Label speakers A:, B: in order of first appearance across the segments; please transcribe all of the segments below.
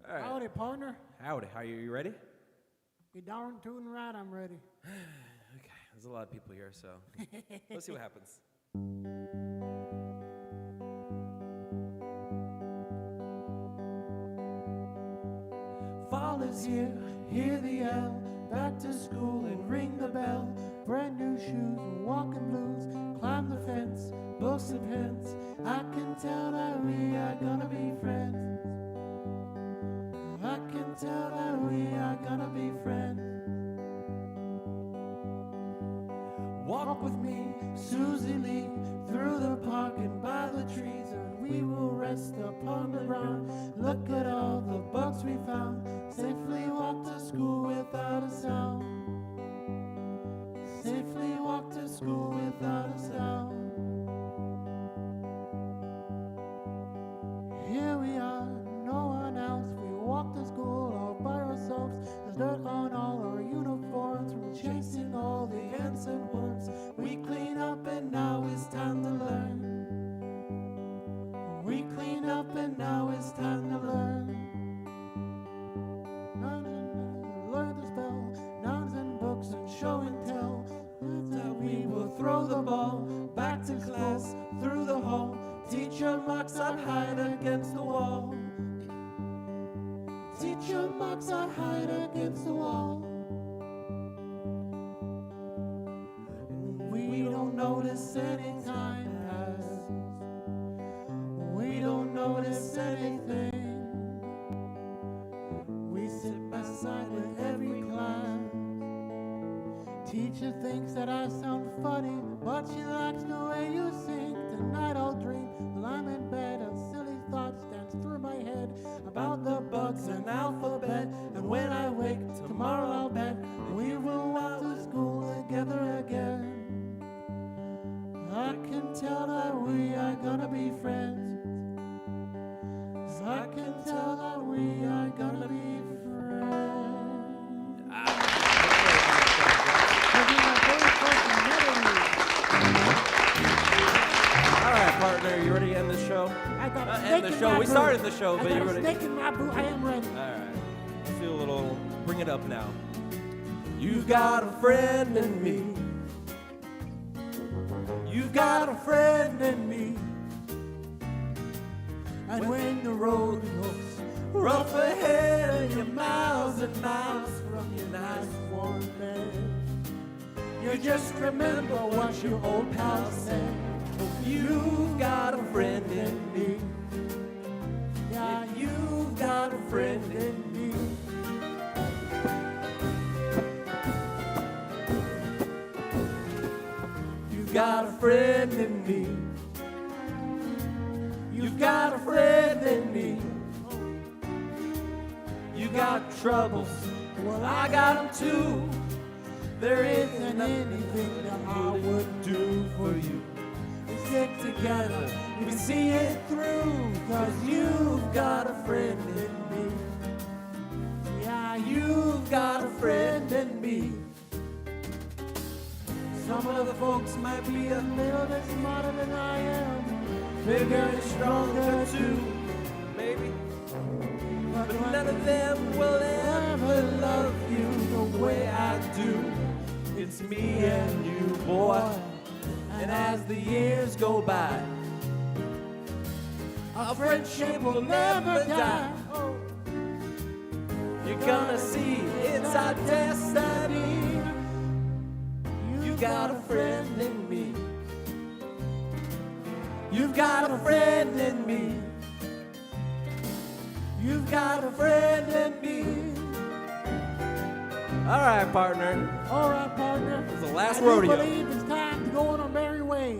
A: All right.
B: Howdy, partner.
A: Howdy. How are you? You ready?
B: You darn tootin' right, I'm ready.
A: Okay. There's a lot of people here, so let's see what happens.
B: Fall is here, hear the yell. Back to school and ring the bell. Brand new shoes and walking blues. Climb the fence, books and pens. I can tell that we are gonna be friends. I can tell that we are gonna be friends. Walk with me, Susie Lee, through the park and by the trees, and we will rest upon the ground. Look at all the bugs we found. Safely walk to school without a sound. Safely walk to school without a sound. Here we are, no one else. We walk to school all by ourselves. There's dirt on all our uniforms. We're chasing all the ants and worms. We clean up and now it's time to learn. We clean up and now it's time to learn. Learn to spell, nouns and books and show and tell. That we will throw the ball back to class through the hall. Teacher marks our hide against the wall. Teacher marks our hide against the wall. And we don't notice any time passes. We don't notice anything. We sit beside with every class. Teacher thinks that I sound funny, but she likes the way you sing. Tonight I'll dream while I'm in bed, and silly thoughts dance through my head about the bugs and alphabet. And when I wake tomorrow, I'll bet we will walk to school together again. I can tell that we are gonna be friends. I can tell that we are gonna be friends.
A: All right, partner. You ready to end the show?
B: I got
A: End the show. We started the show, but you ready?
B: Snake in my boot. I am ready.
A: All right. Let's do a little. Bring it up now. You've got a friend in me. You've got a friend in me. And when the road looks rough ahead and you're miles and miles from your nice warm bed, you just remember what your old pal said. Oh, you've got a friend in me. Yeah, you've got a friend in me. You've got a friend in me. You've got a friend in me. You got troubles, well I got them too. There isn't anything that I would do for you. We stick together, we see it through. Cause you've got a friend in me. Yeah, you've got a friend in me. Some of the folks might be a little bit smarter than I am, bigger and stronger too, maybe. But none of them will ever love you the way I do. It's me and you, boy. And as the years go by, our friendship will never die. You're gonna see it's our destiny. You've got a friend in me. You've got a friend in me. You've got a friend in me. All right, partner.
B: All right, partner.
A: This is the last rodeo.
B: I believe it's time to go on a merry way.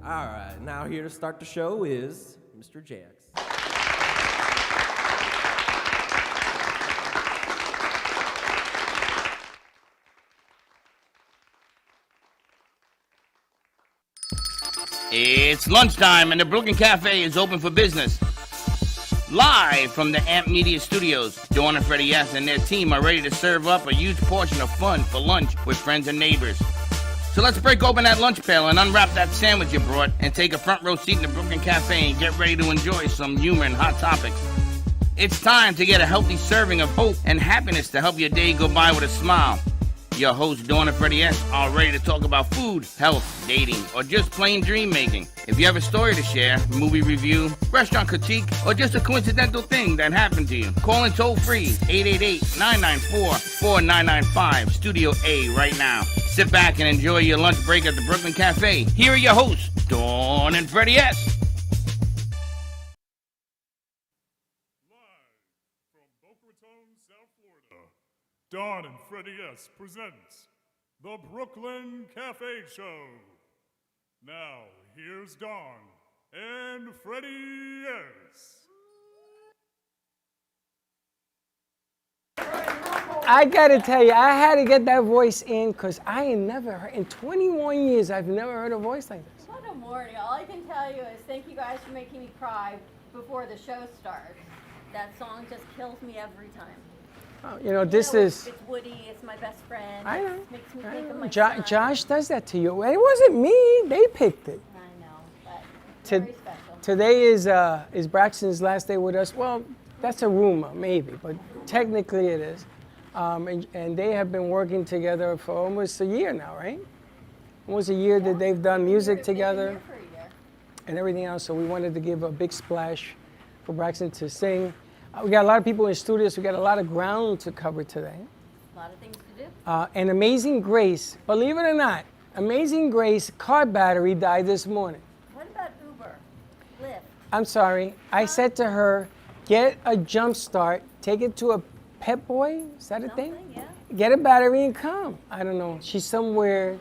A: All right, now here to start the show is Mr. Jax.
C: It's lunchtime and the Brooklyn Cafe is open for business. Live from the Amp Media Studios, Dawn and Freddie S. and their team are ready to serve up a huge portion of fun for lunch with friends and neighbors. So let's break open that lunch pail and unwrap that sandwich you brought and take a front row seat in the Brooklyn Cafe and get ready to enjoy some humor and hot topics. It's time to get a healthy serving of hope and happiness to help your day go by with a smile. Your hosts, Dawn and Freddie S., are ready to talk about food, health, dating, or just plain dream making. If you have a story to share, movie review, restaurant critique, or just a coincidental thing that happened to you, call in toll free 888-994-4995, Studio A right now. Sit back and enjoy your lunch break at the Brooklyn Cafe. Here are your hosts, Dawn and Freddie S.
D: Dawn and Freddie S. presents the Brooklyn Cafe Show. Now, here's Dawn and Freddie S.
E: I gotta tell you, I had to get that voice in because I ain't never heard, in 21 years, I've never heard a voice like this.
F: What a morning. All I can tell you is thank you guys for making me cry before the show starts. That song just kills me every time.
E: Oh, this is...
F: It's Woody, it's my best friend.
E: I know.
F: It makes me think of my son.
E: Josh does that to you. It wasn't me. They picked it.
F: I know, but very special.
E: Today is Braxton's last day with us. Well, that's a rumor, maybe, but technically it is. And they have been working together for almost a year now, right? Almost a year that they've done music together
F: For a year.
E: and everything else. So we wanted to give a big splash for Braxton to sing. We got a lot of people in the studio, so we got a lot of ground to cover today.
F: A lot of things to do.
E: And Amazing Grace, believe it or not, Amazing Grace car battery died this morning.
F: What about Uber? Lyft?
E: I'm sorry. I said to her, get a jump start, take it to a Pep Boy. Is that a thing?
F: Something, yeah.
E: Get a battery and come. I don't know. She's somewhere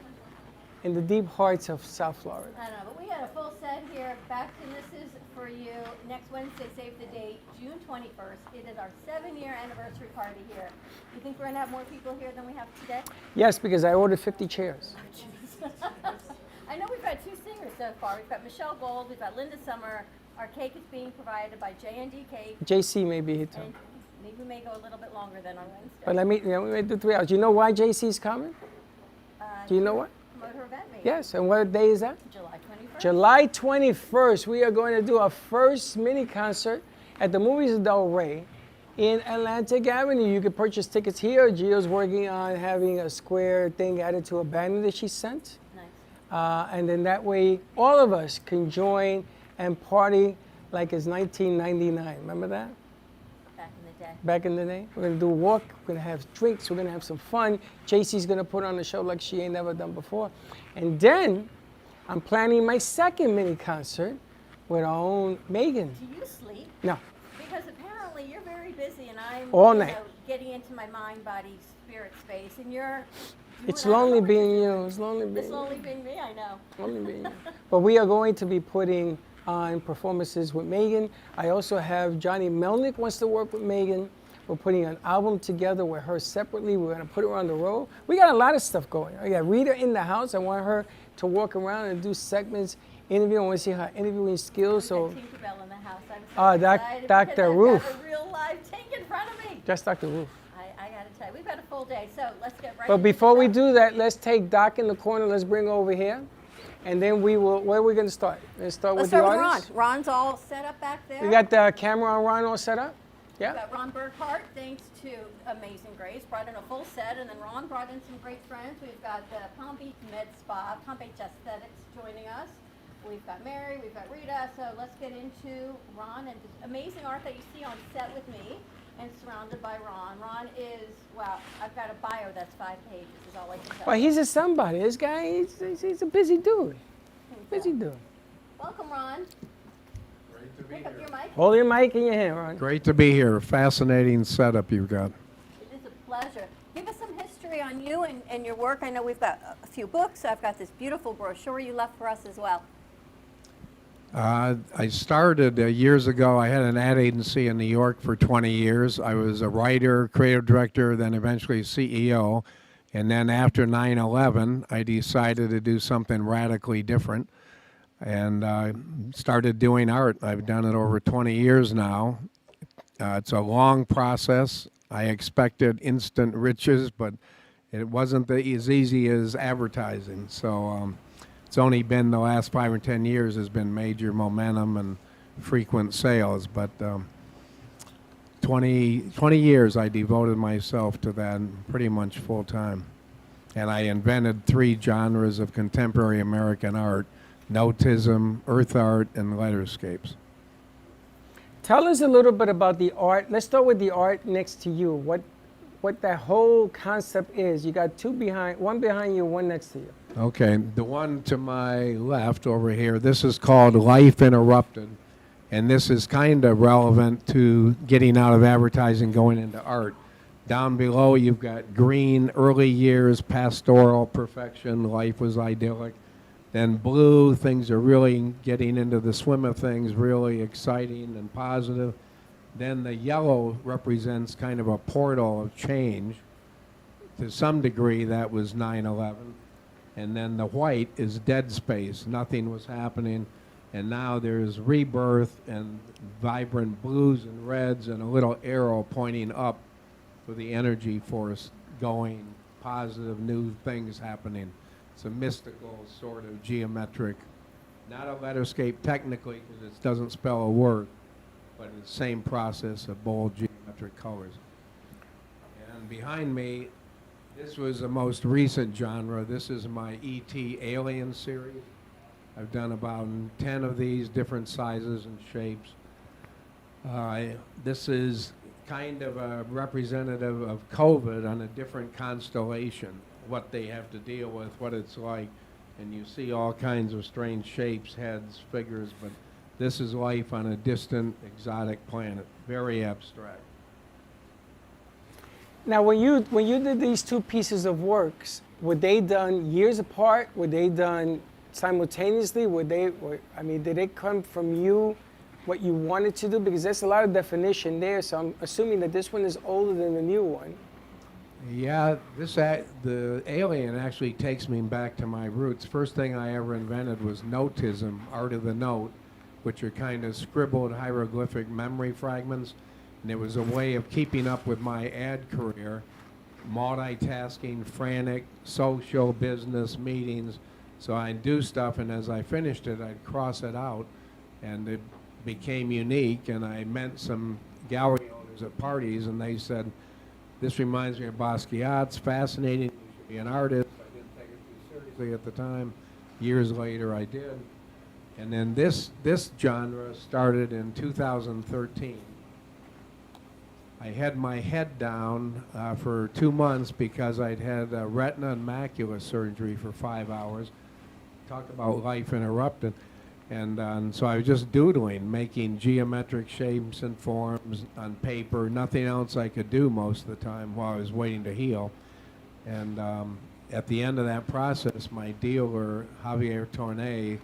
E: in the deep hearts of South Florida.
F: I don't know, but we got a full set here. Baxton, this is for you. Next Wednesday, save the date, June 21st. It is our 7-year anniversary party here. You think we're going to have more people here than we have today?
E: Yes, because I ordered 50 chairs.
F: I know we've got 2 singers so far. We've got Michelle Gold, we've got Linda Summer. Our cake is being provided by J&D Cake.
E: JC may be here too.
F: And maybe we may go a little bit longer than on Wednesday.
E: But we may do 3 hours. You know why JC's coming? Do you know what?
F: Promote her event, maybe.
E: Yes, and what day is that?
F: July 21st.
E: July 21st, we are going to do our first mini concert at the Movies of Del Rey in Atlantic Avenue. You can purchase tickets here. Gio's working on having a square thing added to a banner that she sent.
F: Nice.
E: And then that way, all of us can join and party like it's 1999. Remember that?
F: Back in the day.
E: Back in the day. We're going to do a walk. We're going to have drinks. We're going to have some fun. JC's going to put on a show like she ain't never done before. And then I'm planning my second mini concert with our own Megan.
F: Do you sleep?
E: No.
F: Because apparently you're very busy and I'm
E: All night.
F: Getting into my mind, body, spirit space, and you're...
E: It's lonely being you. It's lonely being
F: It's
E: you.
F: lonely being me, I know.
E: Lonely being you. But we are going to be putting on performances with Megan. I also have Johnny Melnick wants to work with Megan. We're putting an album together with her separately. We're going to put her on the road. We got a lot of stuff going. I got Rita in the house. I want her to walk around and do segments, interview. I want to see her interviewing skills. So,
F: Tinkerbell in the house. I'm so excited
E: Dr.
F: because
E: Roof.
F: I've got a real live Tink in front of me.
E: Just Dr. Roof.
F: I got to tell you, we've got a full day, so let's get right
E: But
F: into
E: before we
F: the
E: do that, let's take Doc in the corner. Let's bring her over here. And then we will, where are we going to start? Let's start
F: Let's
E: with
F: start
E: the
F: with
E: artists.
F: Ron. Ron's all set up back there.
E: We got the camera on Ron all set up?
F: We've
E: Yeah?
F: got Ron Burtkhardt, thanks to Amazing Grace, brought in a full set, and then Ron brought in some great friends. We've got the Palm Beach Med Spa, Palm Beach Aesthetics joining us. We've got Mary, we've got Rita, so let's get into Ron and this amazing art that you see on set with me and surrounded by Ron. Ron is, wow, I've got a bio that's 5 pages, is all I can tell
E: Well,
F: you.
E: he's a somebody. This guy, he's a busy dude. Busy dude.
F: Welcome, Ron. Great to be here. Pick up your mic.
E: Hold your mic in your hand, Ron.
G: Great to be here. Fascinating setup you've got.
F: It is a pleasure. Give us some history on you and your work. I know we've got a few books. I've got this beautiful brochure you left for us as well.
G: I started years ago. I had an ad agency in New York for 20 years. I was a writer, creative director, then eventually CEO. And then after 9/11, I decided to do something radically different and started doing art. I've done it over 20 years now. It's a long process. I expected instant riches, but it wasn't as easy as advertising. So it's only been the last 5 or 10 years has been major momentum and frequent sales. But 20 years I devoted myself to that pretty much full time. And I invented 3 genres of contemporary American art: notism, earth art, and letterscapes.
E: Tell us a little bit about the art. Let's start with the art next to you. What that whole concept is. You got one behind you, one next to you.
G: Okay, the one to my left over here, this is called Life Interrupted. And this is kind of relevant to getting out of advertising, going into art. Down below, you've got green, early years, pastoral, perfection, life was idyllic. Then blue, things are really getting into the swim of things, really exciting and positive. Then the yellow represents kind of a portal of change. To some degree, that was 9/11. And then the white is dead space. Nothing was happening. And now there's rebirth and vibrant blues and reds and a little arrow pointing up for the energy force going, positive new things happening. It's a mystical sort of geometric, not a letterscape technically because it doesn't spell a word, but it's the same process of bold geometric colors. And behind me, this was the most recent genre. This is my E.T. Alien series. I've done about 10 of these, different sizes and shapes. This is kind of a representative of COVID on a different constellation, what they have to deal with, what it's like. And you see all kinds of strange shapes, heads, figures, but this is life on a distant, exotic planet, very abstract.
E: Now, when you did these 2 pieces of works, were they done years apart? Were they done simultaneously? Did it come from you, what you wanted to do? Because there's a lot of definition there, so I'm assuming that this one is older than the new one.
G: Yeah, the alien actually takes me back to my roots. First thing I ever invented was notism, art of the note, which are kind of scribbled hieroglyphic memory fragments. And it was a way of keeping up with my ad career, multitasking, frantic, social, business, meetings. So I'd do stuff, and as I finished it, I'd cross it out, and it became unique. And I met some gallery owners at parties, and they said, "This reminds me of Basquiat. It's fascinating. You should be an artist." I didn't take it too seriously at the time. Years later, I did. And then this genre started in 2013. I had my head down for 2 months because I'd had retina and macula surgery for 5 hours. Talk about life interrupted. And so I was just doodling, making geometric shapes and forms on paper, nothing else I could do most of the time while I was waiting to heal. And at the end of that process, my dealer, Javier Tornay,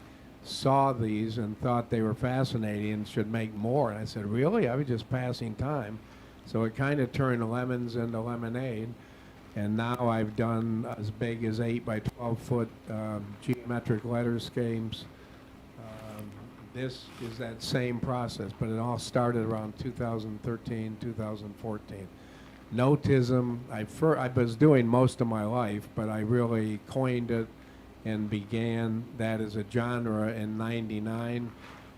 G: saw these and thought they were fascinating and should make more. And I said, "Really?" I was just passing time. So it kind of turned lemons into lemonade. And now I've done as big as 8 by 12 foot geometric letterscapes. This is that same process, but it all started around 2013, 2014. Notism, I was doing most of my life, but I really coined it and began that as a genre in '99.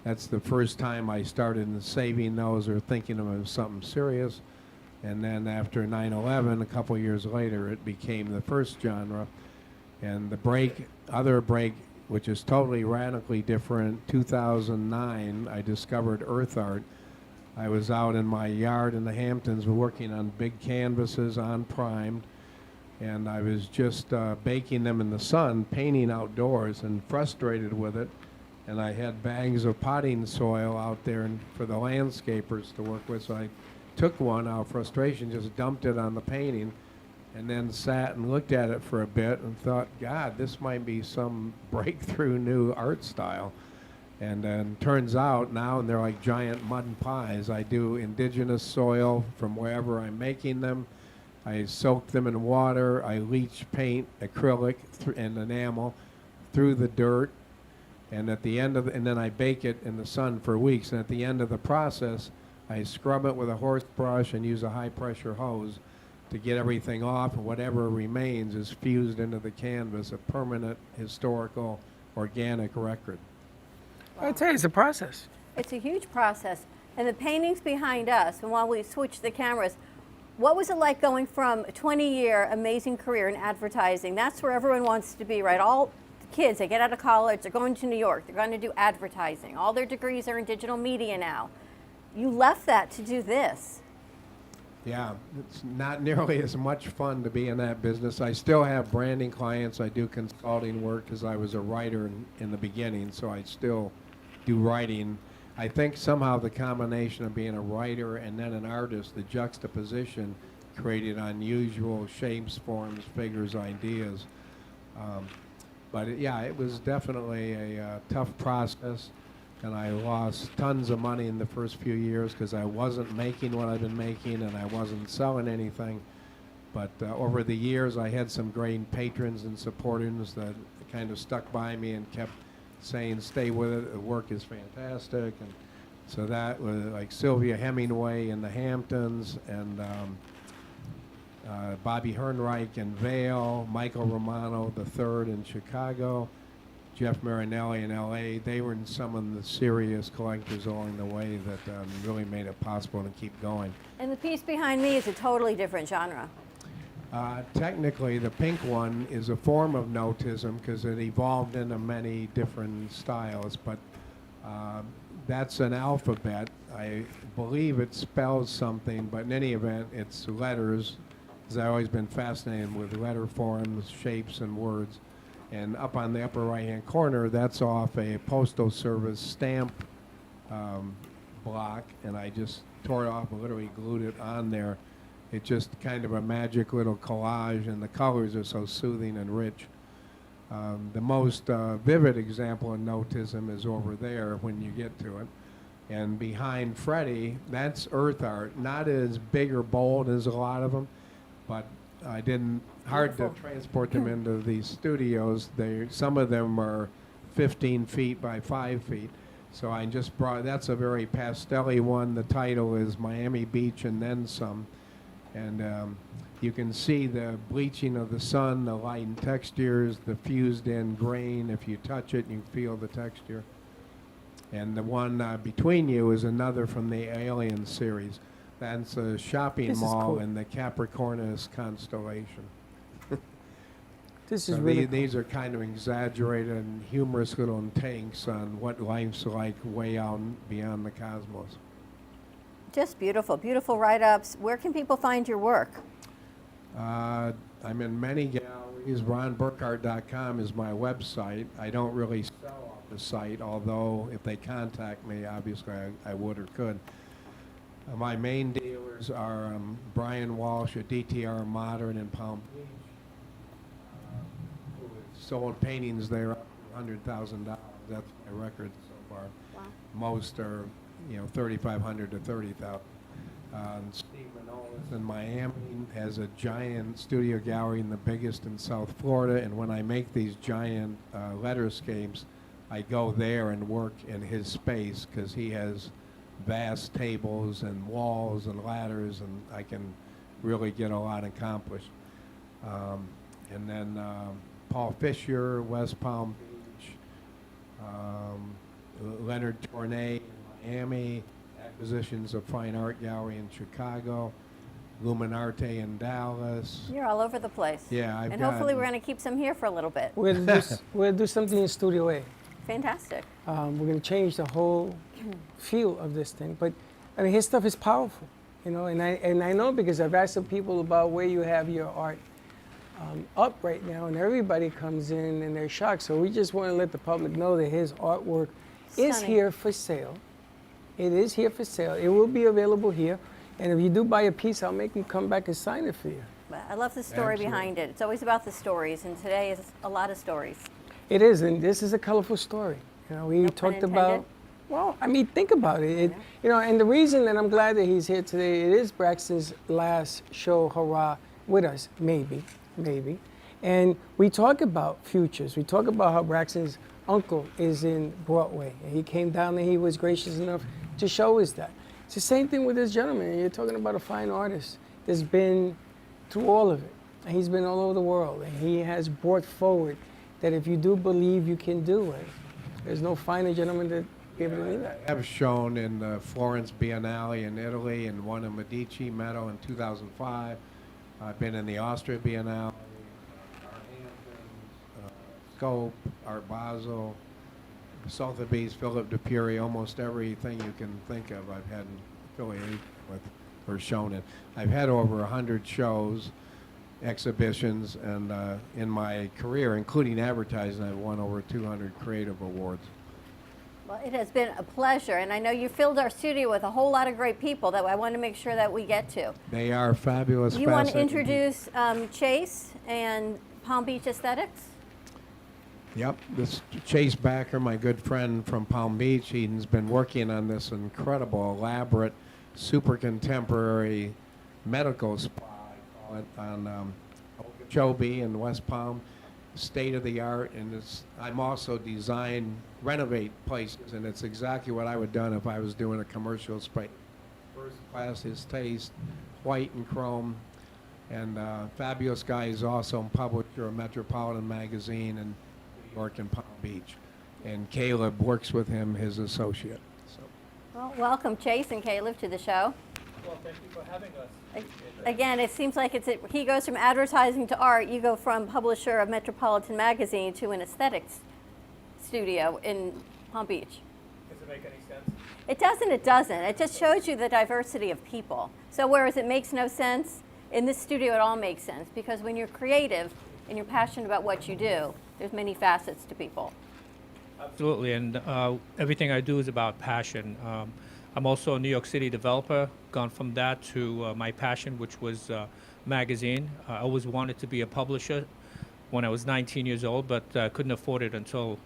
G: That's the first time I started saving those or thinking of them as something serious. And then after 9/11, a couple years later, it became the first genre. And the other break, which is totally radically different, 2009, I discovered earth art. I was out in my yard in the Hamptons working on big canvases unprimed, and I was just baking them in the sun, painting outdoors, and frustrated with it. And I had bags of potting soil out there for the landscapers to work with, so I took one out of frustration, just dumped it on the painting, and then sat and looked at it for a bit and thought, God, this might be some breakthrough new art style. And then turns out now, and they're like giant mud pies. I do indigenous soil from wherever I'm making them. I soak them in water. I leach paint, acrylic, and enamel through the dirt. And at the end and then I bake it in the sun for weeks. And at the end of the process, I scrub it with a horse brush and use a high pressure hose to get everything off, and whatever remains is fused into the canvas, a permanent, historical, organic record.
E: I tell you, it's a process.
F: It's a huge process. And the paintings behind us, and while we switch the cameras, what was it like going from a 20-year amazing career in advertising? That's where everyone wants to be, right? All the kids, they get out of college, they're going to New York, they're going to do advertising. All their degrees are in digital media now. You left that to do this.
G: Yeah, it's not nearly as much fun to be in that business. I still have branding clients. I do consulting work because I was a writer in the beginning, so I still do writing. I think somehow the combination of being a writer and then an artist, the juxtaposition created unusual shapes, forms, figures, ideas. Yeah, it was definitely a tough process, and I lost tons of money in the first few years because I wasn't making what I've been making and I wasn't selling anything. But over the years, I had some great patrons and supporters that kind of stuck by me and kept saying, stay with it, the work is fantastic. And so that was like Sylvia Hemingway in the Hamptons, and Bobby Hernreich in Vail, Michael Romano III in Chicago, Jeff Marinelli in LA. They were some of the serious collectors along the way that really made it possible to keep going.
F: And the piece behind me is a totally different genre.
G: Technically, the pink one is a form of notism because it evolved into many different styles, but that's an alphabet. I believe it spells something, but in any event, it's letters, because I've always been fascinated with letter forms, shapes, and words. And up on the upper right-hand corner, that's off a Postal Service stamp block, and I just tore it off and literally glued it on there. It's just kind of a magic little collage, and the colors are so soothing and rich. The most vivid example of notism is over there when you get to it. And behind Freddie, that's earth art. Not as big or bold as a lot of them, but I didn't, hard to transport them into these studios. Some of them are 15 feet by 5 feet. So I just brought, that's a very pastel-y one. The title is Miami Beach and Then Some. And you can see the bleaching of the sun, the light and textures, the fused in grain. If you touch it, you feel the texture. And the one between you is another from the Alien series. That's a shopping mall in the Capricornus constellation.
E: This is really cool.
G: These are kind of exaggerated and humorous little takes on what life's like way out beyond the cosmos.
F: Just beautiful, beautiful write-ups. Where can people find your work?
G: I'm in many galleries. RonBurtkhardt.com is my website. I don't really sell off the site, although if they contact me, obviously I would or could. My main dealers are Brian Walsh at DTR Modern in Palm Beach, who has sold paintings there up to $100,000. That's my record so far.
F: Wow.
G: Most are, $3,500 to $30,000. Steve Manolis in Miami has a giant studio gallery, and the biggest in South Florida. And when I make these giant letterscapes, I go there and work in his space because he has vast tables and walls and ladders, and I can really get a lot accomplished. And then Paul Fisher, West Palm Beach, Leonard Tournay in Miami, Acquisitions of Fine Art Gallery in Chicago, Luminarte in Dallas.
F: You're all over the place.
G: Yeah,
F: and hopefully we're going to keep some here for a little bit.
E: We're gonna do something in Studio A.
F: Fantastic.
E: We're going to change the whole feel of this thing. But I mean, his stuff is powerful, and I know because I've asked some people about where you have your art up right now, and everybody comes in and they're shocked. So we just want to let the public know that his artwork is here for sale. It is here for sale. It will be available here. And if you do buy a piece, I'll make him come back and sign it for you.
F: I love the story behind it. It's always about the stories, and today is a lot of stories.
E: It is, and this is a colorful story. We talked about, well, I mean, think about it. And the reason that I'm glad that he's here today, it is Braxton's last show, hurrah, with us, maybe. And we talk about futures. We talk about how Braxton's uncle is in Broadway. And he came down and he was gracious enough to show us that. It's the same thing with this gentleman. You're talking about a fine artist that's been through all of it. And he's been all over the world. And he has brought forward that if you do believe you can do it, there's no finer gentleman that be able to do that.
G: I have shown in the Florence Biennale in Italy and won a Medici medal in 2005. I've been in the Austria Biennale, Scope, Art Basel, Sotheby's, Philip de Pury, almost everything you can think of I've had affiliated with or shown in. I've had over 100 shows, exhibitions, and in my career, including advertising, I've won over 200 creative awards.
F: Well, it has been a pleasure, and I know you filled our studio with a whole lot of great people that I want to make sure that we get to.
G: They are fabulous.
F: You want to
G: fascinating
F: introduce Chase and Palm Beach Aesthetics?
G: Yep, this Chase Backer, my good friend from Palm Beach, he's been working on this incredible, elaborate, super contemporary medical spa, I call it, on Okeechobee in West Palm, state of the art, and I'm also design, renovate places, and it's exactly what I would have done if I was doing a commercial space. First class, his taste, white and chrome, and fabulous guy. He's also a publisher of Metropolitan Magazine and New York and Palm Beach, and Caleb works with him, his associate. So.
F: Well, welcome Chase and Caleb to the show.
H: Well, thank you for having us.
F: Again, it seems like he goes from advertising to art. You go from publisher of Metropolitan Magazine to an aesthetics studio in Palm Beach.
H: Does it make any sense?
F: It doesn't, it doesn't. It just shows you the diversity of people. So whereas it makes no sense, in this studio it all makes sense, because when you're creative and you're passionate about what you do, there's many facets to people.
H: Absolutely, and everything I do is about passion. I'm also a New York City developer, gone from that to my passion, which was magazine. I always wanted to be a publisher when I was 19 years old, but couldn't afford it until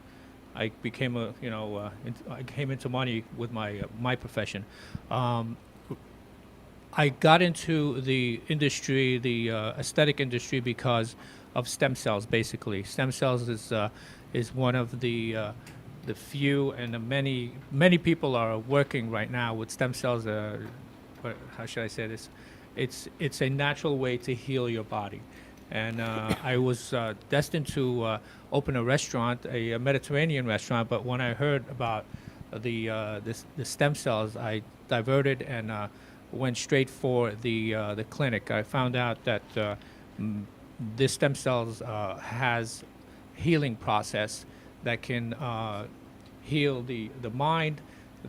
H: I became I came into money with my profession. I got into the industry, the aesthetic industry, because of stem cells. Basically, stem cells is one of the few and the many people are working right now with stem cells. How should I say this? It's a natural way to heal your body. And I was destined to open a restaurant, a Mediterranean restaurant. But when I heard about the stem cells, I diverted and went straight for the clinic. I found out that this stem cells has healing process that can heal the mind,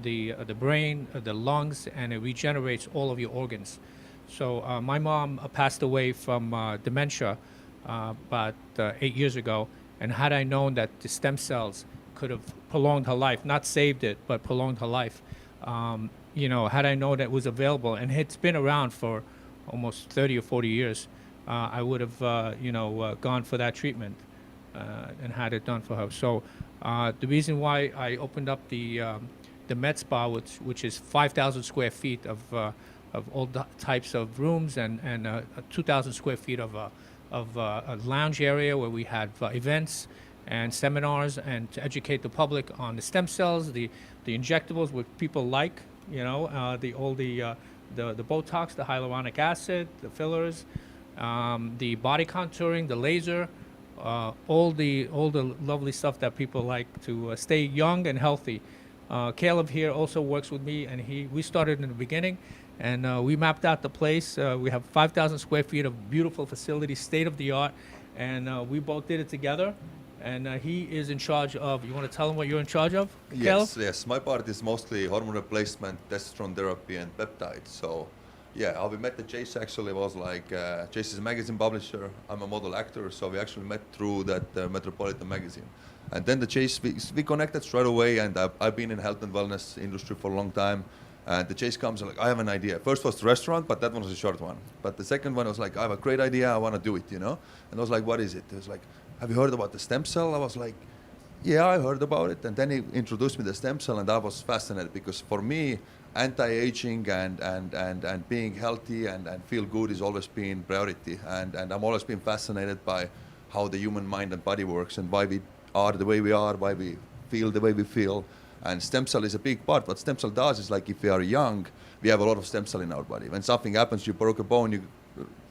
H: the brain, the lungs, and it regenerates all of your organs. So my mom passed away from dementia about 8 years ago, and had I known that the stem cells could have prolonged her life, not saved it, but prolonged her life, had I known that it was available, and it's been around for almost 30 or 40 years, I would have, gone for that treatment and had it done for her. So the reason why I opened up the Med Spa, which is 5,000 square feet of all types of rooms and 2,000 square feet of a lounge area where we had events and seminars, and to educate the public on the stem cells, the injectables, what people like, the Botox, the hyaluronic acid, the fillers, the body contouring, the laser, all the lovely stuff that people like to stay young and healthy. Caleb here also works with me, and we started in the beginning, and we mapped out the place. We have 5,000 square feet of beautiful facility, state of the art, and we both did it together. And he is in charge of. You want to tell him what you're in charge of, Caleb?
I: Yes. My part is mostly hormone replacement, testosterone therapy, and peptides. So, how we met the Chase actually was like Chase is a magazine publisher. I'm a model actor, so we actually met through that Metropolitan magazine. And then the Chase, we connected straight away, and I've been in health and wellness industry for a long time. And the Chase comes like, I have an idea. First was the restaurant, but that one was a short one. But the second one was like, I have a great idea, I want to do it, And I was like, what is it? It was like, have you heard about the stem cell? I was like, yeah, I heard about it. And then he introduced me to the stem cell, and I was fascinated because for me, anti-aging and being healthy and feel good has always been priority. And I've always been fascinated by how the human mind and body works and why we are the way we are, why we feel the way we feel. And stem cell is a big part. What stem cell does is like if we are young, we have a lot of stem cell in our body. When something happens, you broke a bone, you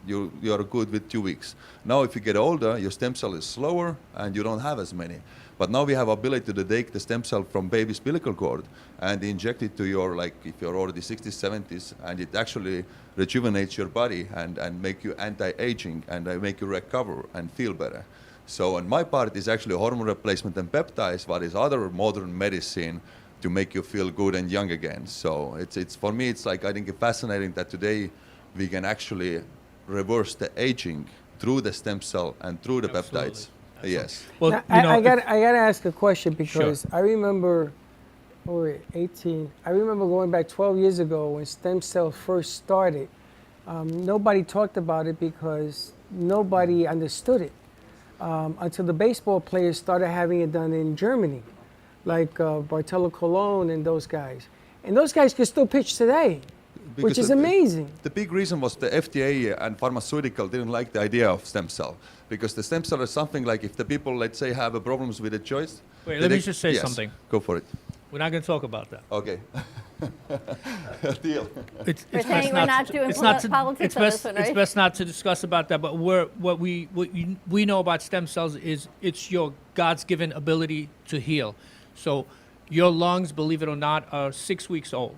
I: you are good with 2 weeks. Now, if you get older, your stem cell is slower and you don't have as many. But now we have ability to take the stem cell from baby's umbilical cord and inject it to your, like if you're already 60s, 70s, and it actually rejuvenates your body and make you anti-aging and make you recover and feel better. So on my part is actually hormone replacement and peptides, what is other modern medicine to make you feel good and young again. So it's for me, it's like, I think it's fascinating that today we can actually reverse the aging through the stem cell and through the peptides. Yes.
E: Well, now, I got to ask a question because I remember, 18. I remember going back 12 years ago when stem cells first started. Nobody talked about it because nobody understood it until the baseball players started having it done in Germany, like Bartolo Colon and those guys. And those guys can still pitch today.
I: Because
E: which is amazing.
I: The big reason was the FDA and pharmaceutical didn't like the idea of stem cell, because the stem cell is something like if the people, let's say, have a problems with a choice.
H: Wait, let me just say something.
I: Go for it.
H: We're not going to talk about that.
I: Okay. Deal.
F: We're saying we're not doing politics on this one, right?
H: It's best not to discuss about that. But what we know about stem cells is it's your God's given ability to heal. So your lungs, believe it or not, are 6 weeks old.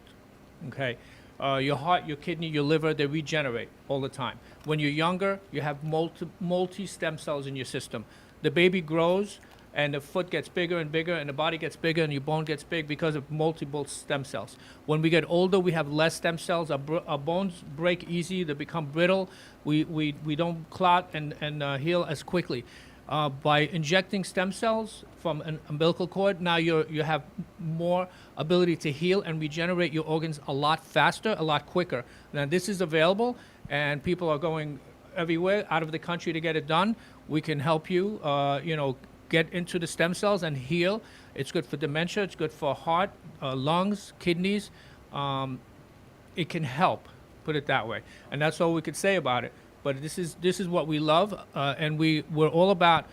H: Okay. Your heart, your kidney, your liver, they regenerate all the time. When you're younger, you have multi stem cells in your system. The baby grows, and the foot gets bigger and bigger, and the body gets bigger, and your bone gets big because of multiple stem cells. When we get older, we have less stem cells. Our bones break easy. They become brittle. We don't clot and heal as quickly. By injecting stem cells from an umbilical cord, now you have more ability to heal and regenerate your organs a lot faster, a lot quicker. Now this is available, and people are going everywhere out of the country to get it done. We can help you, get into the stem cells and heal. It's good for dementia. It's good for heart, lungs, kidneys. It can help, put it that way. And that's all we could say about it. But this is what we love, and we're all about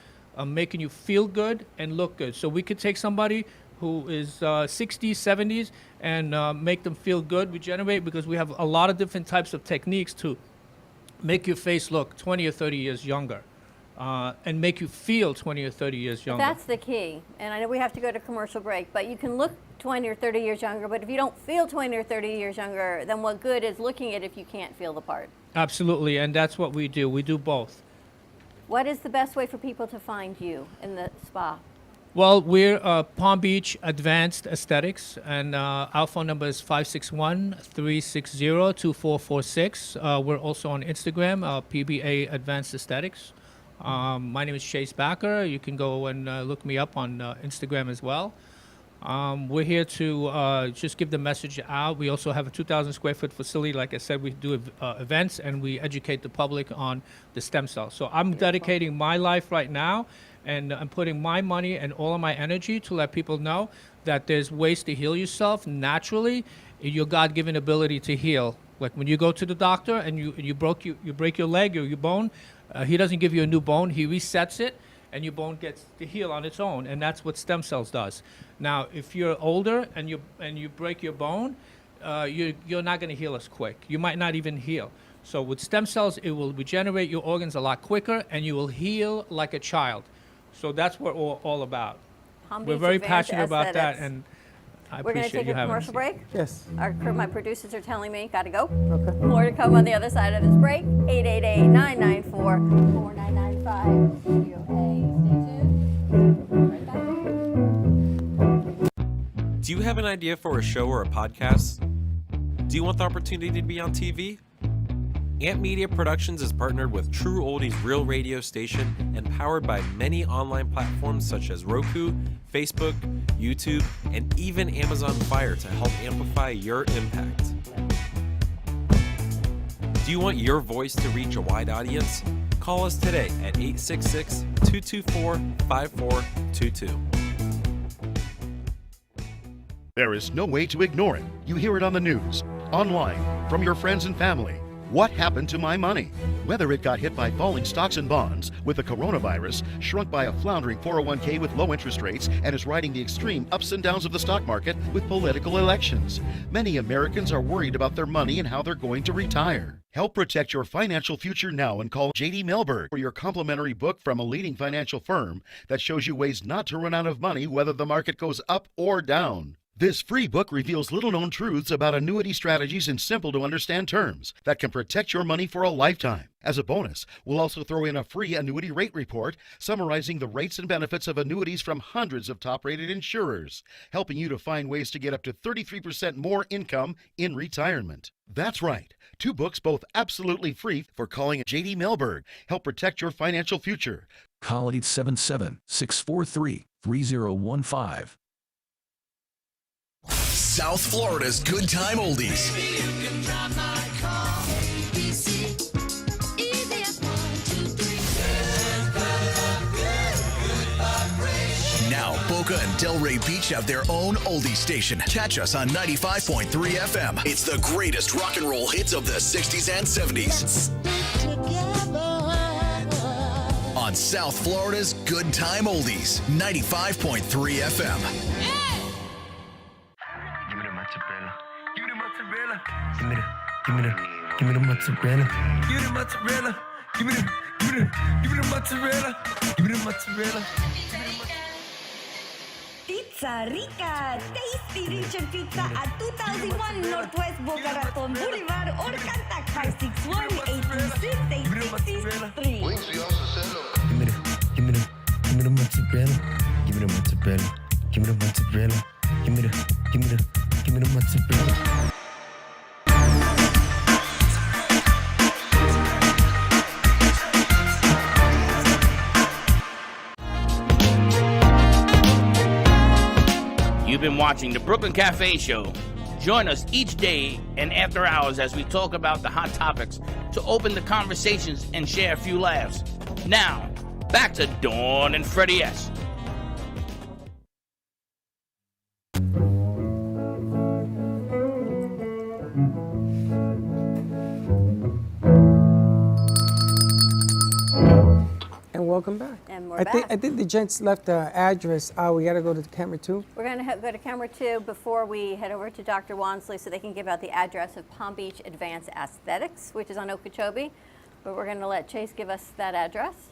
H: making you feel good and look good. So we could take somebody who is 60s, 70s, and make them feel good, regenerate, because we have a lot of different types of techniques to make your face look 20 or 30 years younger, and make you feel 20 or 30 years younger.
F: That's the key. And I know we have to go to commercial break, but you can look 20 or 30 years younger, but if you don't feel 20 or 30 years younger, then what good is looking at if you can't feel the part?
H: Absolutely, and that's what we do. We do both.
F: What is the best way for people to find you in the spa?
H: Well, we're Palm Beach Advanced Aesthetics, and our phone number is 561-360-2446. We're also on Instagram, PBA Advanced Aesthetics. My name is Chase Backer. You can go and look me up on Instagram as well. We're here to just give the message out. We also have a 2,000 square foot facility. Like I said, we do events and we educate the public on the stem cells. So I'm dedicating my life right now, and I'm putting my money and all of my energy to let people know that there's ways to heal yourself naturally, your God-given ability to heal. Like when you go to the doctor and you break your leg or your bone, he doesn't give you a new bone. He resets it, and your bone gets to heal on its own, and that's what stem cells does. Now, if you're older and you break your bone, you're not going to heal as quick. You might not even heal. So with stem cells, it will regenerate your organs a lot quicker, and you will heal like a child. So that's what we're all about. We're very passionate about that, and I appreciate you having us.
F: We're going to take a commercial break.
E: Yes.
F: My producers are telling me, got to go.
E: Okay.
F: More to come on the other side of this break. 888-994-4995. Studio A. Stay tuned. Right back.
J: Do you have an idea for a show or a podcast? Do you want the opportunity to be on TV? Amp Media Productions is partnered with True Oldies Real Radio Station and powered by many online platforms such as Roku, Facebook, YouTube, and even Amazon Fire to help amplify your impact. Do you want your voice to reach a wide audience? Call us today at 866-224-5422.
K: There is no way to ignore it. You hear it on the news, online, from your friends and family. What happened to my money? Whether it got hit by falling stocks and bonds, with the coronavirus, shrunk by a floundering 401k with low interest rates, and is riding the extreme ups and downs of the stock market with political elections. Many Americans are worried about their money and how they're going to retire. Help protect your financial future now and call J.D. Mellberg for your complimentary book from a leading financial firm that shows you ways not to run out of money whether the market goes up or down. This free book reveals little-known truths about annuity strategies in simple-to-understand terms that can protect your money for a lifetime. As a bonus, we'll also throw in a free annuity rate report summarizing the rates and benefits of annuities from hundreds of top-rated insurers, helping you to find ways to get up to 33% more income in retirement. That's right. 2 books, both absolutely free, for calling J.D. Mellberg. Help protect your financial future.
L: Call 877-643-3015.
M: South Florida's Good Time Oldies. Now, Boca and Delray Beach have their own oldie station. Catch us on 95.3 FM. It's the greatest rock and roll hits of the 60s and 70s. On South Florida's Good Time Oldies, 95.3 FM.
N: Give me the mozzarella. Give me the mozzarella. Give me the mozzarella. Give me the mozzarella. Give me the mozzarella. Give me the mozzarella.
O: Pizza Rica, tasty rich and pizza at 2001 Northwest Boca Raton Boulevard or contact 561-826-8663.
N: Give me the mozzarella. Give me the mozzarella. Give me the mozzarella. Give me the mozzarella.
C: You've been watching the Brooklyn Cafe Show. Join us each day and after hours as we talk about the hot topics to open the conversations and share a few laughs. Now, back to Dawn and Freddie S.
E: And welcome back.
F: And we're
E: I
F: back.
E: think the gents left the address. We got to go to camera 2.
F: We're going to go to camera 2 before we head over to Dr. Wansley so they can give out the address of Palm Beach Advanced Aesthetics, which is on Okeechobee. But we're going to let Chase give us that address.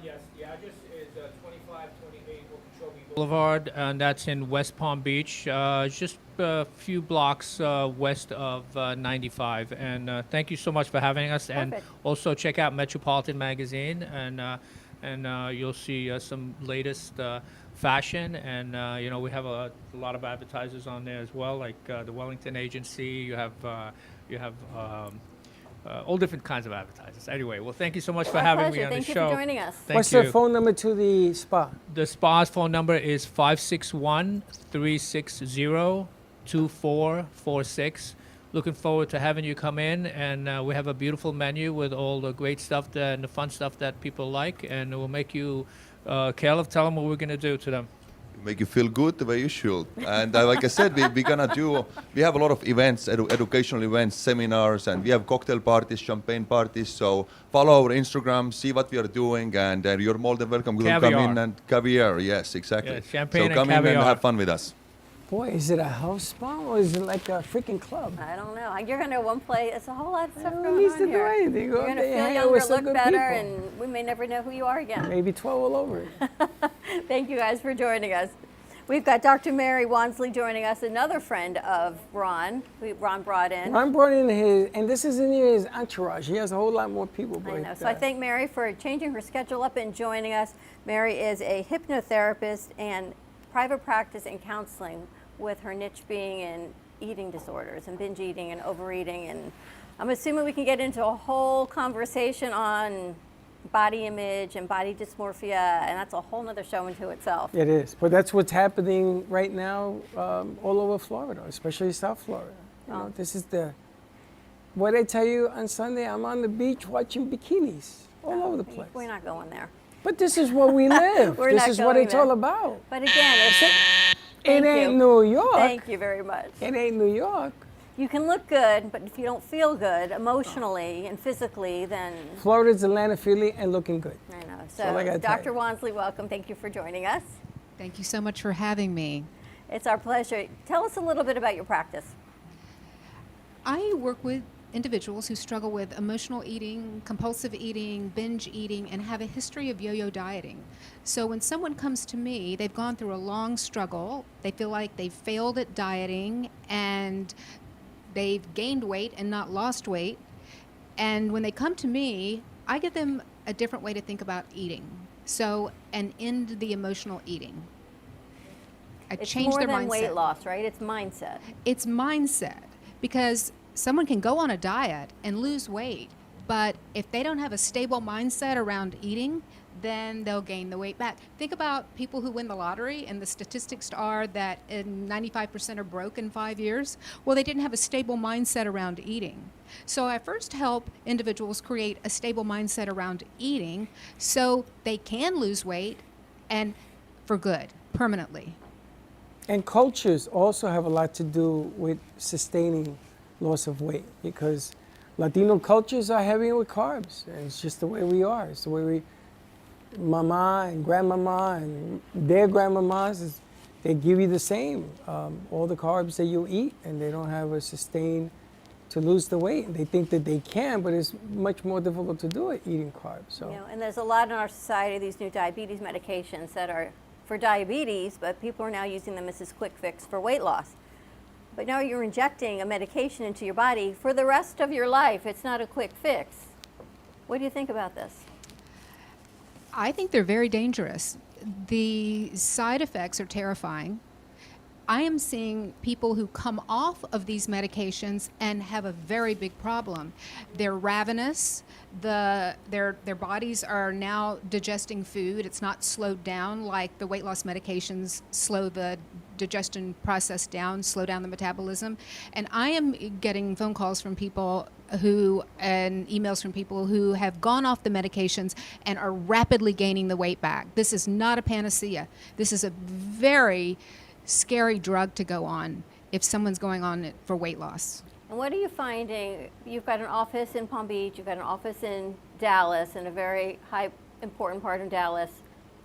H: Yes, the address is 2528 Okeechobee Boulevard, and that's in West Palm Beach, just a few blocks west of 95. And thank you so much for having us.
F: Perfect.
H: And also check out Metropolitan Magazine, and you'll see some latest fashion. And we have a lot of advertisers on there as well, like the Wellington Agency. You have all different kinds of advertisers. Anyway, well, thank you so much for having me on the show.
F: Thank you for joining us.
E: What's the phone number to the spa?
H: The spa's phone number is 561-360-2446. Looking forward to having you come in, and we have a beautiful menu with all the great stuff and the fun stuff that people like, and we'll make you, Caleb, tell them what we're going to do to them.
I: Make you feel good the way you should. And like I said, we have a lot of events, educational events, seminars, and we have cocktail parties, champagne parties. So follow our Instagram, see what we are doing, and you're more than welcome to come in and caviar. Yes, exactly.
H: Yeah, champagne
I: so come
H: and
I: in
H: caviar.
I: and have fun with us.
E: Boy, is it a house spa or is it like a freaking club?
F: I don't know. You're going to one place. It's a whole lot of stuff
E: Don't
F: going
E: need
F: on
E: to do
F: here.
E: anything.
F: You're
E: Go
F: going to
E: there,
F: feel
E: hang out
F: younger,
E: with some
F: look
E: good
F: better,
E: people.
F: and we may never know who you are again.
E: Maybe 12 all over it.
F: Thank you guys for joining us. We've got Dr. Mary Wansley joining us, another friend of Ron. Ron brought in.
E: Ron brought in his, and this isn't his entourage. He has a whole lot more people.
F: I know. So I thank Mary for changing her schedule up and joining us. Mary is a hypnotherapist and private practice and counseling, with her niche being in eating disorders and binge eating and overeating. And I'm assuming we can get into a whole conversation on body image and body dysmorphia, and that's a whole nother show into itself.
E: It is, but that's what's happening right now all over Florida, especially South Florida. You know, this is what I tell you on Sunday, I'm on the beach watching bikinis all over the place.
F: We're not going there.
E: But this is where we live. This is what it's all about.
F: But again,
E: it ain't New York.
F: Thank you very much.
E: It ain't New York.
F: You can look good, but if you don't feel good emotionally and physically, then...
E: Florida's the land of feeling and looking good.
F: I know.
E: That's all I gotta
F: So,
E: tell
F: Dr. Wansley, welcome. Thank you for joining us.
P: Thank you so much for having me.
F: It's our pleasure. Tell us a little bit about your practice.
P: I work with individuals who struggle with emotional eating, compulsive eating, binge eating, and have a history of yo-yo dieting. So when someone comes to me, they've gone through a long struggle, they feel like they've failed at dieting, and they've gained weight and not lost weight. And when they come to me, I give them a different way to think about eating. So, and end the emotional eating.
F: It's
P: change
F: more
P: their
F: than
P: mindset.
F: weight loss, right? It's mindset.
P: It's mindset, because someone can go on a diet and lose weight, but if they don't have a stable mindset around eating, then they'll gain the weight back. Think about people who win the lottery, and the statistics are that 95% are broke in 5 years. Well, they didn't have a stable mindset around eating. So I first help individuals create a stable mindset around eating so they can lose weight, and for good, permanently.
E: And cultures also have a lot to do with sustaining loss of weight, because Latino cultures are heavy with carbs. And it's just the way we are. It's the way mama and grandmama and their grandmamas, they give you the same, all the carbs that you eat, and they don't have a sustain to lose the weight. They think that they can, but it's much more difficult to do it eating carbs. So.
F: And there's a lot in our society, these new diabetes medications that are for diabetes, but people are now using them as this quick fix for weight loss. But now you're injecting a medication into your body for the rest of your life. It's not a quick fix. What do you think about this?
P: I think they're very dangerous. The side effects are terrifying. I am seeing people who come off of these medications and have a very big problem. They're ravenous. Their bodies are now digesting food. It's not slowed down like the weight loss medications slow the digestion process down, slow down the metabolism. And I am getting phone calls from people and emails from people who have gone off the medications and are rapidly gaining the weight back. This is not a panacea. This is a very scary drug to go on if someone's going on it for weight loss.
F: And what are you finding? You've got an office in Palm Beach, you've got an office in Dallas, in a very high, important part of Dallas,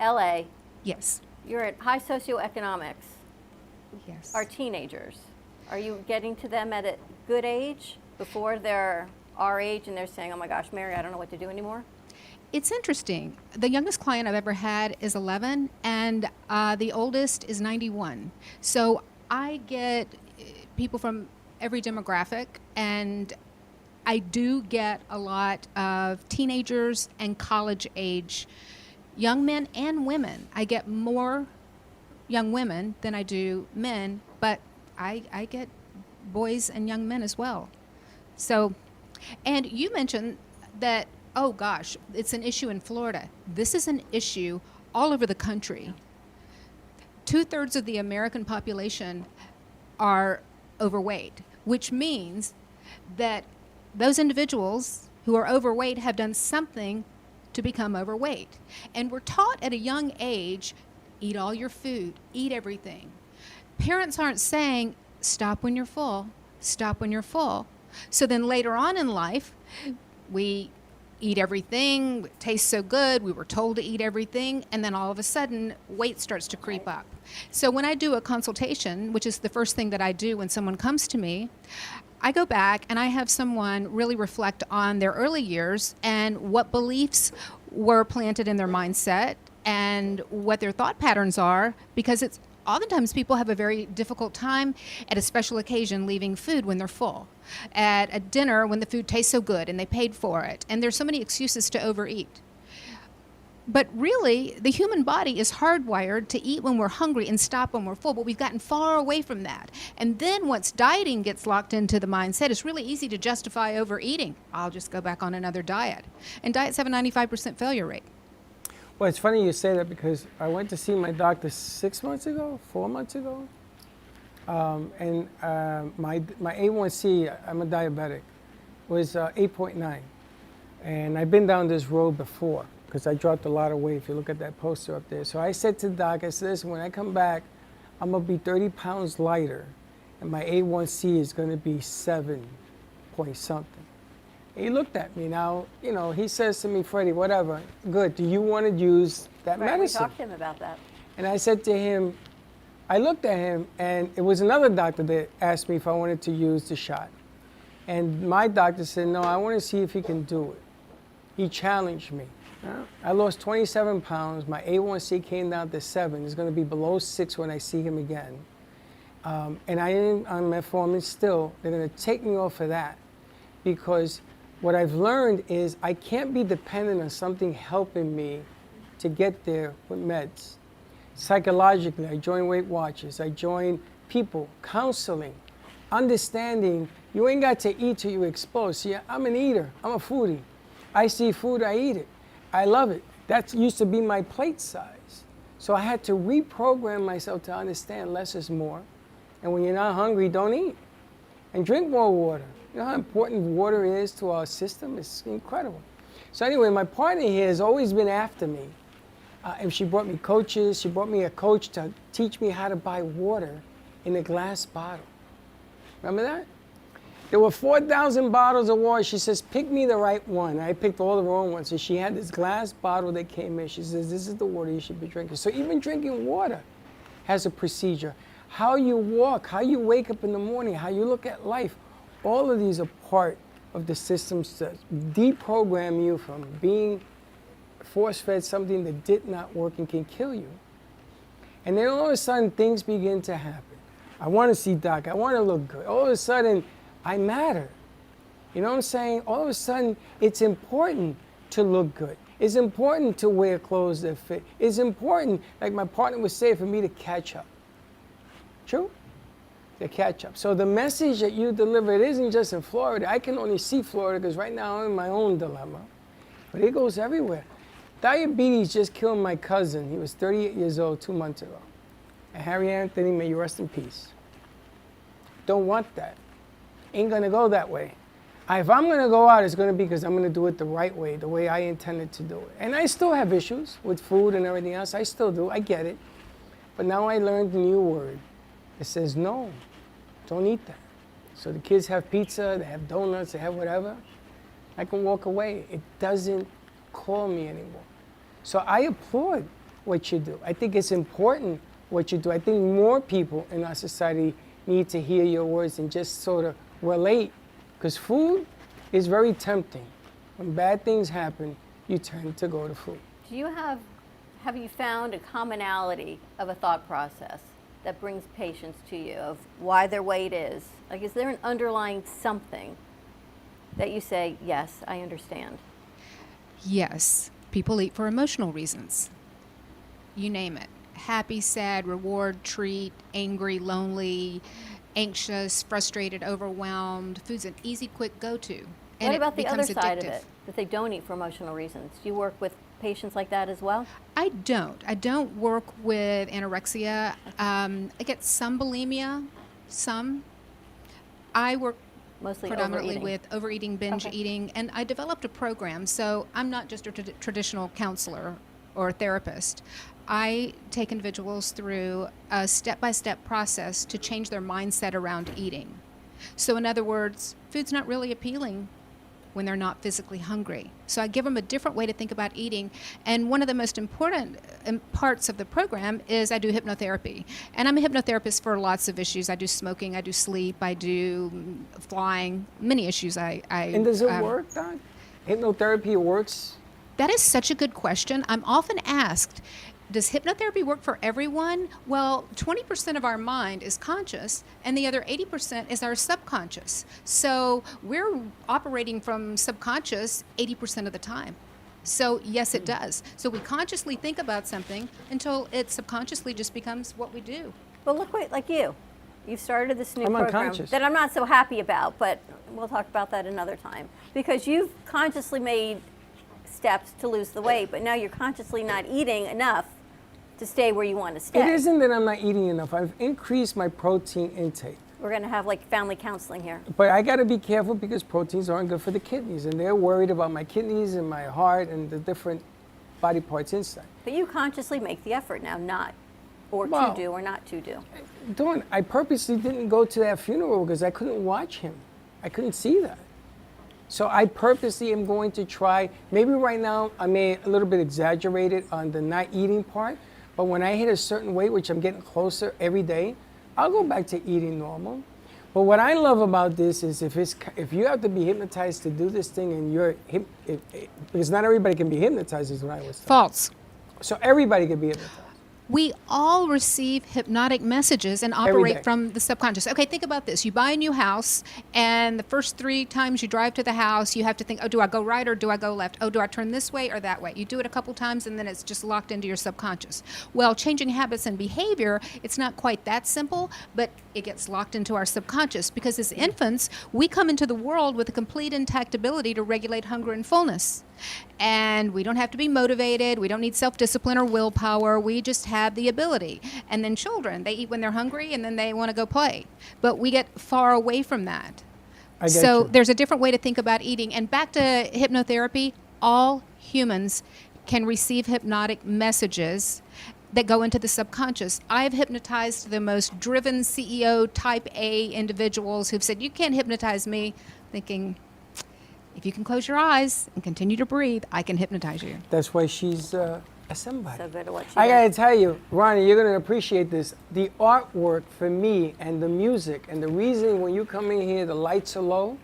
F: LA.
P: Yes.
F: You're at high socioeconomics.
P: Yes.
F: Are teenagers. Are you getting to them at a good age before they're our age and they're saying, oh my gosh, Mary, I don't know what to do anymore?
P: It's interesting. The youngest client I've ever had is 11, and the oldest is 91. So I get people from every demographic, and I do get a lot of teenagers and college age young men and women. I get more young women than I do men, but I get boys and young men as well. So, and you mentioned that, oh gosh, it's an issue in Florida. This is an issue all over the country. 2/3 of the American population are overweight, which means that those individuals who are overweight have done something to become overweight. And we're taught at a young age, eat all your food, eat everything. Parents aren't saying, stop when you're full, stop when you're full. So then later on in life, we eat everything, it tastes so good, we were told to eat everything, and then all of a sudden, weight starts to creep up. So when I do a consultation, which is the first thing that I do when someone comes to me, I go back and I have someone really reflect on their early years and what beliefs were planted in their mindset and what their thought patterns are, because it's oftentimes people have a very difficult time at a special occasion leaving food when they're full, at a dinner when the food tastes so good and they paid for it, and there's so many excuses to overeat. But really, the human body is hardwired to eat when we're hungry and stop when we're full, but we've gotten far away from that. And then once dieting gets locked into the mindset, it's really easy to justify overeating. I'll just go back on another diet. And diets have a 95% failure rate.
E: Well, it's funny you say that, because I went to see my doctor 4 months ago, and my A1C, I'm a diabetic, was 8.9. And I've been down this road before, because I dropped a lot of weight, if you look at that poster up there. So I said to the doc, I said, listen, when I come back, I'm going to be 30 pounds lighter, and my A1C is going to be 7 point something. He looked at me. Now, you know, he says to me, Freddie, whatever, good, do you want to use that medicine?
F: We talked to him about that.
E: And I said to him, I looked at him, and it was another doctor that asked me if I wanted to use the shot. And my doctor said, no, I want to see if he can do it. He challenged me. I lost 27 pounds. My A1C came down to 7. It's going to be below 6 when I see him again. And I am on metformin still. They're going to take me off of that because what I've learned is I can't be dependent on something helping me to get there with meds. Psychologically, I join Weight Watchers. I join people, counseling, understanding you ain't got to eat till you explode. See, I'm an eater. I'm a foodie. I see food, I eat it. I love it. That used to be my plate size. So I had to reprogram myself to understand less is more. And when you're not hungry, don't eat. And drink more water. You know how important water is to our system? It's incredible. So anyway, my partner here has always been after me. And she brought me coaches. She brought me a coach to teach me how to buy water in a glass bottle. Remember that? There were 4,000 bottles of water. She says, pick me the right one. I picked all the wrong ones. So she had this glass bottle that came in. She says, this is the water you should be drinking. So even drinking water has a procedure. How you walk, how you wake up in the morning, how you look at life, all of these are part of the systems that deprogram you from being force-fed something that did not work and can kill you. And then all of a sudden, things begin to happen. I want to see Doc. I want to look good. All of a sudden, I matter. You know what I'm saying? All of a sudden, it's important to look good. It's important to wear clothes that fit. It's important, like my partner would say, for me to catch up. True? To catch up. So the message that you deliver, it isn't just in Florida. I can only see Florida because right now I'm in my own dilemma. But it goes everywhere. Diabetes just killed my cousin. He was 38 years old 2 months ago. And Harry Anthony, may you rest in peace. Don't want that. Ain't gonna go that way. If I'm gonna go out, it's gonna be because I'm gonna do it the right way, the way I intended to do it. And I still have issues with food and everything else. I still do, I get it. But now I learned a new word. It says no, don't eat that. So the kids have pizza, they have donuts, they have whatever. I can walk away. It doesn't call me anymore. So I applaud what you do. I think it's important what you do. I think more people in our society need to hear your words and just sort of relate. Because food is very tempting. When bad things happen, you tend to go to food.
F: Do you have you found a commonality of a thought process that brings patients to you of why their weight is? Like, is there an underlying something that you say, yes, I understand?
P: Yes. People eat for emotional reasons. You name it. Happy, sad, reward, treat, angry, lonely, anxious, frustrated, overwhelmed. Food's an easy, quick go-to.
F: What about the other side of it, that they don't eat for emotional reasons? Do you work with patients like that as well?
P: I don't. I don't work with anorexia. I get some bulimia, some. I work
F: mostly
P: predominantly with overeating, binge eating, and I developed a program. So I'm not just a traditional counselor or therapist. I take individuals through a step-by-step process to change their mindset around eating. So in other words, food's not really appealing when they're not physically hungry. So I give them a different way to think about eating. And one of the most important parts of the program is I do hypnotherapy. And I'm a hypnotherapist for lots of issues. I do smoking, I do sleep, I do flying, many issues.
E: And does it work, Doc? Hypnotherapy works?
P: That is such a good question. I'm often asked, does hypnotherapy work for everyone? Well, 20% of our mind is conscious, and the other 80% is our subconscious. So we're operating from subconscious 80% of the time. So yes, it does. So we consciously think about something until it subconsciously just becomes what we do.
F: But look, like you've started this new
E: I'm
F: program
E: unconscious.
F: that I'm not so happy about, but we'll talk about that another time. Because you've consciously made steps to lose the weight, but now you're consciously not eating enough to stay where you want to stay.
E: It isn't that I'm not eating enough. I've increased my protein intake.
F: We're going to have like family counseling here.
E: But I got to be careful because proteins aren't good for the kidneys, and they're worried about my kidneys and my heart and the different body parts inside.
F: But you consciously make the effort now, to do or not to do.
E: Dawn, I purposely didn't go to that funeral because I couldn't watch him. I couldn't see that. So I purposely am going to try, maybe right now I may a little bit exaggerated on the not eating part, but when I hit a certain weight, which I'm getting closer every day, I'll go back to eating normal. But what I love about this is if you have to be hypnotized to do this thing, and because not everybody can be hypnotized, is what I was saying.
P: False.
E: So everybody can be hypnotized.
P: We all receive hypnotic messages and
E: Every
P: operate
E: day.
P: from the subconscious. Okay, think about this. You buy a new house, and the first 3 times you drive to the house, you have to think, oh, do I go right or do I go left? Oh, do I turn this way or that way? You do it a couple times, and then it's just locked into your subconscious. Well, changing habits and behavior, it's not quite that simple, but it gets locked into our subconscious because as infants, we come into the world with a complete intact ability to regulate hunger and fullness. And we don't have to be motivated. We don't need self-discipline or willpower. We just have the ability. And then children, they eat when they're hungry and then they want to go play. But we get far away from that. So there's a different way to think about eating. And back to hypnotherapy, all humans can receive hypnotic messages that go into the subconscious. I've hypnotized the most driven CEO type A individuals who've said, you can't hypnotize me, thinking, if you can close your eyes and continue to breathe, I can hypnotize you.
E: That's why she's a somebody.
F: So good at what she
E: I gotta
F: does.
E: tell you, Ronnie, you're gonna appreciate this. The artwork for me and the music and the reason when you come in here, the lights are low.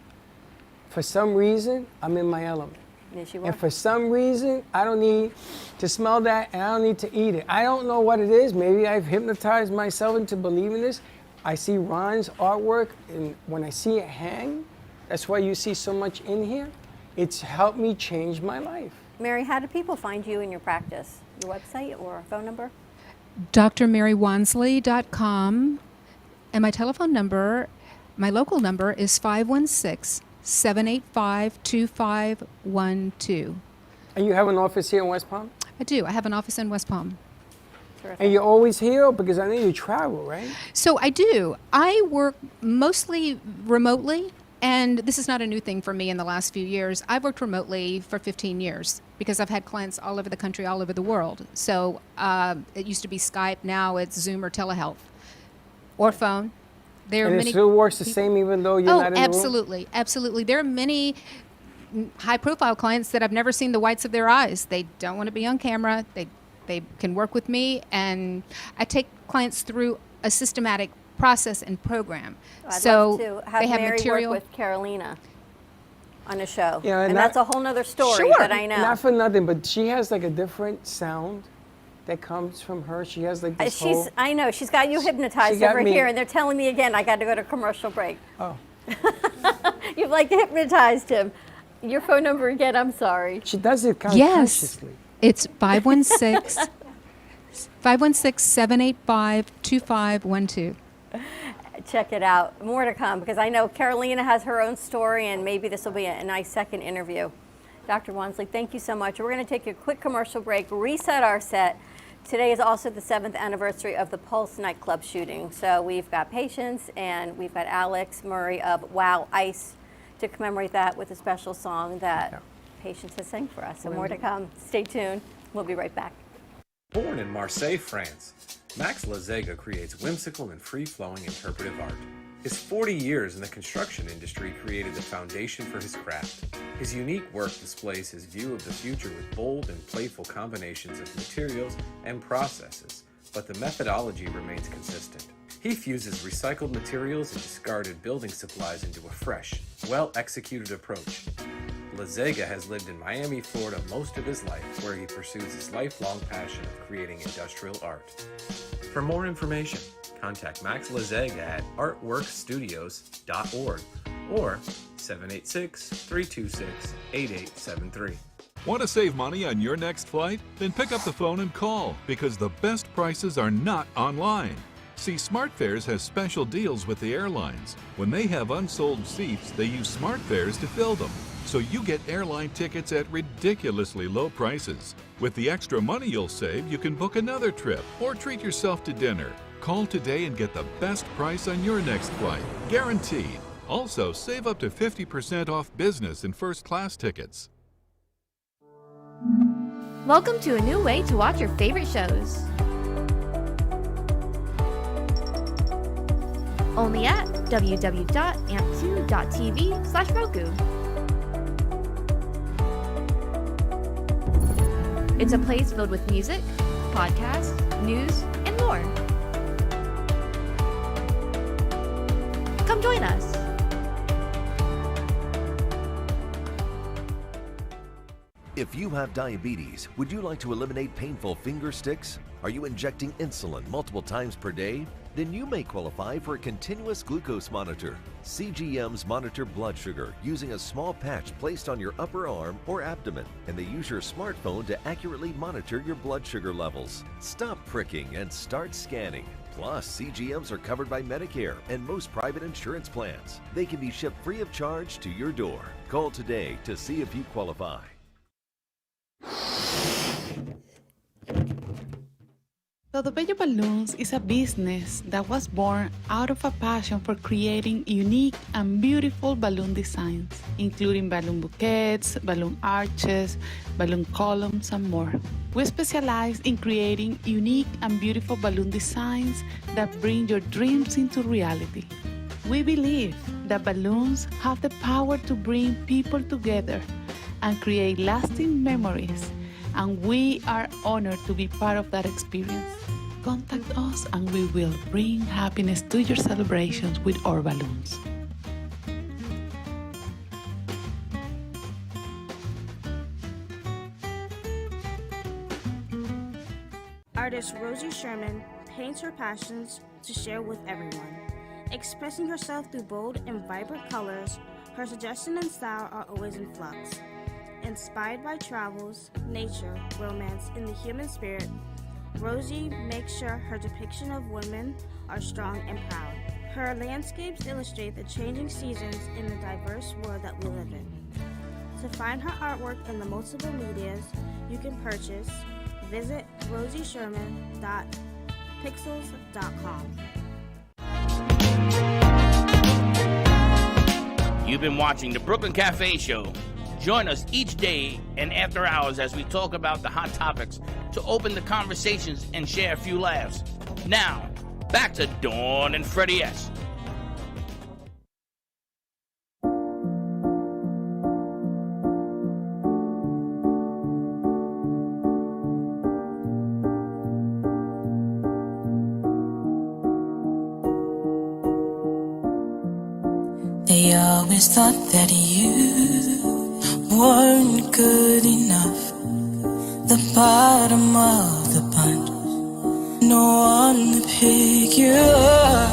E: For some reason, I'm in my element.
F: Yes, you are.
E: And for some reason, I don't need to smell that and I don't need to eat it. I don't know what it is. Maybe I've hypnotized myself into believing this. I see Ron's artwork, and when I see it hang, that's why you see so much in here. It's helped me change my life.
F: Mary, how do people find you in your practice? Your website or phone number?
P: drmarywansley.com. And my telephone number, my local number is 516-785-2512.
E: And you have an office here in West Palm?
P: I do. I have an office in West Palm.
F: Terrific.
E: And you're always here? Because I know you travel, right?
P: So I do. I work mostly remotely. And this is not a new thing for me in the last few years. I've worked remotely for 15 years because I've had clients all over the country, all over the world. So it used to be Skype. Now it's Zoom or telehealth or phone. There are
E: And
P: many
E: it still works the same even though you're not in the room?
P: absolutely. Absolutely. There are many high-profile clients that I've never seen the whites of their eyes. They don't want to be on camera. They can work with me. And I take clients through a systematic process and program.
F: I'd
P: so
F: love to have
P: they have
F: Mary
P: material.
F: work with Carolina on a show.
E: Yeah,
F: and that's a whole nother story
E: Sure.
F: that I know.
E: Not for nothing, but she has like a different sound that comes from her. She has like this whole...
F: I know, she's got you hypnotized
E: got
F: over
E: me.
F: here, and they're telling me again I got to go to commercial break.
E: Oh.
F: You've like hypnotized him. Your phone number again, I'm sorry.
E: She does it
P: Yes.
E: consciously.
P: It's 516-785-2512.
F: Check it out. More to come, because I know Carolina has her own story, and maybe this will be a nice second interview. Dr. Wansley, thank you so much. We're going to take a quick commercial break, reset our set. Today is also the 7th anniversary of the Pulse nightclub shooting. So we've got Patience and we've got Alex Murray of Wow Ice to commemorate that with a special song that Patience has sang for us. So more to come. Stay tuned. We'll be right back.
J: Born in Marseille, France, Max Lazega creates whimsical and free-flowing interpretive art. His 40 years in the construction industry created the foundation for his craft. His unique work displays his view of the future with bold and playful combinations of materials and processes, but the methodology remains consistent. He fuses recycled materials and discarded building supplies into a fresh, well-executed approach. Lazega has lived in Miami, Florida most of his life, where he pursues his lifelong passion of creating industrial art. For more information, contact Max Lazega at artworkstudios.org or 786-326-8873.
Q: Want to save money on your next flight? Then pick up the phone and call, because the best prices are not online. See, SmartFares has special deals with the airlines. When they have unsold seats, they use SmartFares to fill them. So you get airline tickets at ridiculously low prices. With the extra money you'll save, you can book another trip or treat yourself to dinner. Call today and get the best price on your next flight, guaranteed. Also, save up to 50% off business and first class tickets.
R: Welcome to a new way to watch your favorite shows. Only at www.amp2.tv/Roku. It's a place filled with music, podcasts, news, and more. Come Come join us.
S: If you have diabetes, would you like to eliminate painful finger sticks? Are you injecting insulin multiple times per day? Then you may qualify for a continuous glucose monitor. CGMs monitor blood sugar using a small patch placed on your upper arm or abdomen, and they use your smartphone to accurately monitor your blood sugar levels. Stop pricking and start scanning. Plus, CGMs are covered by Medicare and most private insurance plans. They can be shipped free of charge to your door. Call today to see if you qualify.
T: Todo Bello Balloons is a business that was born out of a passion for creating unique and beautiful balloon designs, including balloon bouquets, balloon arches, balloon columns, and more. We specialize in creating unique and beautiful balloon designs that bring your dreams into reality. We believe that balloons have the power to bring people together and create lasting memories, and we are honored to be part of that experience. Contact us and we will bring happiness to your celebrations with our balloons.
U: Artist Rosie Sherman paints her passions to share with everyone. Expressing herself through bold and vibrant colors, her suggestion and style are always in flux. Inspired by travels, nature, romance, and the human spirit, Rosie makes sure her depiction of women are strong and proud. Her landscapes illustrate the changing seasons in the diverse world that we live in. To find her artwork in the multiple medias you can purchase, visit rosiesherman.pixels.com.
C: You've been watching the Brooklyn Cafe Show. Join us each day and after hours as we talk about the hot topics to open the conversations and share a few laughs. Now, back to Dawn and Freddie S.
V: They always thought that you weren't good enough, the bottom of the bunch, no one to pick you up.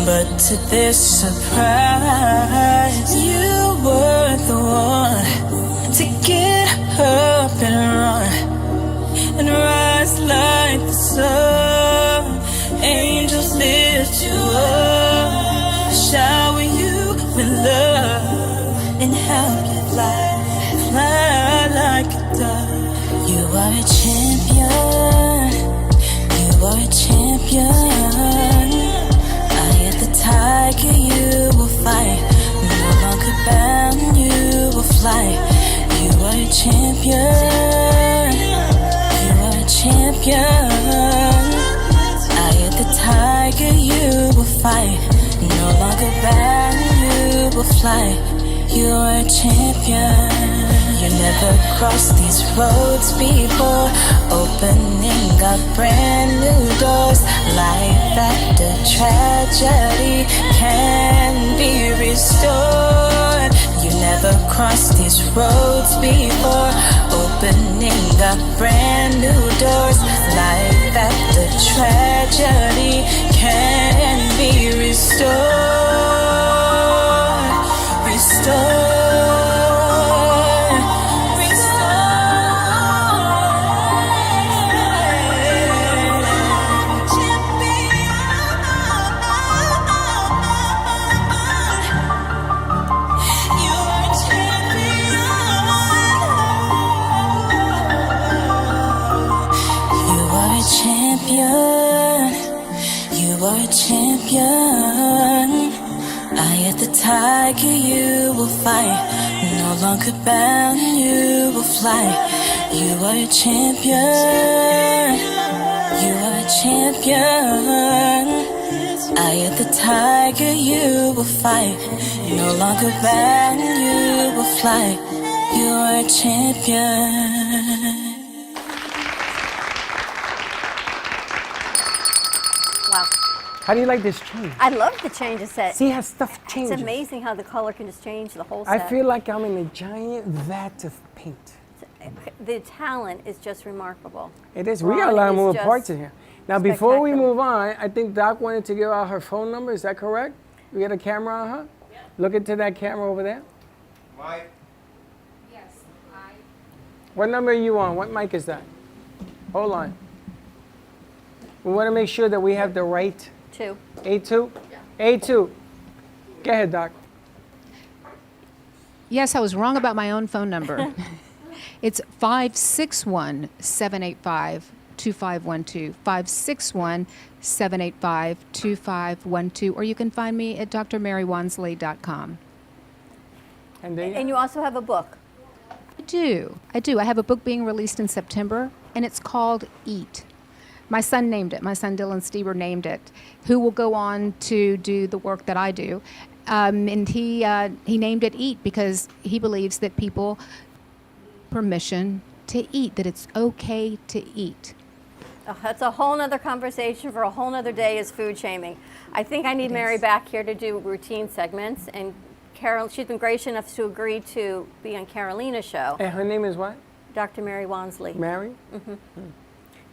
V: But to their surprise, you were the one to get up and run and rise like the sun. Angels lift you up, shower you with love, and help you fly like a dove. You are a champion, you are a champion. Eye of the tiger, you will fight, no longer bound, you will fly. You are a champion, you are a champion. Eye of the tiger, you will fight, no longer bound, you will fly. You are a champion. You never cross these roads before, opening up brand new doors. Life after tragedy can be restored. You never crossed these roads before, opening up brand new doors. Life after tragedy can be restored. Restored. You are a champion. Eye of the tiger, you will fight, no longer bound, you will fly. You are a champion. You are a champion. Eye of the tiger, you will fight, no longer bound, you will fly. You are a champion.
W: Wow.
E: How do you like this change?
F: I love the change of set.
E: See how stuff changes.
F: It's amazing how the color can just change the whole
E: I
F: set.
E: feel like I'm in a giant vat of paint.
F: The talent is just remarkable.
E: It is. We got a
F: Ron
E: lot of
F: is
E: moving
F: just
E: parts in here. Now, before we
F: spectacular.
E: move on, I think Doc wanted to give out her phone number. Is that correct? We got a camera on her? Yeah. Look into that camera over there.
A: Mike?
P: Yes,
E: What number are you on? What mic is that? Hold on. We want to make sure that we have the right.
F: 2.
E: A2? Yeah. A2. Go ahead, Doc.
P: Yes, I was wrong about my own phone number. It's 561-785-2512, 561-785-2512, or you can find me at drmarywansley.com.
F: And you also have a book.
P: I do. I have a book being released in September, and it's called Eat. My son named it. My son Dylan Stieber named it, who will go on to do the work that I do. And he named it Eat because he believes that people permission to eat, that it's okay to eat.
F: Oh, that's a whole nother conversation for a whole nother day is food shaming. I think I need Mary back here to do routine segments. And Carol, she's been gracious enough to agree to be on Carolina's show.
E: And her name is what?
F: Dr. Mary Wansley.
E: Mary?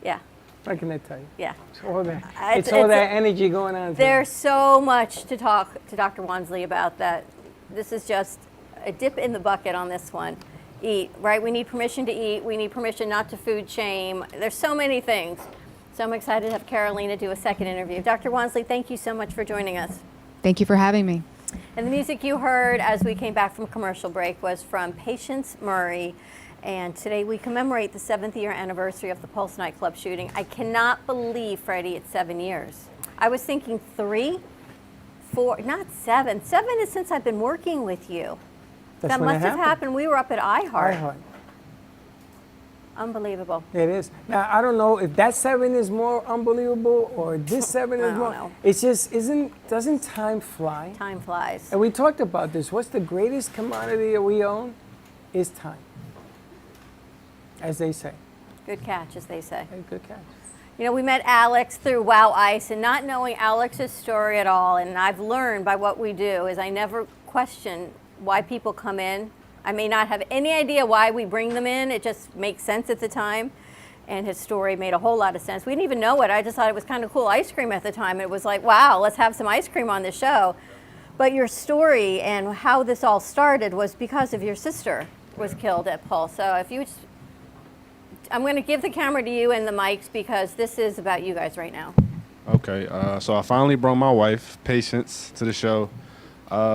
F: Yeah.
E: What can I tell you?
F: Yeah.
E: It's all that energy going on.
F: There's so much to talk to Dr. Wansley about that. This is just a dip in the bucket on this one. Eat, right? We need permission to eat. We need permission not to food shame. There's so many things. So I'm excited to have Carolina do a second interview. Dr. Wansley, thank you so much for joining us.
P: Thank you for having me.
F: And the music you heard as we came back from commercial break was from Patience Murray. And today we commemorate the 7th year anniversary of the Pulse nightclub shooting. I cannot believe, Freddie, it's 7 years. I was thinking 3, 4, not 7. 7 is since I've been working with you.
E: That's
F: that
E: when it
F: must have happened. We were up at iHeart. Unbelievable.
E: It is. Now, I don't know if that 7 is more unbelievable or this 7 is more.
F: know.
E: It's just, doesn't time fly?
F: Time flies.
E: And we talked about this. What's the greatest commodity that we own? Is time. As they say.
F: Good catch, as they say.
E: Good catch.
F: You know, we met Alex through Wow Ice, and not knowing Alex's story at all, and I've learned by what we do, is I never question why people come in. I may not have any idea why we bring them in. It just makes sense at the time. And his story made a whole lot of sense. We didn't even know it. I just thought it was kind of cool ice cream at the time. It was like, wow, let's have some ice cream on the show. But your story and how this all started was because of your sister was killed at Pulse. So if you, I'm going to give the camera to you and the mics because this is about you guys right now.
A: Okay, so I finally brought my wife, Patience, to the show.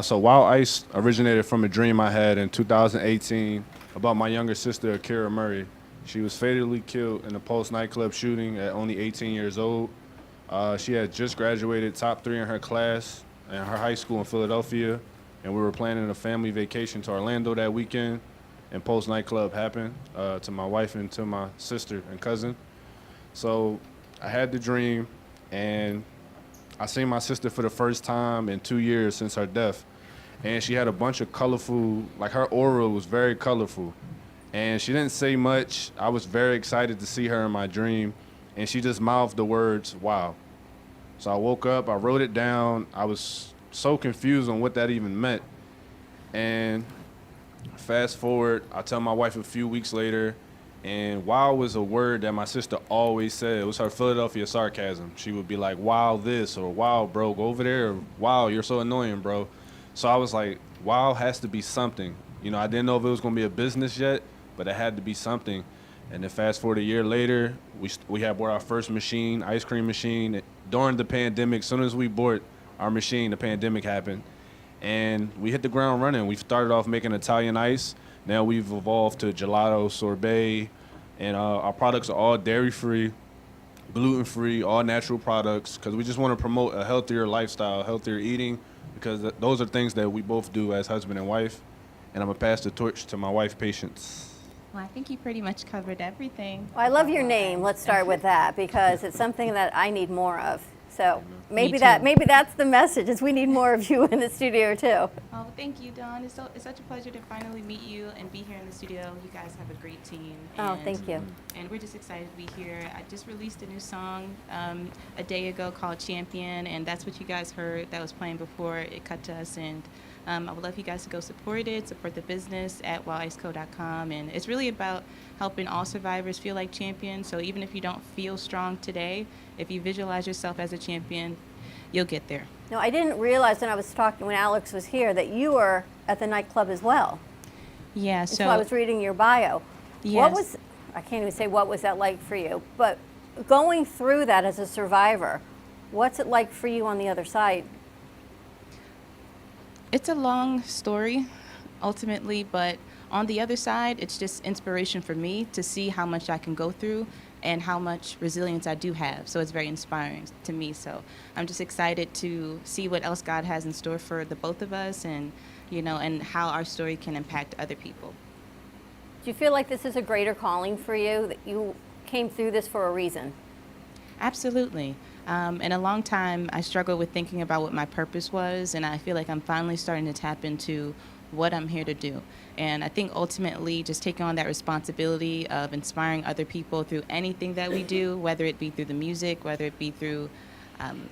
A: So Wild Ice originated from a dream I had in 2018 about my younger sister, Akira Murray. She was fatally killed in a Pulse nightclub shooting at only 18 years old. She had just graduated top 3 in her class in her high school in Philadelphia, and we were planning a family vacation to Orlando that weekend, and Pulse nightclub happened to my wife and to my sister and cousin. So I had the dream, and I seen my sister for the first time in 2 years since her death. And she had a bunch of colorful, like her aura was very colorful. And she didn't say much. I was very excited to see her in my dream. And she just mouthed the words, wow. So I woke up, I wrote it down. I was so confused on what that even meant. And fast forward, I tell my wife a few weeks later, and wow was a word that my sister always said. It was her Philadelphia sarcasm. She would be like, wow this, or wow bro, go over there, or wow, you're so annoying, bro. So I was like, wow has to be something. You know, I didn't know if it was gonna be a business yet, but it had to be something. And then fast forward a year later, we had bought our first machine, ice cream machine. During the pandemic, as soon as we bought our machine, the pandemic happened. And we hit the ground running. We started off making Italian ice. Now we've evolved to gelato, sorbet, and our products are all dairy-free, gluten-free, all natural products, because we just want to promote a healthier lifestyle, healthier eating, because those are things that we both do as husband and wife. And I'm going to pass the torch to my wife, Patience.
B: Well, I think you pretty much covered everything.
F: Well, I love your name. Let's start with that because it's something that I need more of. So maybe
B: too.
F: maybe that's the message, is we need more of you in the studio too.
B: Oh, thank you, Dawn. It's such a pleasure to finally meet you and be here in the studio. You guys have a great team.
F: Oh,
B: and-
F: thank you.
B: And we're just excited to be here. I just released a new song a day ago called Champion, and that's what you guys heard that was playing before it cut to us. And I would love you guys to go support it, support the business at wileiceco.com. And it's really about helping all survivors feel like champions. So even if you don't feel strong today, if you visualize yourself as a champion, you'll get there.
F: No, I didn't realize when I was talking, when Alex was here, that you were at the nightclub as well.
B: Yeah,
F: And
B: so
F: I was reading your bio.
B: Yes.
F: I can't even say what was that like for you, but going through that as a survivor, what's it like for you on the other side?
B: It's a long story, ultimately, but on the other side, it's just inspiration for me to see how much I can go through and how much resilience I do have. So it's very inspiring to me. So I'm just excited to see what else God has in store for the both of us, and and how our story can impact other people.
F: Do you feel like this is a greater calling for you, that you came through this for a reason?
B: Absolutely. In a long time, I struggled with thinking about what my purpose was, and I feel like I'm finally starting to tap into what I'm here to do. And I think ultimately just taking on that responsibility of inspiring other people through anything that we do, whether it be through the music, whether it be through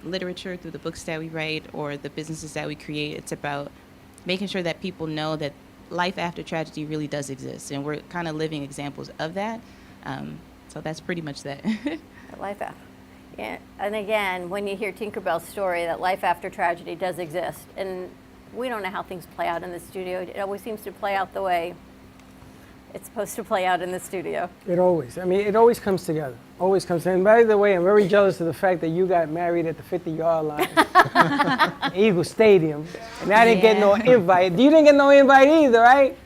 B: literature, through the books that we write, or the businesses that we create, it's about making sure that people know that life after tragedy really does exist, and we're kind of living examples of that. So that's pretty much that.
F: Life after. Yeah. And again, when you hear Tinkerbell's story, that life after tragedy does exist. And we don't know how things play out in the studio. It always seems to play out the way it's supposed to play out in the studio.
E: It always comes together. Always comes. And by the way, I'm very jealous of the fact that you got married at the 50-yard line, at Eagle Stadium, and I didn't get no invite. You didn't get no invite either, right?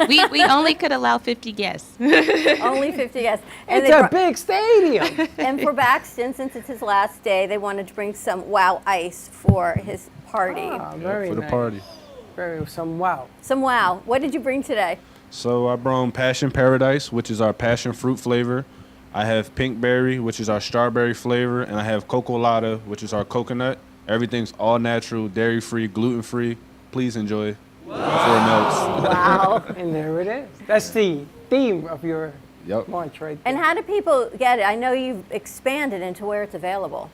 B: we only could allow 50 guests.
F: Only 50 guests. And
E: It's a big stadium.
F: And for Baxton, since it's his last day, they wanted to bring some Wow Ice for his party.
E: Ah, very
A: for the
E: nice.
A: party.
E: Some wow.
F: Some Wow. What did you bring today?
A: So I brought Passion Paradise, which is our passion fruit flavor. I have Pink Berry, which is our strawberry flavor, and I have Coco Lotta, which is our coconut. Everything's all natural, dairy-free, gluten-free. Please enjoy before it melts.
F: Wow.
E: And there it is. That's the theme of your launch right there.
F: And how do people get it? I know you've expanded into where it's available.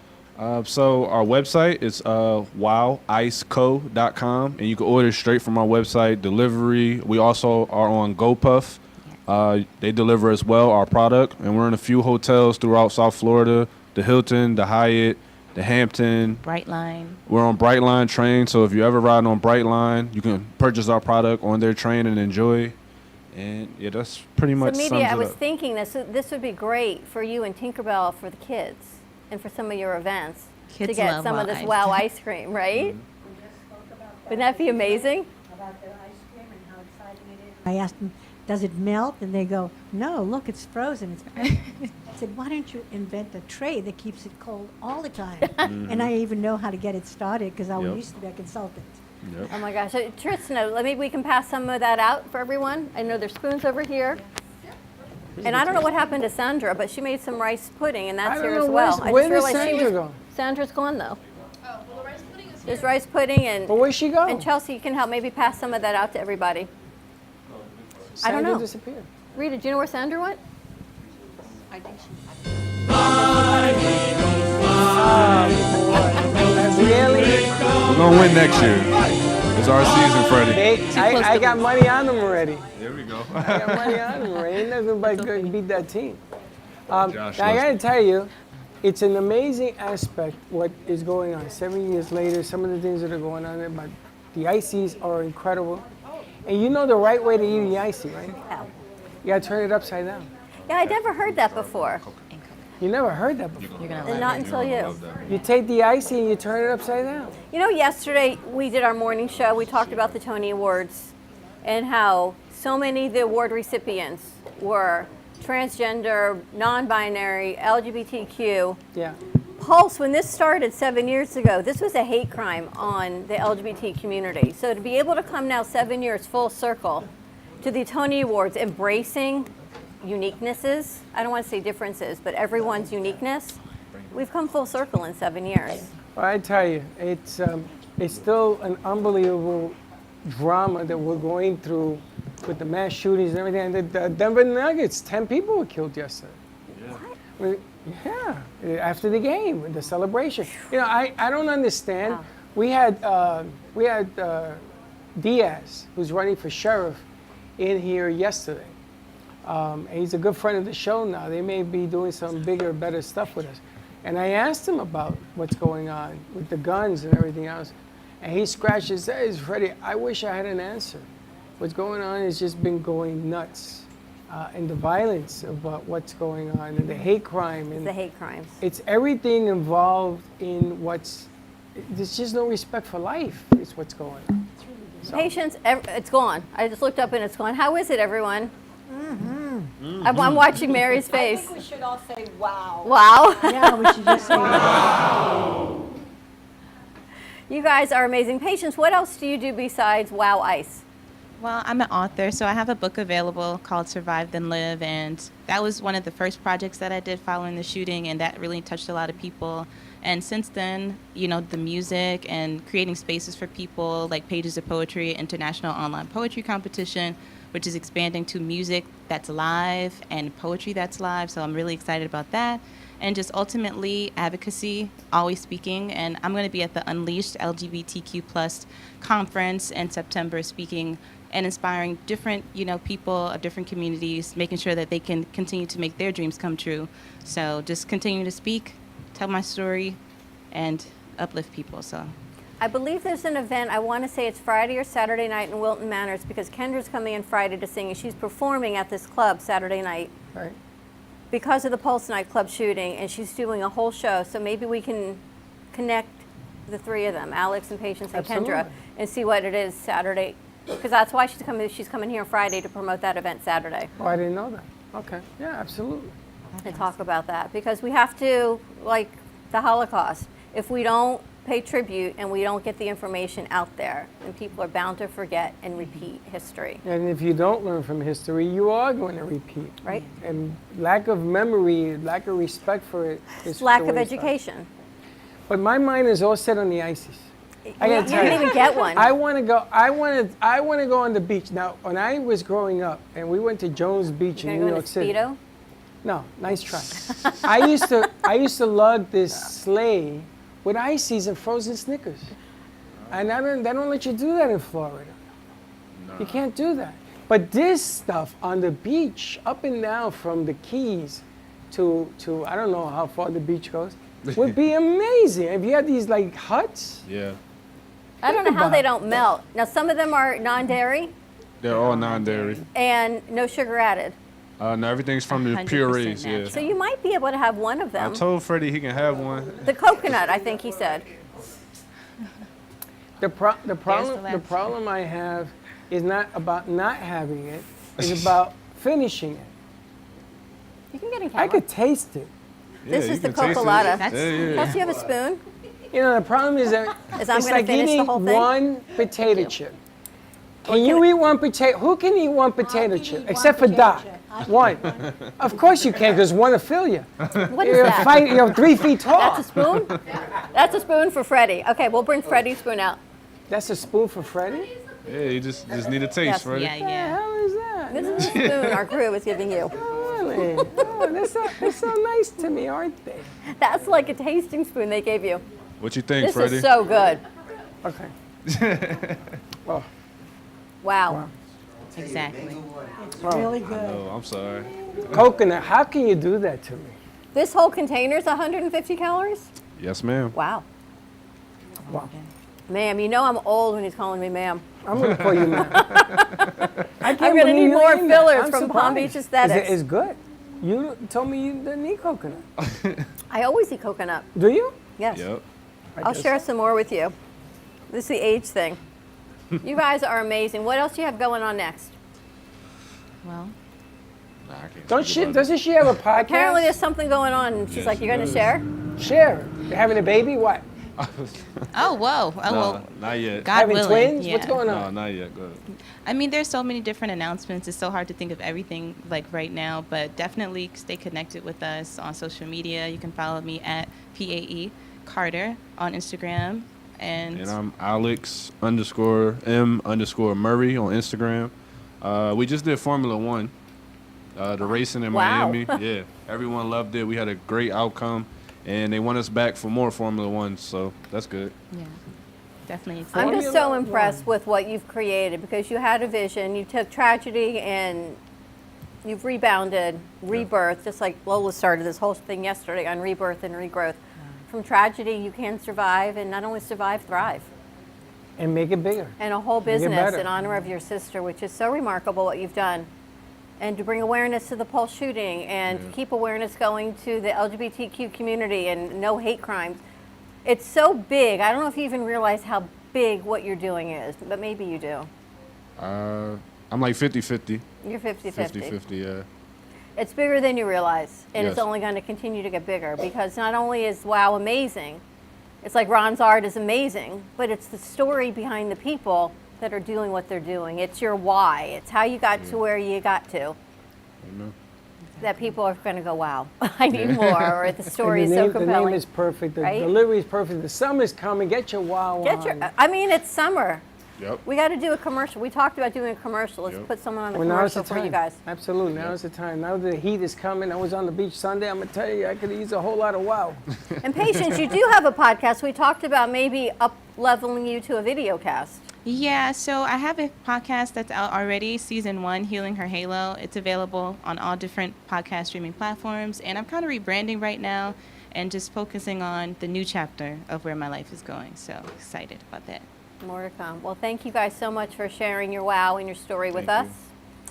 A: So our website is wileiceco.com, and you can order straight from our website, delivery. We also are on GoPuff. They deliver as well our product, and we're in a few hotels throughout South Florida, the Hilton, the Hyatt, the Hampton.
B: Brightline.
A: We're on Brightline train, so if you're ever riding on Brightline, you can purchase our product on their train and enjoy. And yeah, that's pretty much
F: So maybe
A: sums
F: I
A: it
F: was
A: up.
F: thinking this would be great for you and Tinkerbell for the kids and for some of your events
B: Kids
F: to get
B: love
F: some
B: Wow
F: of this
B: Ice.
F: Wow ice cream, right? Wouldn't that be amazing?
D: I asked them, does it melt? And they go, no, look, it's frozen. It's I said, why don't you invent a tray that keeps it cold all the time? And I even know how to get it started because I
A: Yep.
D: used to be a consultant.
A: Yep.
F: Oh my gosh. So, Tristan, maybe we can pass some of that out for everyone. I know there's spoons over here. And I don't know what happened to Sandra, but she made some rice pudding, and that's
E: I
F: here
E: don't
F: as
E: know,
F: well.
E: where did
F: realized
E: Sandra go?
F: Sandra's gone, though. There's rice pudding and.
E: But where'd she go?
F: And Chelsea, you can help maybe pass some of that out to everybody. I don't
E: Sandra
F: know.
E: disappeared.
F: Rita, do you know where Sandra went?
D: I think she.
E: Really?
A: We're going to win next year. It's our season, Freddie.
E: I got money on them already.
A: There we go.
E: I got money on them already. Ain't nothing but good to beat that team. Now,
A: Josh
E: I
A: loves
E: got to tell you, it's an amazing aspect what is going on. 7 years later, some of the things that are going on there, but the ices are incredible. And you know the right way to eat the icy, right?
F: Yeah.
E: You got to turn it upside down.
F: Yeah, I never heard that before.
E: You never heard that before.
F: And not until you.
E: You take the icy and you turn it upside down.
F: You know, yesterday we did our morning show. We talked about the Tony Awards and how so many of the award recipients were transgender, non-binary, LGBTQ.
E: Yeah.
F: Pulse, when this started 7 years ago, this was a hate crime on the LGBT community. So to be able to come now 7 years full circle to the Tony Awards, embracing uniquenesses, I don't want to say differences, but everyone's uniqueness, We've come full circle in 7 years.
E: Well, I tell you, it's still an unbelievable drama that we're going through with the mass shootings and everything. And the Denver Nuggets, 10 people were killed yesterday. Yeah, after the game, the celebration. You know, I don't understand.
F: Wow.
E: We had Diaz, who's running for sheriff, in here yesterday. He's a good friend of the show now. They may be doing some bigger, better stuff with us. And I asked him about what's going on with the guns and everything else. And he scratched his head. Freddie, I wish I had an answer. What's going on has just been going nuts. And the violence of what's going on, and the hate crime. And
F: the hate crimes.
E: It's everything involved in there's just no respect for life, is what's going on. So.
F: Patience, it's gone. I just looked up and it's gone. How is it, everyone? I'm watching Mary's face.
D: I think we should all say wow.
F: Wow.
D: Yeah, we should just say wow.
F: You guys are amazing. Patience, what else do you do besides Wow Ice?
B: Well, I'm an author, so I have a book available called Survive Then Live, and that was one of the first projects that I did following the shooting, and that really touched a lot of people. And since then, you know, the music and creating spaces for people like Pages of Poetry, International Online Poetry Competition, which is expanding to music that's live and poetry that's live, so I'm really excited about that. And just ultimately advocacy, always speaking, and I'm going to be at the Unleashed LGBTQ+ conference in September speaking and inspiring different, you know, people of different communities, making sure that they can continue to make their dreams come true. So just continue to speak, tell my story, and uplift people. So
F: I believe there's an event, I want to say it's Friday or Saturday night in Wilton Manors, because Kendra's coming in Friday to sing, and she's performing at this club Saturday night.
E: Right.
F: Because of the Pulse nightclub shooting, and she's doing a whole show, so maybe we can connect the three of them, Alex and Patience and
E: Absolutely.
F: Kendra, and see what it is Saturday. Because that's why she's coming here Friday to promote that event Saturday.
E: Oh, I didn't know that. Okay, yeah, absolutely.
F: And talk about that. Because we have to, like the Holocaust, if we don't pay tribute and we don't get the information out there, then people are bound to forget and repeat history.
E: And if you don't learn from history, you are going to repeat.
F: Right.
E: And lack of memory, lack of respect for it is
F: Lack
E: the
F: of
E: way it's done.
F: education.
E: But my mind is all set on the ISIS. I gotta
F: You
E: tell
F: didn't even get one.
E: I want to go. I want to go on the beach. Now, when I was growing up, and we went to Jones Beach in
F: You're
E: New
F: gonna go
E: York
F: to
E: City.
F: Speedo?
E: No, nice try. I used to lug this sleigh with ices and frozen Snickers, and they don't let you do that in Florida. You can't do that. But this stuff on the beach, up and down from the Keys to I don't know how far the beach goes, would be amazing. If you had these like huts.
A: Yeah.
F: I don't know how they don't melt. Now, some of them are non-dairy
A: They're all non-dairy.
F: and no sugar added.
A: No, everything's from the
B: 100%
A: purees, yeah.
F: So you might be able to have one of
A: I
F: them.
A: told Freddie he can have one.
F: The coconut, I think he said.
E: The problem I have is not about not having it. It's about finishing it.
F: You can get in
E: I
F: camera.
E: could taste it.
F: This
A: Yeah,
F: is
A: you
F: the
A: can taste it.
F: cocolata.
A: Yeah.
F: Plus, you have a spoon.
E: You know, the problem is that
F: Is I'm
E: it's
F: gonna
E: like
F: finish the
E: eating
F: whole thing?
E: one potato chip. Can you eat one potato? Who can eat one potato chip? Except for Doc. One. Of course you can, because one will fill you.
F: What is
E: You're
F: that?
E: You're 3 feet tall.
F: That's a spoon? That's a spoon for Freddie. Okay, we'll bring Freddie's spoon out.
E: That's a spoon for Freddie?
A: Yeah, you just need a taste,
F: Yes,
A: Freddie.
B: Yeah,
E: What the
B: yeah.
E: hell is that?
F: This is the spoon our crew is giving you.
E: Really? Oh, they're so nice to me, aren't they?
F: That's like a tasting spoon they gave you.
A: What you think,
F: This
A: Freddie?
F: is so good.
E: Okay. Oh,
F: Wow.
B: Exactly.
D: It's really good.
A: Oh, I'm sorry.
E: coconut. How can you do that to me?
F: This whole container is 150 calories?
A: Yes, ma'am.
F: Wow.
E: Wow.
F: Ma'am, you know I'm old when he's calling me ma'am.
E: I'm going to call you man.
F: I'm going to need more fillers from Palm Beach Aesthetics.
E: It's good. You told me you didn't eat coconut.
F: I always eat coconut.
E: Do you?
F: Yes.
A: Yep.
F: I'll share some more with you. This is the age thing. You guys are amazing. What else do you have going on next?
B: Well,
E: Doesn't she have a podcast?
F: Apparently there's something going on. And she's like, you're going to share?
E: Share. You're having a baby? What?
B: Oh, whoa. Oh,
A: No,
B: well,
A: not yet.
B: God
E: Having
B: willing.
E: twins?
B: Yeah.
E: What's going on?
A: No, not yet. Go ahead.
B: I mean, there's so many different announcements. It's so hard to think of everything like right now, but definitely stay connected with us on social media. You can follow me at PAE Carter on Instagram. And
A: I'm Alex_M_Murray on Instagram. We just did Formula One, the racing in
F: Wow.
A: Miami. Yeah, everyone loved it. We had a great outcome, and they want us back for more Formula One, so that's good.
B: yeah, definitely.
F: I'm
B: excited.
F: just so impressed with what you've created because you had a vision, you took tragedy and you've rebounded, rebirth, just like Lola started this whole thing yesterday on rebirth and regrowth. From tragedy, you can survive, and not only survive, thrive.
E: And make it bigger.
F: And a whole
E: Make it
F: business
E: better.
F: in honor of your sister, which is so remarkable what you've done. And to bring awareness to the Pulse shooting and to keep awareness going to the LGBTQ community and no hate crimes. It's so big. I don't know if you even realize how big what you're doing is, but maybe you do.
A: I'm like 50-50.
F: You're 50-50.
A: 50-50, yeah.
F: It's bigger than you realize, and it's
A: Yes.
F: only going to continue to get bigger because not only is WOW amazing, it's like Ron's art is amazing, but it's the story behind the people that are doing what they're doing. It's your why. It's how you got to where you got to.
A: Amen.
F: That people are going to go, wow, I need more, or the story is
E: And
F: so
E: the
F: compelling.
E: name is perfect. The
F: right?
E: delivery is perfect. The summer's coming. Get your wow
F: Get
E: on.
F: your, I mean, it's summer.
A: Yep.
F: We got to do a commercial. We talked about doing a commercial. Let's put someone on the
E: Well, now's
F: commercial
E: the
F: for
E: time.
F: you guys.
E: Absolutely, now's the time. Now that the heat is coming, I was on the beach Sunday. I'm gonna tell you, I could use a whole lot of wow.
F: And Patience, you do have a podcast. We talked about maybe up-leveling you to a video cast.
B: Yeah, so I have a podcast that's out already, season 1, Healing Her Halo. It's available on all different podcast streaming platforms, and I'm kind of rebranding right now and just focusing on the new chapter of where my life is going. So excited about that.
F: More to come. Well, thank you guys so much for sharing your wow and your story with
A: Thank
F: us.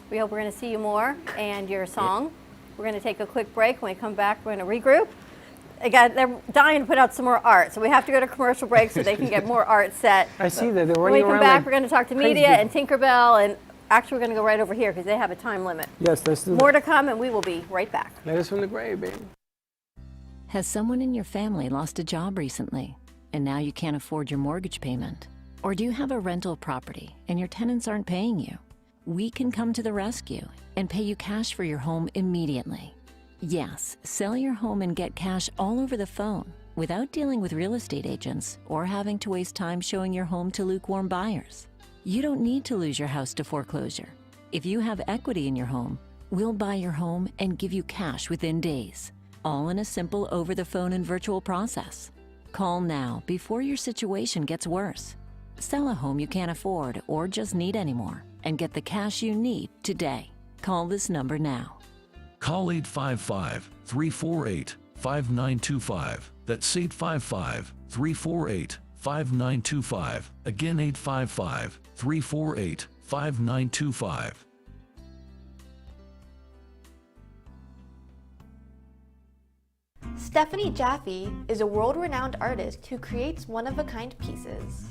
F: We hope we're going to see you more and your song. We're going to take a quick break. When we come back, we're going to regroup. They're dying to put out some more art, so we have to go to commercial break so they can get more art set.
E: I see that they're
F: When we
E: running
F: come
E: around
F: back,
E: like
F: we're going to talk to
E: crazy
F: media and
E: people.
F: Tinkerbell, and actually we're going to go right over here because they have a time limit.
E: Yes, let's do
F: More
E: that.
F: to come, and we will be right back.
E: Letters from the grave, baby.
G: Has someone in your family lost a job recently, and now you can't afford your mortgage payment? Or do you have a rental property and your tenants aren't paying you? We can come to the rescue and pay you cash for your home immediately. Yes, sell your home and get cash all over the phone without dealing with real estate agents or having to waste time showing your home to lukewarm buyers. You don't need to lose your house to foreclosure. If you have equity in your home, we'll buy your home and give you cash within days, all in a simple over-the-phone and virtual process. Call now before your situation gets worse. Sell a home you can't afford or just need anymore and get the cash you need today. Call this number now.
L: Call 855-348-5925. That's 855-348-5925. Again, 855-348-5925.
R: Stephanie Jaffe is a world-renowned artist who creates one-of-a-kind pieces.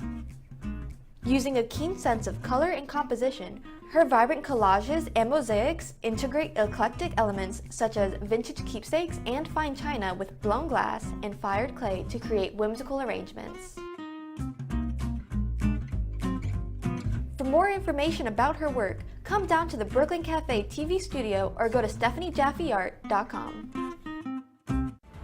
R: Using a keen sense of color and composition, her vibrant collages and mosaics integrate eclectic elements such as vintage keepsakes and fine china with blown glass and fired clay to create whimsical arrangements. For more information about her work, come down to the Brooklyn Cafe TV studio or go to stephaniejaffeart.com.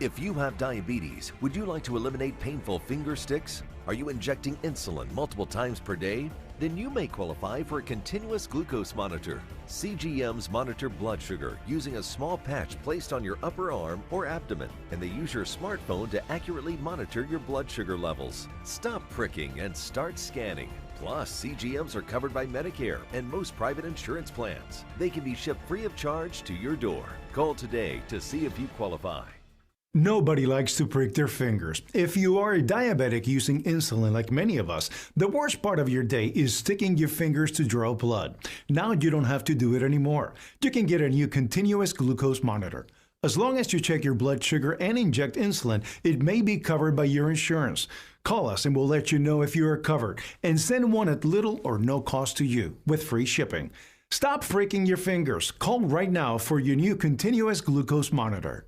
S: If you have diabetes, would you like to eliminate painful finger sticks? Are you injecting insulin multiple times per day? Then you may qualify for a continuous glucose monitor. CGMs monitor blood sugar using a small patch placed on your upper arm or abdomen, and they use your smartphone to accurately monitor your blood sugar levels. Stop pricking and start scanning. Plus, CGMs are covered by Medicare and most private insurance plans. They can be shipped free of charge to your door. Call today to see if you qualify.
K: Nobody likes to prick their fingers. If you are a diabetic using insulin like many of us, the worst part of your day is sticking your fingers to draw blood. Now you don't have to do it anymore. You can get a new continuous glucose monitor. As long as you check your blood sugar and inject insulin, it may be covered by your insurance. Call us and we'll let you know if you are covered, and send one at little or no cost to you with free shipping. Stop freaking your fingers. Call right now for your new continuous glucose monitor.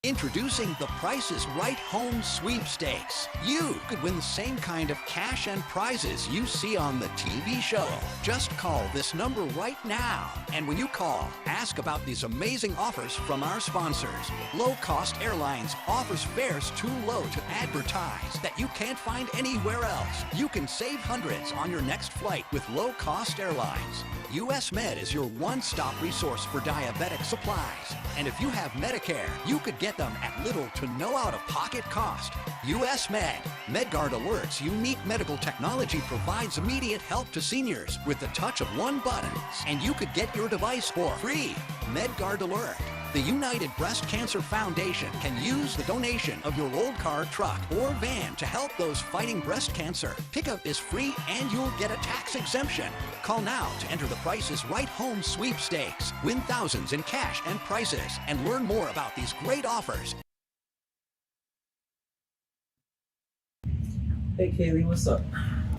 M: Introducing the Price is Right Home Sweepstakes. You could win the same kind of cash and prizes you see on the TV show. Just call this number right now. And when you call, ask about these amazing offers from our sponsors. Low Cost Airlines offers fares too low to advertise that you can't find anywhere else. You can save hundreds on your next flight with Low Cost Airlines. US Med is your one-stop resource for diabetic supplies. And if you have Medicare, you could get them at little to no out-of-pocket cost. US Med. MedGuard Alerts unique medical technology provides immediate help to seniors with the touch of one button. And you could get your device for free. MedGuard Alert. The United Breast Cancer Foundation can use the donation of your old car, truck, or van to help those fighting breast cancer. Pickup is free and you'll get a tax exemption. Call now to enter the Price is Right Home Sweepstakes. Win thousands in cash and prizes and learn more about these great offers.
O: Hey Kaylee, what's up?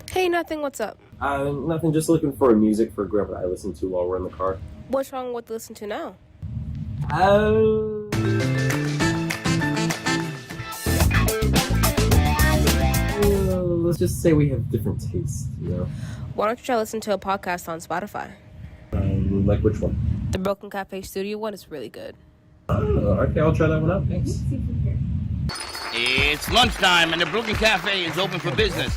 W: Hey, nothing, what's up?
O: Nothing, just looking for music for Grandpa that I listen to while we're in the car.
W: What's wrong with listen to now?
O: Let's just say we have different tastes, you know?
W: Why don't you try listen to a podcast on Spotify?
O: Like which one?
W: The Broken Cafe Studio one is really good.
O: Okay, I'll try that one out, thanks.
C: It's lunchtime and the Brooklyn Cafe is open for business.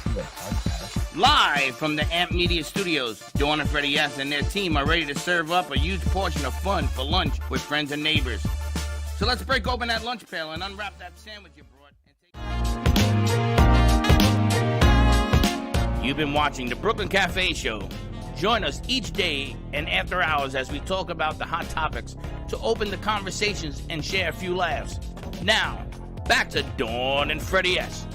C: Live from the Amp Media Studios, Dawn and Freddie S. and their team are ready to serve up a huge portion of fun for lunch with friends and neighbors. So let's break open that lunch pail and unwrap that sandwich you brought. You've been watching the Brooklyn Cafe Show. Join us each day and after hours as we talk about the hot topics to open the conversations and share a few laughs. Now, back to Dawn and Freddie S.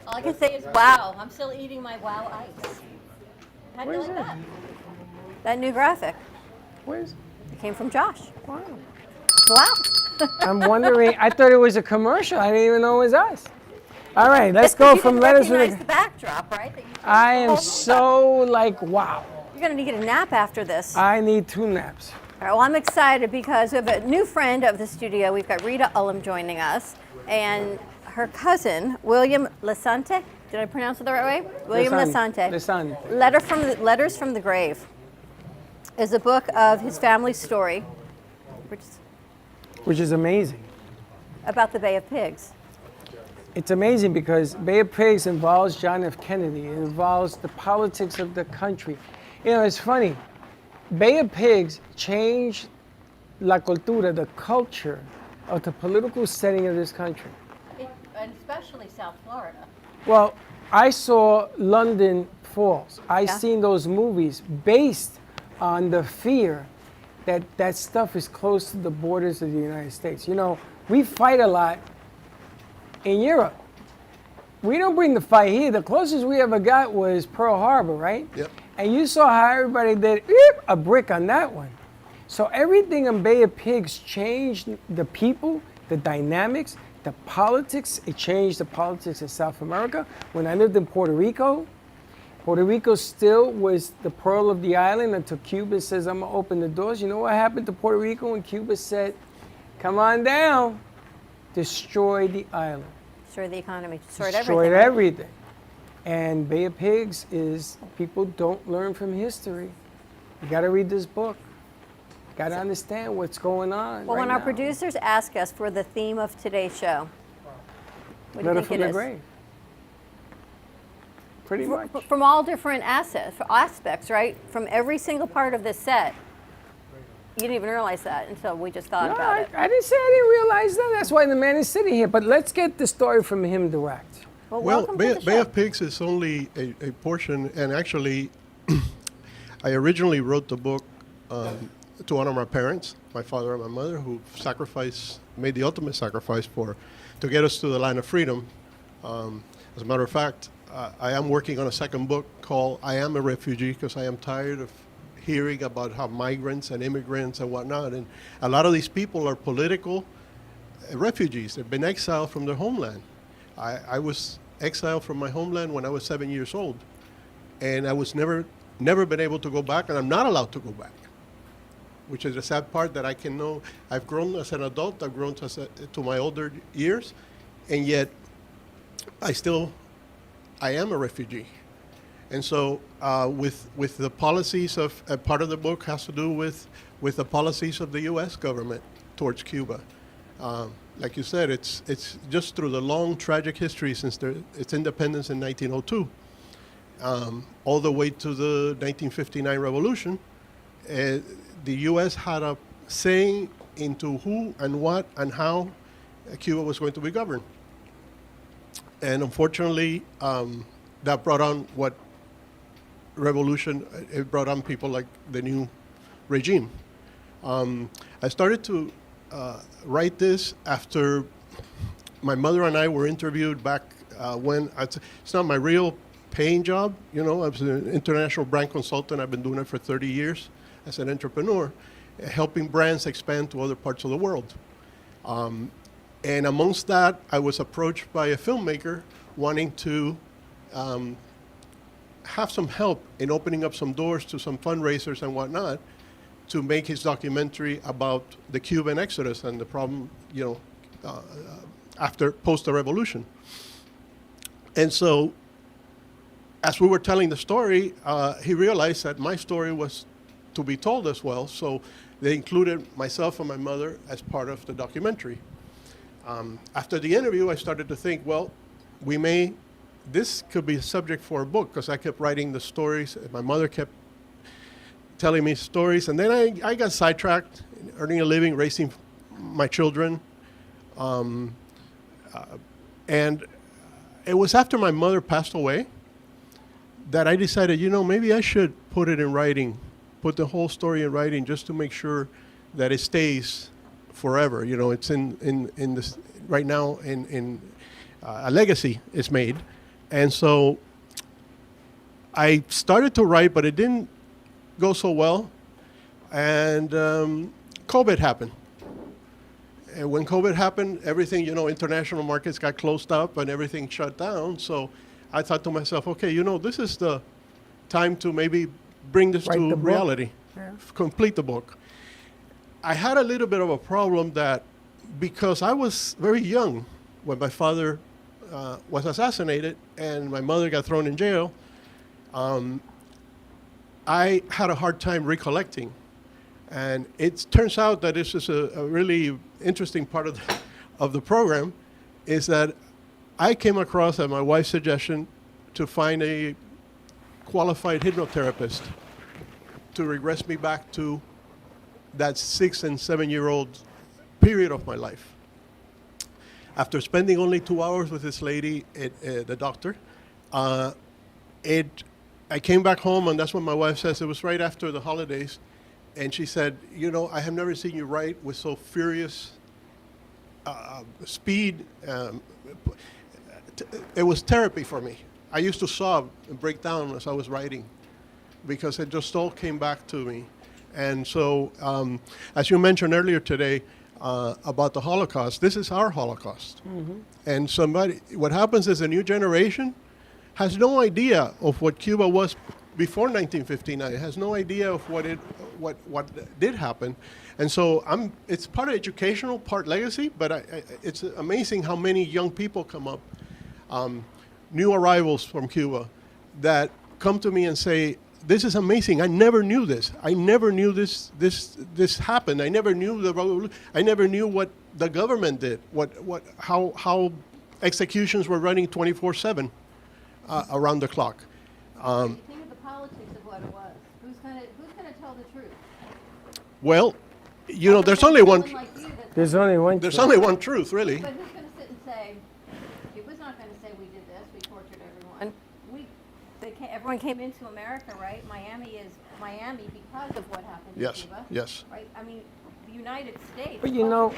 F: All I can say is wow. I'm still eating my wow ice. How do you like that? That new graphic.
E: Where's
F: it? Came from Josh.
E: Wow.
F: Wow.
E: I'm wondering, I thought it was a commercial. I didn't even know it was us. All right, let's go from letters with
F: the backdrop, right?
E: I am so like, wow.
F: You're going to need a nap after this.
E: I need 2 naps.
F: All right, well, I'm excited because we have a new friend of the studio. We've got Rita Ullum joining us, and her cousin, William Lasante. Did I pronounce it the right way? William Lasante. Letters from the Grave is a book of his family's story,
E: which is amazing.
F: About the Bay of Pigs.
E: It's amazing because Bay of Pigs involves John F. Kennedy. It involves the politics of the country. You know, it's funny. Bay of Pigs changed la cultura, the culture of the political setting of this country.
F: And especially South Florida.
E: Well, I saw London Falls. I seen those movies based on the fear that that stuff is close to the borders of the United States. You know, we fight a lot in Europe. We don't bring the fight here. The closest we ever got was Pearl Harbor, right?
X: Yep.
E: And you saw how everybody did a brick on that one. So everything in Bay of Pigs changed the people, the dynamics, the politics. It changed the politics in South America. When I lived in Puerto Rico still was the pearl of the island until Cuba says, I'm gonna open the doors. You know what happened to Puerto Rico when Cuba said, come on down? Destroyed the island.
F: Destroyed the economy.
E: Destroyed
F: everything.
E: everything. And Bay of Pigs is, people don't learn from history. You gotta read this book. Gotta understand what's going on.
F: Well,
E: right
F: when our
E: now.
F: producers ask us for the theme of today's show, what do you
E: Letter
F: think
E: from
F: it
E: the
F: is?
E: grave. Pretty much.
F: From all different aspects, right? From every single part of this set. You didn't even realize that until we just thought about it.
E: I didn't say I didn't realize that. That's why the man is sitting here. But let's get the story from him direct.
X: Well, Bay of Pigs is only a portion, and actually, I originally wrote the book to honor my parents, my father and my mother, who made the ultimate sacrifice to get us to the land of freedom. As a matter of fact, I am working on a second book called I Am a Refugee, because I am tired of hearing about how migrants and immigrants and whatnot, and a lot of these people are political refugees. They've been exiled from their homeland. I was exiled from my homeland when I was 7 years old, and I was never been able to go back, and I'm not allowed to go back. which is the sad part that I can know. I've grown as an adult. I've grown to my older years, and yet I am a refugee. And so with the policies of, part of the book has to do with the policies of the U.S. government towards Cuba. Like you said, it's just through the long tragic history since its independence in 1902, all the way to the 1959 revolution. The U.S. had a say into who and what and how Cuba was going to be governed. And unfortunately, that brought on what revolution, it brought on people like the new regime. I started to write this after my mother and I were interviewed back when, it's not my real paying job, I was an international brand consultant. I've been doing it for 30 years as an entrepreneur, helping brands expand to other parts of the world. And amongst that, I was approached by a filmmaker wanting to have some help in opening up some doors to some fundraisers and whatnot to make his documentary about the Cuban exodus and the problem, post the revolution. And so, as we were telling the story, he realized that my story was to be told as well. So they included myself and my mother as part of the documentary. After the interview, I started to think, well, this could be a subject for a book, because I kept writing the stories. My mother kept telling me stories, and then I got sidetracked, earning a living, raising my children. And it was after my mother passed away that I decided, maybe I should put it in writing, put the whole story in writing, just to make sure that it stays forever. It's in this right now. In a legacy is made, and so I started to write, but it didn't go so well, and COVID happened. And when COVID happened, everything, international markets got closed up and everything shut down. So I thought to myself, okay, this is the time to maybe bring this to reality, complete the book. I had a little bit of a problem that because I was very young when my father was assassinated and my mother got thrown in jail, I had a hard time recollecting. And it turns out that this is a really interesting part of the program, is that I came across, at my wife's suggestion, to find a qualified hypnotherapist to regress me back to that 6 and 7-year-old period of my life. After spending only 2 hours with this lady, the doctor, I came back home, and that's what my wife says. It was right after the holidays, and she said, I have never seen you write with so furious speed. It was therapy for me. I used to sob and break down as I was writing because it just all came back to me. And so, as you mentioned earlier today about the Holocaust, this is our Holocaust. Mm-hmm. And what happens is a new generation has no idea of what Cuba was before 1959. It has no idea of what did happen. And so it's part educational, part legacy, but it's amazing how many young people come up, new arrivals from Cuba, that come to me and say, this is amazing. I never knew this. I never knew this happened. I never knew the revolution. I never knew what the government did. How executions were running 24/7 around the clock.
F: Think of the politics of what it was. Who's gonna tell the truth?
X: Well, there's only one.
E: There's only one.
X: There's only one truth, really.
F: But who's gonna sit and say, Cuba's not gonna say we did this, we tortured everyone. Everyone came into America, right? Miami is Miami because of what happened in Cuba.
X: Yes.
F: Right? I mean, the United States.
E: But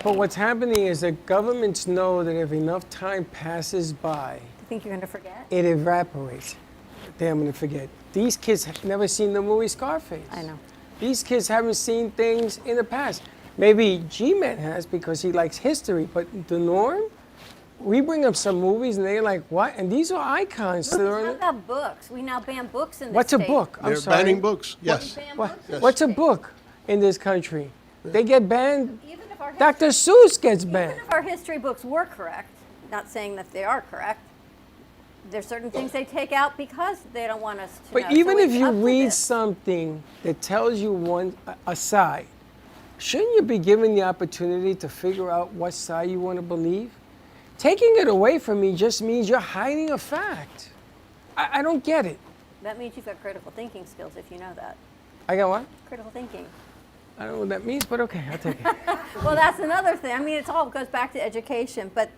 E: but what's happening is that governments know that if enough time passes by,
F: You think you're gonna forget?
E: it evaporates. They're going to forget. These kids have never seen the movie Scarface.
F: I know.
E: These kids haven't seen things in the past. Maybe G-Man has because he likes history, but the norm, we bring up some movies and they're like, what? And these are icons.
F: Look, it's not about books. We now ban books in this
E: What's a
F: state.
E: book? I'm
X: They're
E: sorry.
X: banning books. Yes.
F: Ban
E: What?
F: books in
E: What's a
F: this
E: book? in this country. They get banned.
F: Even if our
E: Dr. Seuss gets banned.
F: Even if our history books were correct, not saying that they are correct, there's certain things they take out because they don't want us to know.
E: But even
F: So
E: if
F: it's
E: you
F: up to
E: read
F: this.
E: something that tells you a side, shouldn't you be given the opportunity to figure out what side you want to believe? Taking it away from me just means you're hiding a fact. I don't get it.
F: That means you've got critical thinking skills if you know that.
E: I got what?
F: Critical thinking.
E: I don't know what that means, but okay, I'll take it.
F: Well, that's another thing. I mean, it all goes back to education, but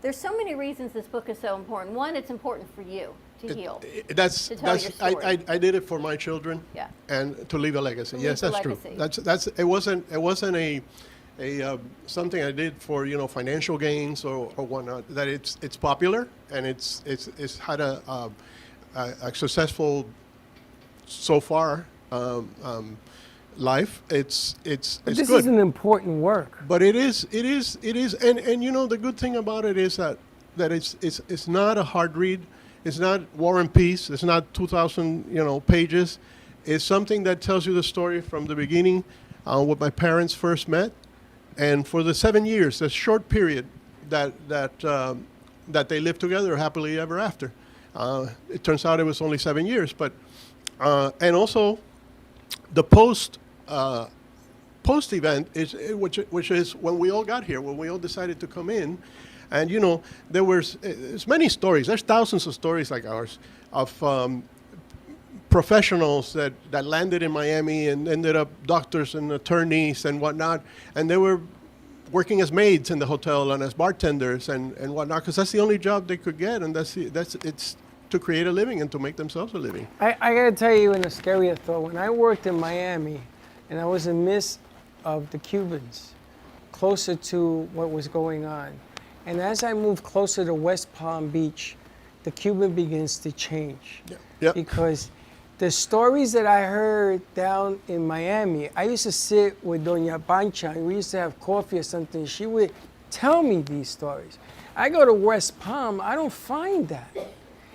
F: there's so many reasons this book is so important. One, it's important for you to heal. To tell your story.
X: I did it for my children.
F: Yeah.
X: And to leave a legacy.
F: To
X: Yes,
F: leave a
X: that's
F: legacy.
X: true. That's it wasn't a something I did for financial gains or whatnot. That it's popular and it's had a successful so far life. It's
E: But
X: good.
E: this is an important work.
X: But it is, and the good thing about it is that it's not a hard read. It's not War and Peace. It's not 2,000 pages. It's something that tells you the story from the beginning, when my parents first met, and for the 7 years, a short period that they lived together happily ever after. It turns out it was only 7 years, but and also the post event is which is when we all got here, when we all decided to come in, and there's many stories. There's thousands of stories like ours of professionals that landed in Miami and ended up doctors and attorneys and whatnot, and they were working as maids in the hotel and as bartenders and whatnot, because that's the only job they could get, and it's to create a living and to make themselves a living.
E: I gotta tell you in a scarier thought, when I worked in Miami and I was in the midst of the Cubans, closer to what was going on, and as I moved closer to West Palm Beach, the Cuban begins to change.
X: Yep.
E: Because the stories that I heard down in Miami, I used to sit with Doña Pancha, and we used to have coffee or something. She would tell me these stories. I go to West Palm, I don't find that.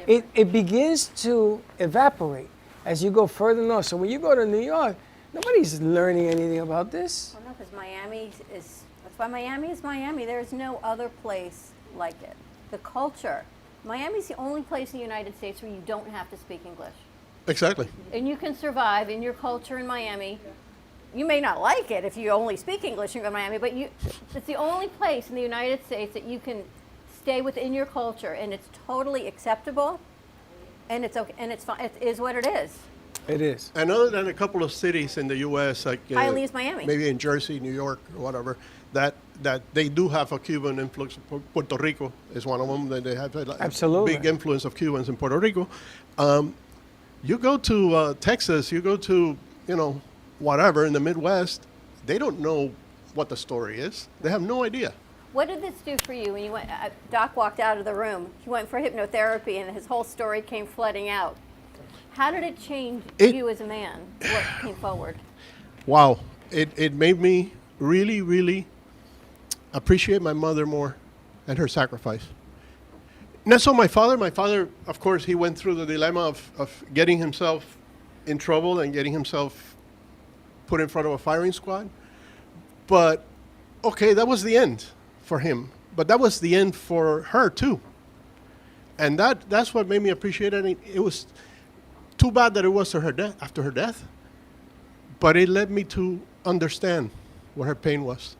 E: It begins to evaporate as you go further north. So when you go to New York, nobody's learning anything about this.
F: Well, no, because that's why Miami is Miami. There's no other place like it. The culture. Miami's the only place in the United States where you don't have to speak English.
X: Exactly.
F: And you can survive in your culture in Miami. You may not like it if you only speak English in Miami, but it's the only place in the United States that you can stay within your culture, and it's totally acceptable, and it's okay, and it's fine. It is what it is.
E: It is.
X: And other than a couple of cities in the U.S., like
F: Hialeah's Miami,
X: maybe in Jersey, New York, or whatever, that they do have a Cuban influx. Puerto Rico is one of them. That they have a big influence of Cubans in Puerto Rico. You go to Texas, you go to whatever in the Midwest, they don't know what the story is. They have no idea.
F: what did this do for you when you went? Doc walked out of the room. He went for hypnotherapy, and his whole story came flooding out. How did it change you as a man? What came forward?
X: Wow, it made me really, really appreciate my mother more and her sacrifice. Not so my father, of course, he went through the dilemma of getting himself in trouble and getting himself put in front of a firing squad. But, okay, that was the end for him. But that was the end for her, too. And that's what made me appreciate it. It was too bad that it was after her death. But it led me to understand what her pain was.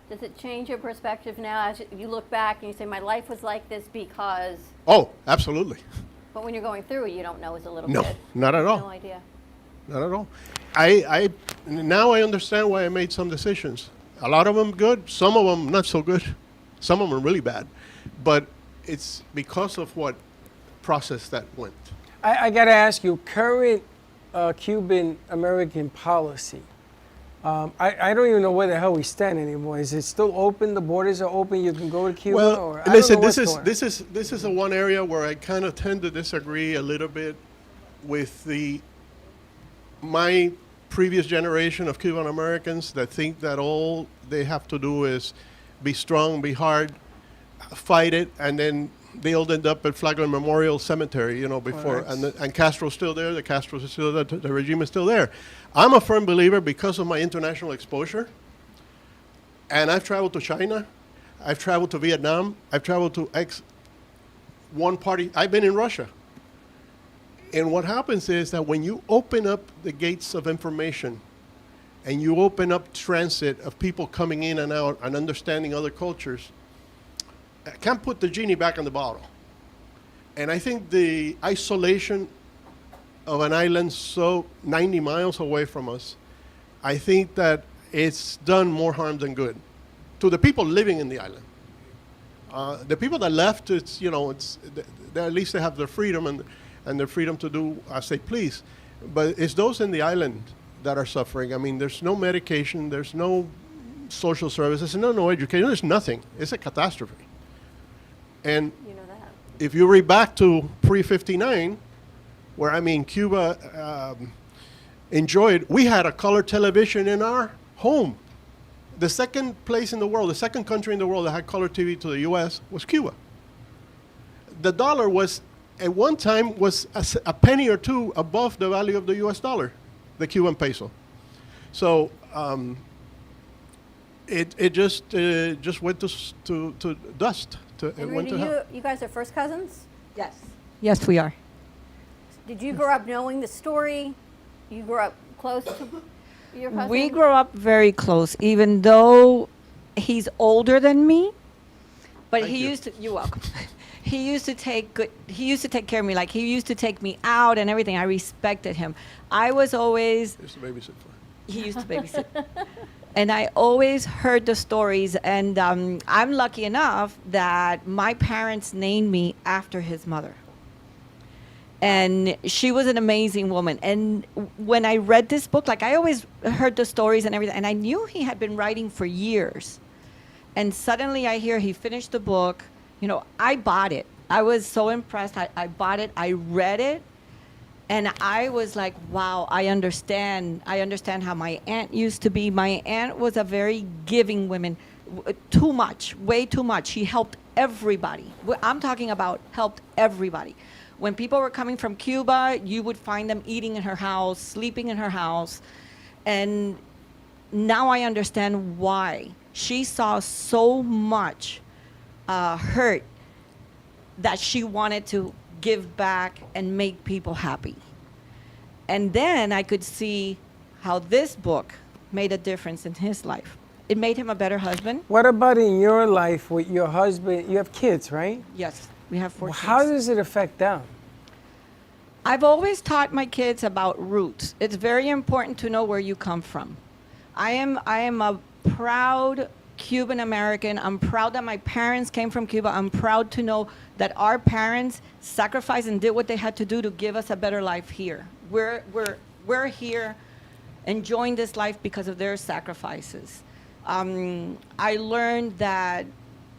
F: Does it change your perspective now as you look back and you say, my life was like this because...
X: Oh, absolutely.
F: But when you're going through it, you don't know as a little
X: No,
F: kid.
X: not at all.
F: No idea.
X: Not at all. Now I understand why I made some decisions. A lot of them good, some of them not so good. Some of them are really bad. But it's because of what process that went.
E: I got to ask you, current Cuban-American policy, I don't even know where the hell we stand anymore. Is it still open? The borders are open? You can go to Cuba?
X: Well,
E: or,
X: listen, this is the one area where I kind of tend to disagree a little bit with my previous generation of Cuban Americans that think that all they have to do is be strong, be hard, fight it, and then they all end up at Flagler Memorial Cemetery, before, and Castro's still there, the Castros is still there, the regime is still there. I'm a firm believer because of my international exposure, and I've traveled to China, I've traveled to Vietnam, I've traveled to one party, I've been in Russia. And what happens is that when you open up the gates of information and you open up transit of people coming in and out and understanding other cultures, I can't put the genie back in the bottle. And I think the isolation of an island so 90 miles away from us, I think that it's done more harm than good to the people living in the island. The people that left, at least they have their freedom and their freedom to do as they please. But it's those in the island that are suffering. I mean, there's no medication, there's no social services, no education, there's nothing. It's a catastrophe. And if you read back to pre-59, where, Cuba enjoyed, we had a color television in our home. The second place in the world, the second country in the world that had color TV to the U.S. was Cuba. The dollar was, at one time, was a penny or two above the value of the U.S. dollar, the Cuban peso. So it just went to dust.
F: And Rita, you guys are first cousins?
D: Yes. Yes, we are.
F: Did you grow up knowing the story? You grew up close to your cousin?
H: We grew up very close, even though he's older than me. But you're welcome. He used to take care of me. Like, he used to take me out and everything. I respected him. I was always.
X: He used to babysit for.
H: He used to babysit. And I always heard the stories, and I'm lucky enough that my parents named me after his mother. And she was an amazing woman. And when I read this book, like, I always heard the stories and everything, and I knew he had been writing for years. And suddenly I hear he finished the book. I bought it. I was so impressed. I bought it. I read it. And I was like, wow, I understand. I understand how my aunt used to be. My aunt was a very giving woman. Too much, way too much. She helped everybody. I'm talking about helped everybody. When people were coming from Cuba, you would find them eating in her house, sleeping in her house. And now I understand why. She saw so much hurt that she wanted to give back and make people happy. And then I could see how this book made a difference in his life. It made him a better husband.
E: What about in your life with your husband? You have kids, right?
H: Yes, we have 4 kids.
E: How does it affect them?
H: I've always taught my kids about roots. It's very important to know where you come from. I am a proud Cuban American. I'm proud that my parents came from Cuba. I'm proud to know that our parents sacrificed and did what they had to do to give us a better life here. We're here enjoying this life because of their sacrifices. I learned that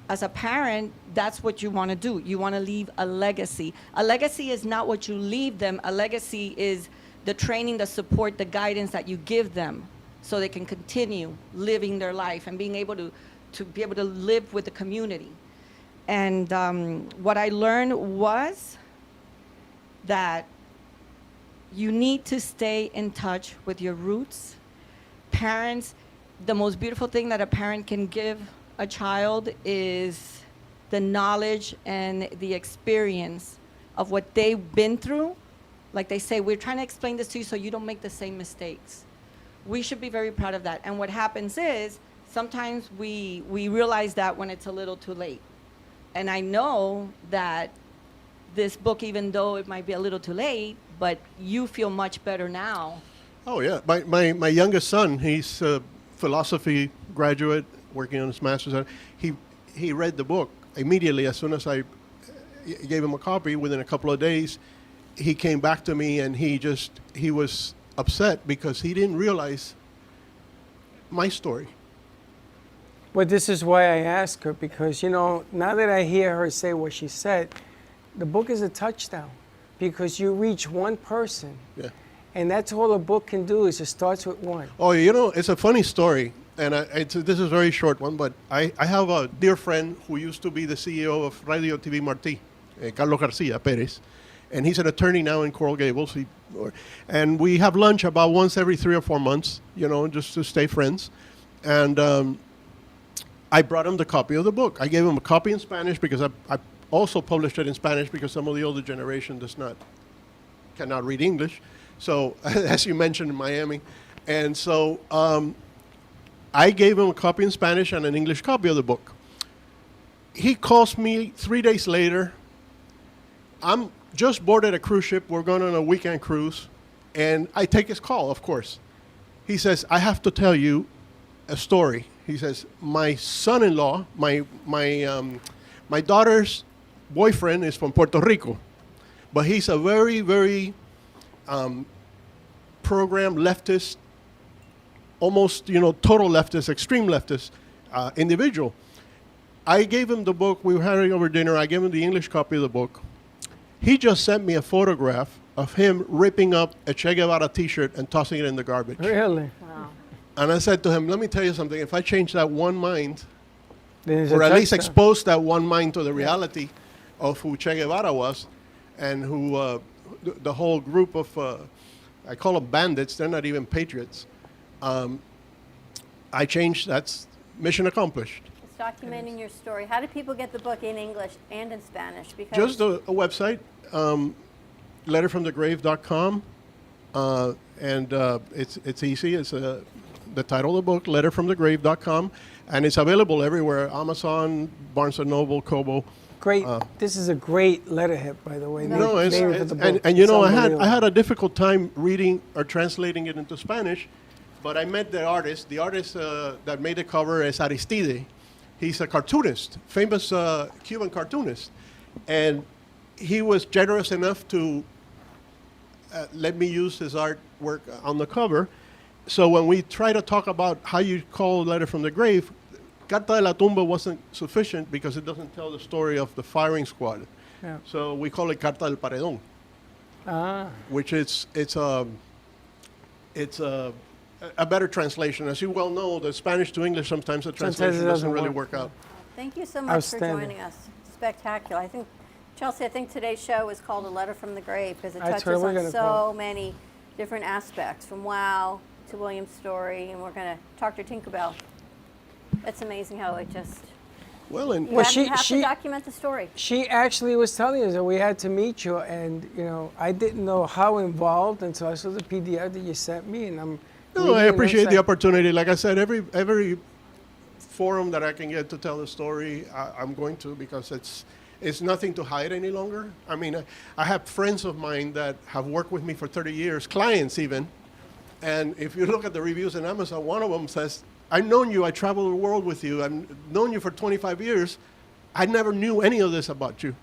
H: as a parent, that's what you want to do. You want to leave a legacy. A legacy is not what you leave them. A legacy is the training, the support, the guidance that you give them, so they can continue living their life and being able to be able to live with the community. And what I learned was that you need to stay in touch with your roots. Parents, the most beautiful thing that a parent can give a child is the knowledge and the experience of what they've been through. Like they say, we're trying to explain this to you so you don't make the same mistakes. We should be very proud of that. And what happens is, sometimes we realize that when it's a little too late. And I know that this book, even though it might be a little too late, but you feel much better now.
X: Oh, yeah. My youngest son, he's a philosophy graduate working on his master's. He read the book immediately as soon as I gave him a copy. Within a couple of days, he came back to me, and he was upset because he didn't realize my story.
E: Well, this is why I asked her, because, now that I hear her say what she said, the book is a touchdown, because you reach one person.
X: Yeah.
E: And that's all a book can do, is it starts with one.
X: Oh, it's a funny story, and this is a very short one, but I have a dear friend who used to be the CEO of Radio TV Martí Carlos Garcia Perez, and he's an attorney now in Coral Gables. And we have lunch about once every 3 or 4 months, just to stay friends. And I brought him the copy of the book. I gave him a copy in Spanish because I also published it in Spanish because some of the older generation cannot read English. So, as you mentioned in Miami. And so I gave him a copy in Spanish and an English copy of the book. He calls me 3 days later. I'm just boarded a cruise ship. We're going on a weekend cruise. And I take his call, of course. He says, I have to tell you a story. He says, my son-in-law, my daughter's boyfriend is from Puerto Rico. But he's a very, very program leftist, almost, total leftist, extreme leftist individual. I gave him the book. We were having over dinner. I gave him the English copy of the book. He just sent me a photograph of him ripping up a Che Guevara T-shirt and tossing it in the garbage.
E: Really?
X: Wow. And I said to him, let me tell you something. If I change that one mind,
E: There's
X: or
E: a
X: at least
E: touchdown.
X: expose that one mind to the reality of who Che Guevara was, and who the whole group of, I call them bandits, they're not even patriots. I changed, that's mission accomplished.
F: It's documenting your story. How do people get the book in English and in Spanish? Because
X: Just a website, letterfromthegrave.com, and it's easy. It's the title of the book, letterfromthegrave.com, and it's available everywhere, Amazon, Barnes & Noble, Kobo.
E: Great. This is a great letterhead, by the way.
X: No,
E: Name for
X: it's
E: the book.
X: and
E: It's
X: I
E: unbelievable.
X: had a difficult time reading or translating it into Spanish, but I met the artist. The artist that made the cover is Aristide. He's a cartoonist, famous Cuban cartoonist, and he was generous enough to let me use his artwork on the cover. So when we try to talk about how you call Letter from the Grave, Carta de la Tumba wasn't sufficient because it doesn't tell the story of the firing squad.
E: Yeah.
X: So we call it Carta del Paredón, which it's a better translation. As you well know, the Spanish to English, sometimes the translation doesn't really work out.
F: thank you so much for
E: Outstanding.
F: joining us. Spectacular. I think, Chelsea, I think today's show is called A Letter from the Grave because it
E: That's
F: touches
E: what we're
F: on
E: gonna
F: so
E: call
F: many different aspects, from WOW to William's story, and we're going to talk to Tinkerbell. It's amazing how it just,
X: Well, and
F: you have to document the story.
E: She actually was telling us that we had to meet you, and I didn't know how involved until I saw the PDF that you sent me, and I'm.
X: No, I
E: reading it, and
X: appreciate
E: it's
X: the
E: like-
X: opportunity. Like I said, every forum that I can get to tell the story, I'm going to, because it's nothing to hide any longer. I mean, I have friends of mine that have worked with me for 30 years, clients even, and if you look at the reviews on Amazon, one of them says, I've known you, I traveled the world with you, I've known you for 25 years, I never knew any of this about you.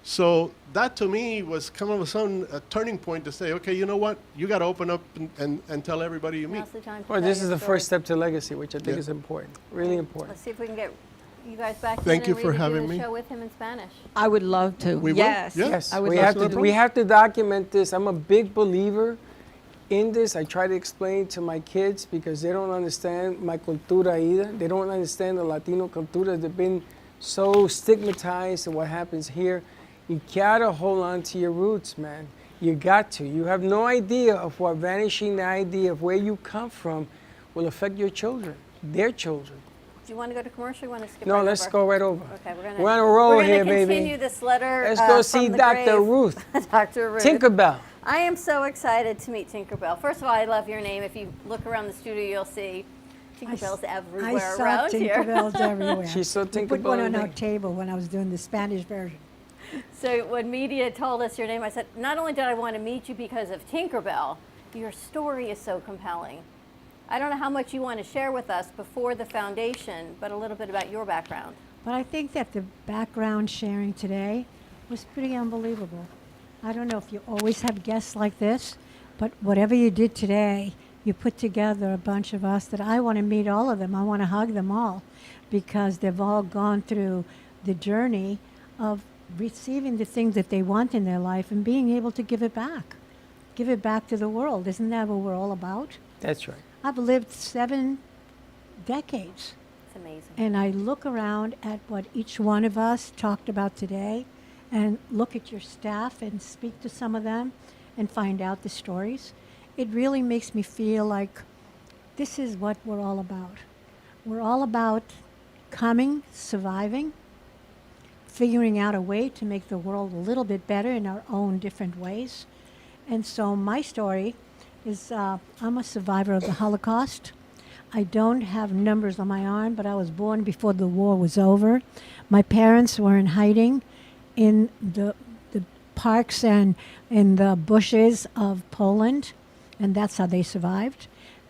X: So that to me was kind of a turning point to say, okay, you know what, you got to open up and tell everybody you meet.
F: Now's the time to
E: Well,
F: tell
E: this
F: your
E: is the
F: story.
E: first step to legacy, which I think
X: Yeah.
E: is important, really important.
F: Let's see if we can get you guys back
X: Thank
F: in
X: you
F: and
X: for
F: redo
X: having
F: the
X: me.
F: show with him in Spanish.
H: I would love to.
X: We will?
H: Yes.
X: Yeah.
E: Yes,
H: I would
E: we
H: love
E: have
H: to.
E: to. We have to document this. I'm a big believer in this. I try to explain to my kids because they don't understand my cultura either. They don't understand the Latino cultura. They've been so stigmatized in what happens here. You gotta hold on to your roots, man. You got to. You have no idea of what vanishing the idea of where you come from will affect your children, their children.
F: Do you want to go to commercial? Or you want to skip
E: No,
F: right
E: let's
F: over?
E: go right over.
F: Okay,
E: We're on a roll here,
F: continue
E: baby.
F: this letter.
E: Let's go
F: from
E: see
F: the
E: Dr.
F: grave.
E: Ruth.
F: Dr. Ruth.
E: Tinkerbell.
F: I am so excited to meet Tinkerbell. First of all, I love your name. If you look around the studio, you'll see Tinkerbell's everywhere
D: I saw
F: around here.
D: Tinkerbells everywhere.
E: She's so
D: We put
E: Tinkerbell
D: one on
E: in
D: our
E: there.
D: table when I was doing the Spanish version.
F: So when media told us your name, I said, not only did I want to meet you because of Tinkerbell, your story is so compelling. I don't know how much you want to share with us before the foundation, but a little bit about your background.
D: But I think that the background sharing today was pretty unbelievable. I don't know if you always have guests like this, but whatever you did today, you put together a bunch of us that I want to meet all of them. I want to hug them all because they've all gone through the journey of receiving the things that they want in their life and being able to give it back. Give it back to the world. Isn't that what we're all about?
E: That's right.
D: I've lived 7 decades.
F: It's amazing.
D: And I look around at what each one of us talked about today, and look at your staff and speak to some of them and find out the stories, it really makes me feel like this is what we're all about. We're all about coming, surviving, figuring out a way to make the world a little bit better in our own different ways. And so my story is I'm a survivor of the Holocaust. I don't have numbers on my arm, but I was born before the war was over. My parents were in hiding in the parks and in the bushes of Poland, and that's how they survived.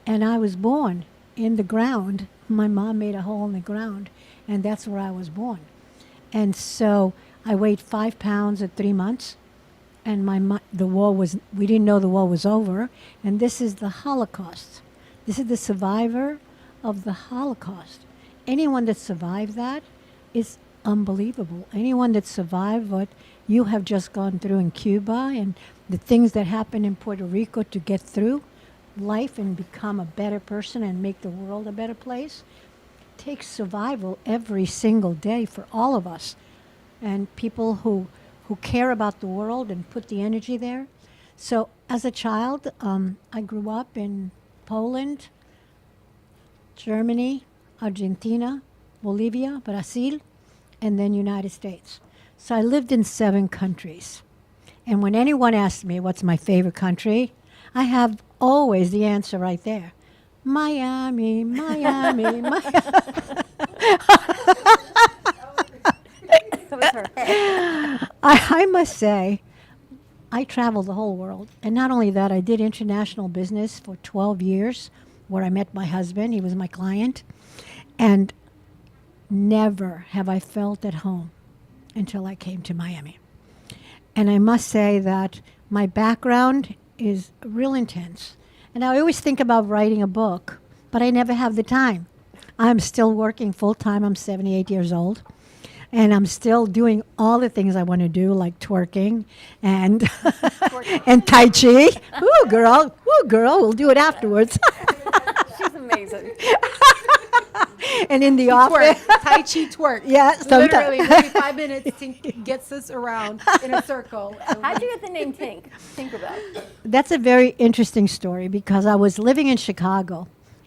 D: And I was born in the ground. My mom made a hole in the ground, and that's where I was born. And so I weighed 5 pounds at 3 months, and we didn't know the war was over, and this is the Holocaust. This is the survivor of the Holocaust. Anyone that survived that is unbelievable. Anyone that survived what you have just gone through in Cuba and the things that happened in Puerto Rico to get through life and become a better person and make the world a better place takes survival every single day for all of us. And people who care about the world and put the energy there. So as a child, I grew up in Poland, Germany, Argentina, Bolivia, Brazil, and then United States. So I lived in 7 countries. And when anyone asks me what's my favorite country, I have always the answer right there. Miami, Miami, Miami. I must say, I traveled the whole world. And not only that, I did international business for 12 years, where I met my husband. He was my client. And never have I felt at home until I came to Miami. And I must say that my background is real intense. And I always think about writing a book, but I never have the time. I'm still working full-time. I'm 78 years old. And I'm still doing all the things I want to do, like twerking and and Tai Chi. Ooh, girl, we'll do it afterwards.
F: She's amazing.
D: And in the office.
I: Twerk. Tai Chi twerk.
D: Yeah,
I: literally every 5 minutes, Tink gets us around in a circle.
F: How'd you get the name Tink? Tinkerbell.
D: That's a very interesting story because I was living in Chicago,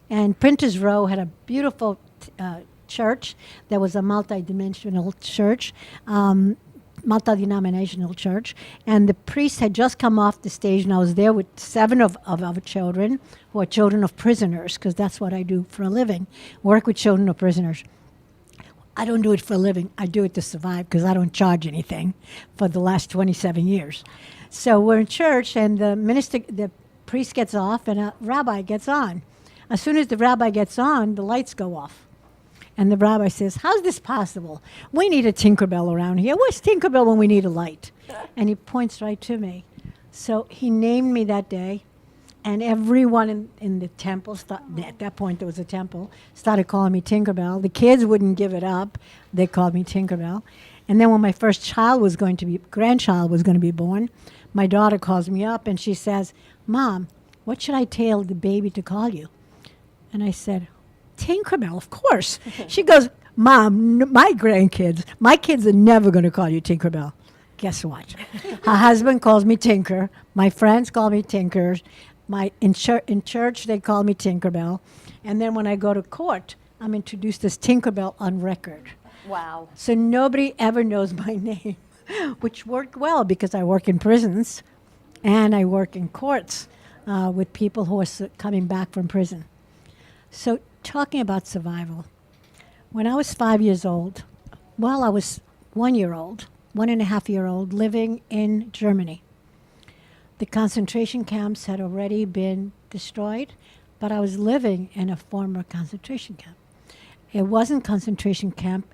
D: and Printers Row had a beautiful church that was a multi-dimensional church, multi-denominational church, and the priest had just come off the stage, and I was there with 7 of our children, who are children of prisoners, because that's what I do for a living, work with children of prisoners. I don't do it for a living. I do it to survive because I don't charge anything for the last 27 years. So we're in church, and the priest gets off, and a rabbi gets on. As soon as the rabbi gets on, the lights go off. And the rabbi says, how's this possible? We need a Tinkerbell around here. Where's Tinkerbell when we need a light? And he points right to me. So he named me that day, and everyone in the temple, at that point there was a temple, started calling me Tinkerbell. The kids wouldn't give it up. They called me Tinkerbell. And then when my first grandchild was going to be born, my daughter calls me up and she says, Mom, what should I tell the baby to call you? And I said, Tinkerbell, of course. She goes, Mom, my kids are never going to call you Tinkerbell. Guess what? Her husband calls me Tinker. My friends call me Tinker. In church, they call me Tinkerbell. And then when I go to court, I'm introduced as Tinkerbell on record.
F: Wow.
D: So nobody ever knows my name, which worked well because I work in prisons and I work in courts with people who are coming back from prison. So talking about survival, when I was 5 years old, I was 1 year old, 1.5 year old, living in Germany. The concentration camps had already been destroyed, but I was living in a former concentration camp. It wasn't concentration camp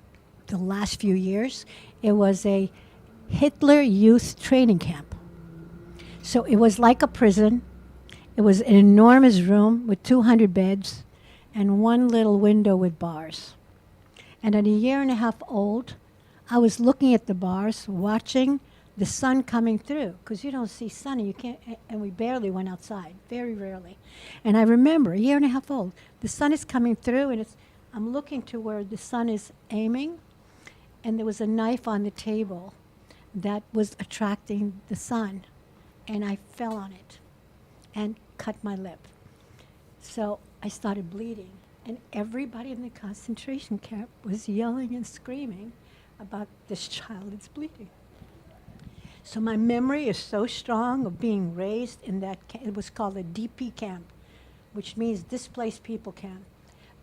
D: the last few years. It was a Hitler Youth Training Camp. So it was like a prison. It was an enormous room with 200 beds and one little window with bars. And at 1.5 years old, I was looking at the bars, watching the sun coming through, because you don't see sun, and you can't, and we barely went outside, very rarely. And I remember, 1.5 years old, the sun is coming through, and I'm looking to where the sun is aiming, and there was a knife on the table that was attracting the sun, and I fell on it and cut my lip. So I started bleeding, and everybody in the concentration camp was yelling and screaming about this child that's bleeding. So my memory is so strong of being raised in that it was called a DP camp, which means displaced people camp.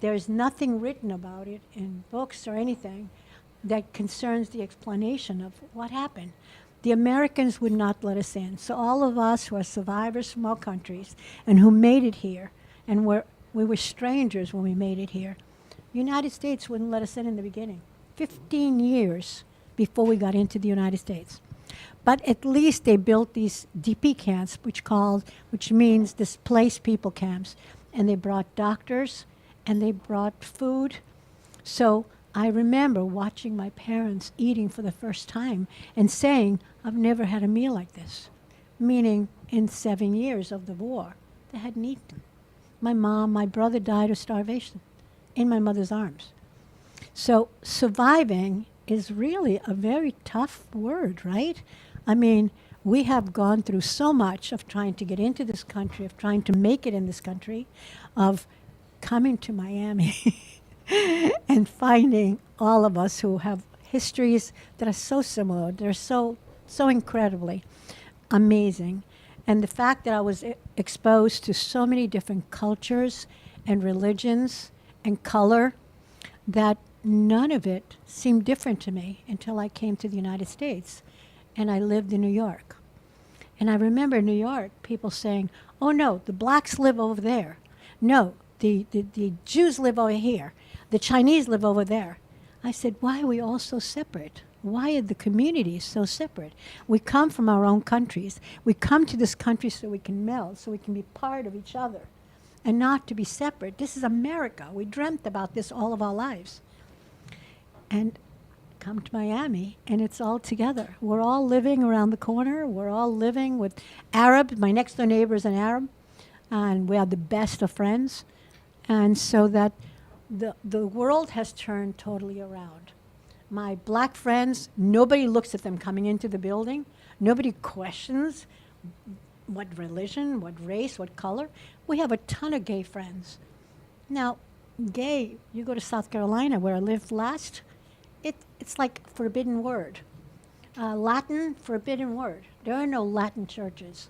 D: There's nothing written about it in books or anything that concerns the explanation of what happened. The Americans would not let us in. So all of us who are survivors from all countries and who made it here, and we were strangers when we made it here, the United States wouldn't let us in the beginning. 15 years before we got into the United States. But at least they built these DP camps, which means displaced people camps, and they brought doctors and they brought food. So I remember watching my parents eating for the first time and saying, I've never had a meal like this. Meaning in 7 years of the war, they hadn't eaten. My brother died of starvation in my mother's arms. So surviving is really a very tough word, right? I mean, we have gone through so much of trying to get into this country, of trying to make it in this country, of coming to Miami and finding all of us who have histories that are so similar. They're so incredibly amazing. And the fact that I was exposed to so many different cultures and religions and color, that none of it seemed different to me until I came to the United States and I lived in New York. And I remember in New York people saying, oh no, the blacks live over there. No, the Jews live over here. The Chinese live over there. I said, why are we all so separate? Why are the communities so separate? We come from our own countries. We come to this country so we can meld, so we can be part of each other and not to be separate. This is America. We dreamt about this all of our lives. And come to Miami, and it's all together. We're all living around the corner. We're all living with Arabs. My next door neighbor is an Arab, and we are the best of friends. And so that the world has turned totally around. My black friends, nobody looks at them coming into the building. Nobody questions what religion, what race, what color. We have a ton of gay friends. Now, gay, you go to South Carolina, where I lived last, it's like a forbidden word. Latin, forbidden word. There are no Latin churches.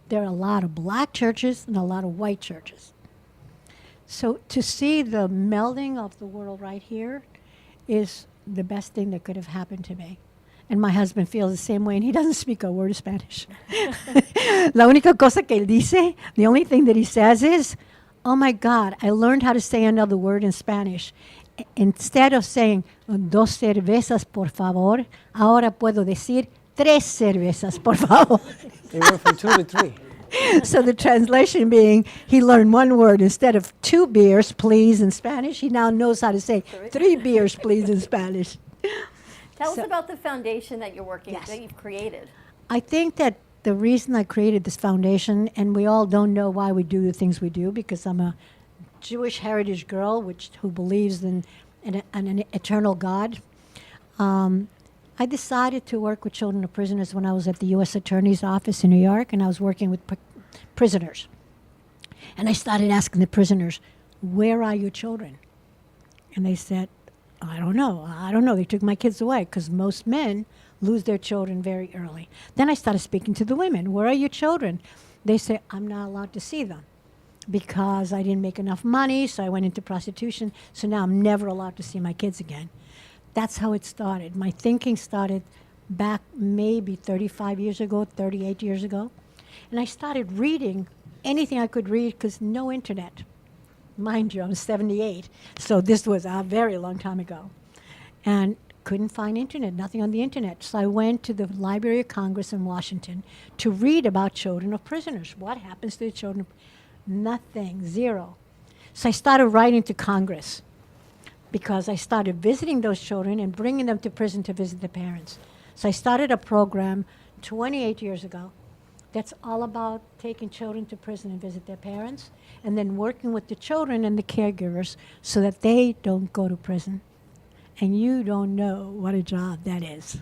D: There are a lot of black churches and a lot of white churches. So to see the melding of the world right here is the best thing that could have happened to me. And my husband feels the same way, and he doesn't speak a word of Spanish. La única cosa que él dice, the only thing that he says is, oh my God, I learned how to say another word in Spanish. Instead of saying, dos cervezas, por favor, ahora puedo decir, tres cervezas, por favor.
E: They went from 2 to 3.
D: So the translation being, he learned one word. Instead of 2 beers, please, in Spanish, he now knows how to say 3 beers, please, in Spanish.
F: Tell us about the foundation that you're working, that you've created.
D: I think that the reason I created this foundation, and we all don't know why we do the things we do, because I'm a Jewish heritage girl who believes in an eternal God. I decided to work with children of prisoners when I was at the U.S. Attorney's Office in New York, and I was working with prisoners. And I started asking the prisoners, where are your children? And they said, I don't know. They took my kids away, because most men lose their children very early. Then I started speaking to the women. Where are your children? They say, I'm not allowed to see them because I didn't make enough money, so I went into prostitution. So now I'm never allowed to see my kids again. That's how it started. My thinking started back maybe 35 years ago, 38 years ago. And I started reading anything I could read, because no internet. Mind you, I'm 78, so this was a very long time ago. And couldn't find internet, nothing on the internet. So I went to the Library of Congress in Washington to read about children of prisoners. What happens to the children? Nothing, zero. So I started writing to Congress, because I started visiting those children and bringing them to prison to visit their parents. So I started a program 28 years ago that's all about taking children to prison and visit their parents, and then working with the children and the caregivers so that they don't go to prison. And you don't know what a job that is.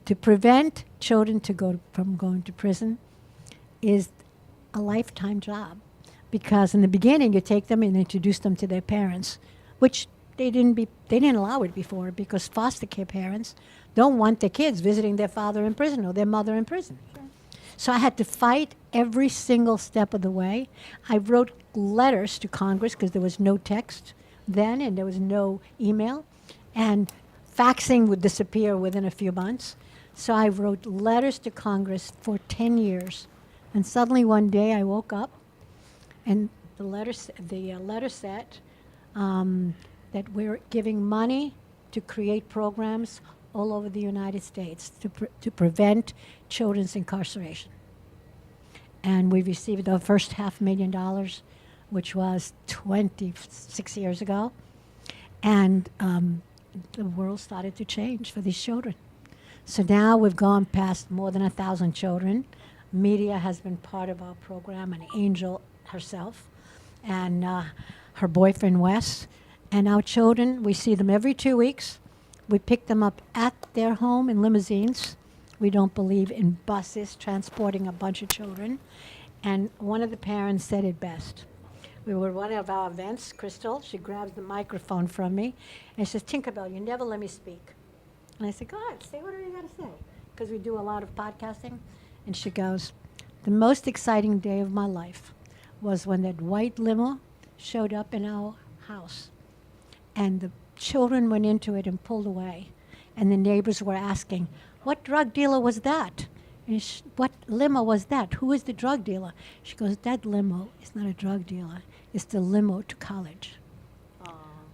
D: to prevent children from going to prison is a lifetime job, because in the beginning you take them and introduce them to their parents, which they didn't allow it before, because foster care parents don't want their kids visiting their father in prison or their mother in prison. So I had to fight every single step of the way. I wrote letters to Congress because there was no text then and there was no email, and faxing would disappear within a few months. So I wrote letters to Congress for 10 years. And suddenly one day I woke up and the letter said that we're giving money to create programs all over the United States to prevent children's incarceration. And we received our first $500,000, which was 26 years ago. And the world started to change for these children. So now we've gone past more than 1,000 children. Media has been part of our program, and Angel herself, and her boyfriend Wes. And our children, we see them every 2 weeks. We pick them up at their home in limousines. We don't believe in buses transporting a bunch of children. And one of the parents said it best. We were at one of our events, Crystal, she grabs the microphone from me, and she says, Tinkerbell, you never let me speak. And I said, go ahead, say whatever you got to say, because we do a lot of podcasting. And she goes, the most exciting day of my life was when that white limo showed up in our house. And the children went into it and pulled away. And the neighbors were asking, what drug dealer was that? And what limo was that? Who is the drug dealer? She goes, that limo is not a drug dealer. It's the limo to college.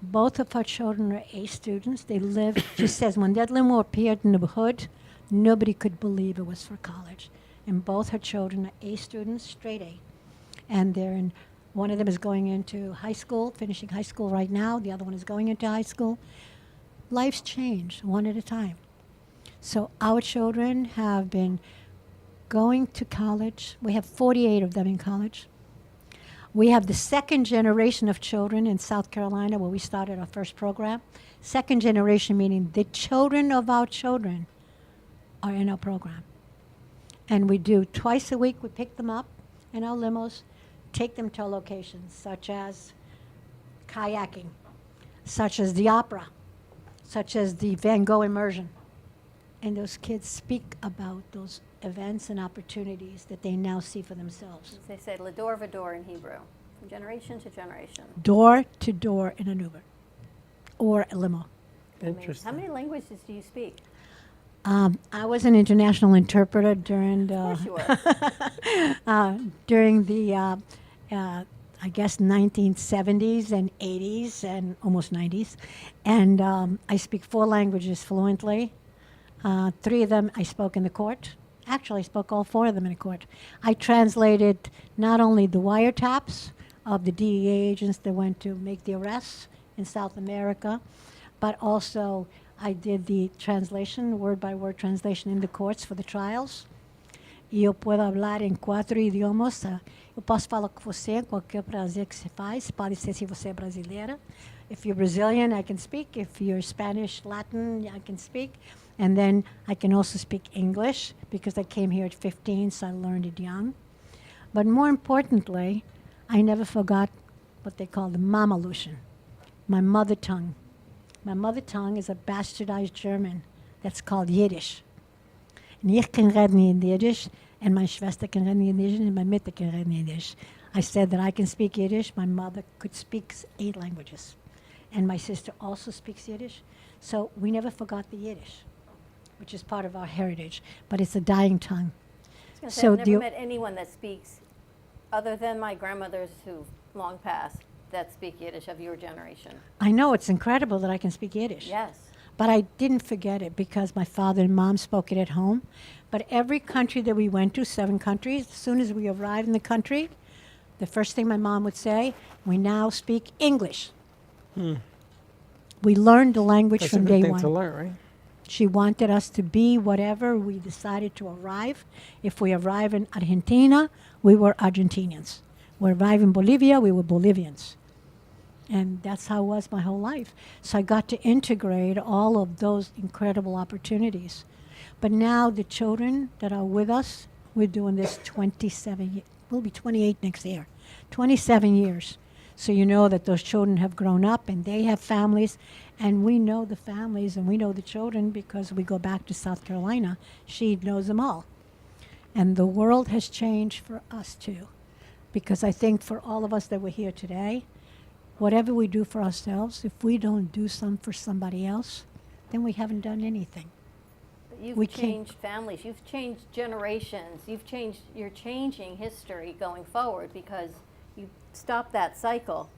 D: Both of our children are A students. They live, she says, when that limo appeared in the hood, nobody could believe it was for college. And both her children are A students, straight A. And one of them is going into high school, finishing high school right now. The other one is going into high school. Life's changed one at a time. So our children have been going to college. We have 48 of them in college. We have the second generation of children in South Carolina where we started our first program. Second generation meaning the children of our children are in our program. And we do twice a week, we pick them up in our limos, take them to locations such as kayaking, such as the opera, such as the Van Gogh immersion. And those kids speak about those events and opportunities that they now see for themselves.
F: They say l'dor v'dor in Hebrew, from generation to generation.
D: Door to door in an Uber or a limo.
F: Interesting. How many languages do you speak?
D: I was an international interpreter during
F: Of course you were.
D: during the I guess 1970s and 80s and almost 90s, and I speak 4 languages fluently. 3 of them I spoke in the court. Actually, I spoke all 4 of them in the court. I translated not only the wiretaps of the DEA agents that went to make the arrests in South America, but also I did the translation, word-by-word translation in the courts for the trials. Eu puedo hablar em 4 idiomas. Eu posso falar com você em qualquer prazer que você faz. Pode ser se você é brasileira. If you're Brazilian, I can speak. If you're Spanish, Latin, I can speak. And then I can also speak English because I came here at 15, so I learned it young. But more importantly, I never forgot what they call the Mamaluschen, my mother tongue. My mother tongue is a bastardized German that's called Yiddish. And ich kann reden in Yiddish, and my Schwester can reden in Yiddish, and my Mutter can reden in Yiddish. I said that I can speak Yiddish. My mother could speak 8 languages. And my sister also speaks Yiddish. So we never forgot the Yiddish, which is part of our heritage, but it's a dying tongue.
F: I was gonna say, I've never met anyone that speaks, other than my grandmothers who've long passed, that speak Yiddish of your generation.
D: I know, it's incredible that I can speak Yiddish.
F: Yes.
D: But I didn't forget it because my father and mom spoke it at home. But every country that we went to, 7 countries, as soon as we arrived in the country, the first thing my mom would say, we now speak English. We learned the language
E: That's
D: from
E: a good
D: day
E: thing
D: one.
E: to learn, right?
D: She wanted us to be whatever we decided to arrive. If we arrive in Argentina, we were Argentinians. We arrive in Bolivia, we were Bolivians. And that's how it was my whole life. So I got to integrate all of those incredible opportunities. But now the children that are with us, we're doing this 27 years. We'll be 28 next year. 27 years. So you know that those children have grown up and they have families. And we know the families and we know the children because we go back to South Carolina. She knows them all. And the world has changed for us too. Because I think for all of us that were here today, whatever we do for ourselves, if we don't do some for somebody else, then we haven't done anything.
F: But you've
D: We can't-
F: changed families, you've changed generations, you're changing history going forward because you stopped that cycle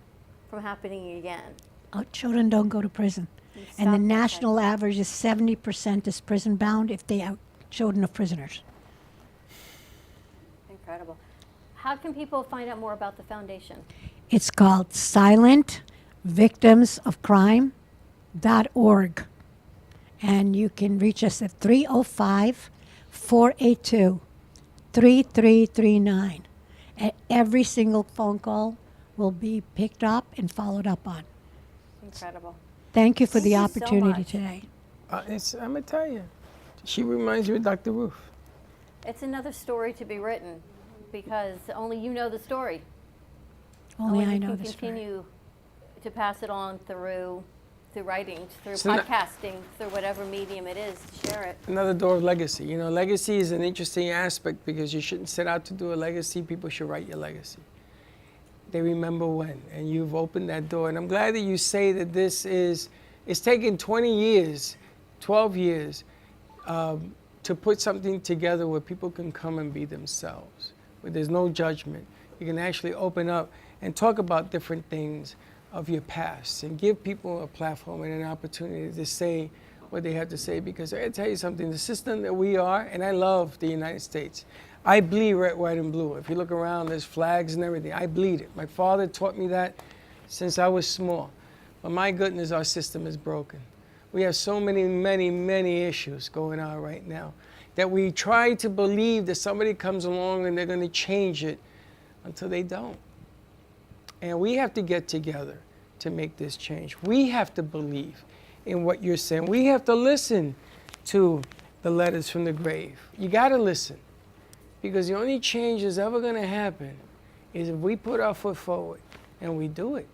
F: from happening again.
D: Our children don't go to prison.
F: You
D: And the
F: stopped that
D: national
F: cycle.
D: average is 70% is prison bound if they are children of prisoners.
F: Incredible. How can people find out more about the foundation?
D: It's called SilentVictimsOfCrime.org. And you can reach us at 305-482-3339. And every single phone call will be picked up and followed up on.
F: Incredible.
D: Thank you for the
F: Thank you so
D: opportunity
F: much.
D: today.
E: I'm going to tell you. She reminds me of Dr. Ruth.
F: It's another story to be written because only you know the story.
D: Only I
F: you
D: know
F: can
D: the story.
F: continue to pass it on through writing, through
E: So now-
F: podcasting, through whatever medium it is to share it.
E: Another door of legacy. You know, legacy is an interesting aspect because you shouldn't set out to do a legacy. People should write your legacy. They remember when, and you've opened that door. And I'm glad that you say that it's taken 20 years, 12 years, to put something together where people can come and be themselves, where there's no judgment. You can actually open up and talk about different things of your past and give people a platform and an opportunity to say what they have to say. Because I tell you something, the system that we are, and I love the United States. I bleed red, white, and blue. If you look around, there's flags and everything. I bleed it. My father taught me that since I was small. But my goodness, our system is broken. We have so many, many, many issues going on right now that we try to believe that somebody comes along and they're going to change it until they don't. And we have to get together to make this change. We have to believe in what you're saying. We have to listen to the letters from the grave. You got to listen, because the only change that's ever going to happen is if we put our foot forward and we do it.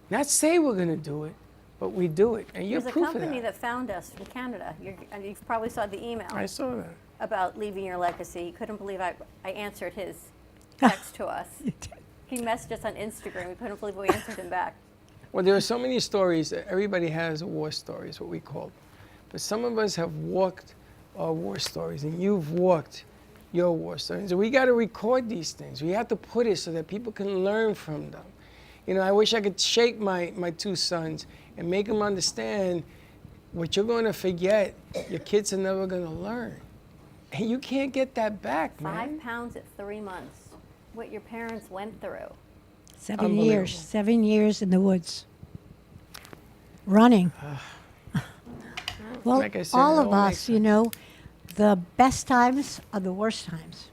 E: Not say we're going to do it, but we do it. And you're
F: There's a
E: proof of
F: company
E: that.
F: that found us from Canada. And you probably saw the email.
E: I saw that.
F: About leaving your legacy. He couldn't believe I answered his text to us. He messaged us on Instagram. We couldn't believe we answered him back.
E: Well, there are so many stories. Everybody has a war story, is what we call them. But some of us have walked our war stories, and you've walked your war stories. And we got to record these things. We have to put it so that people can learn from them. You know, I wish I could shake my two sons and make them understand what you're going to forget, your kids are never going to learn. And you can't get that back, man.
F: 5 pounds at 3 months. What your parents went through.
D: 7 years. 7 years in the woods. Running. Well,
E: Like I said,
D: all
E: it
D: of
E: all makes
D: us, you know, the best times are the worst times.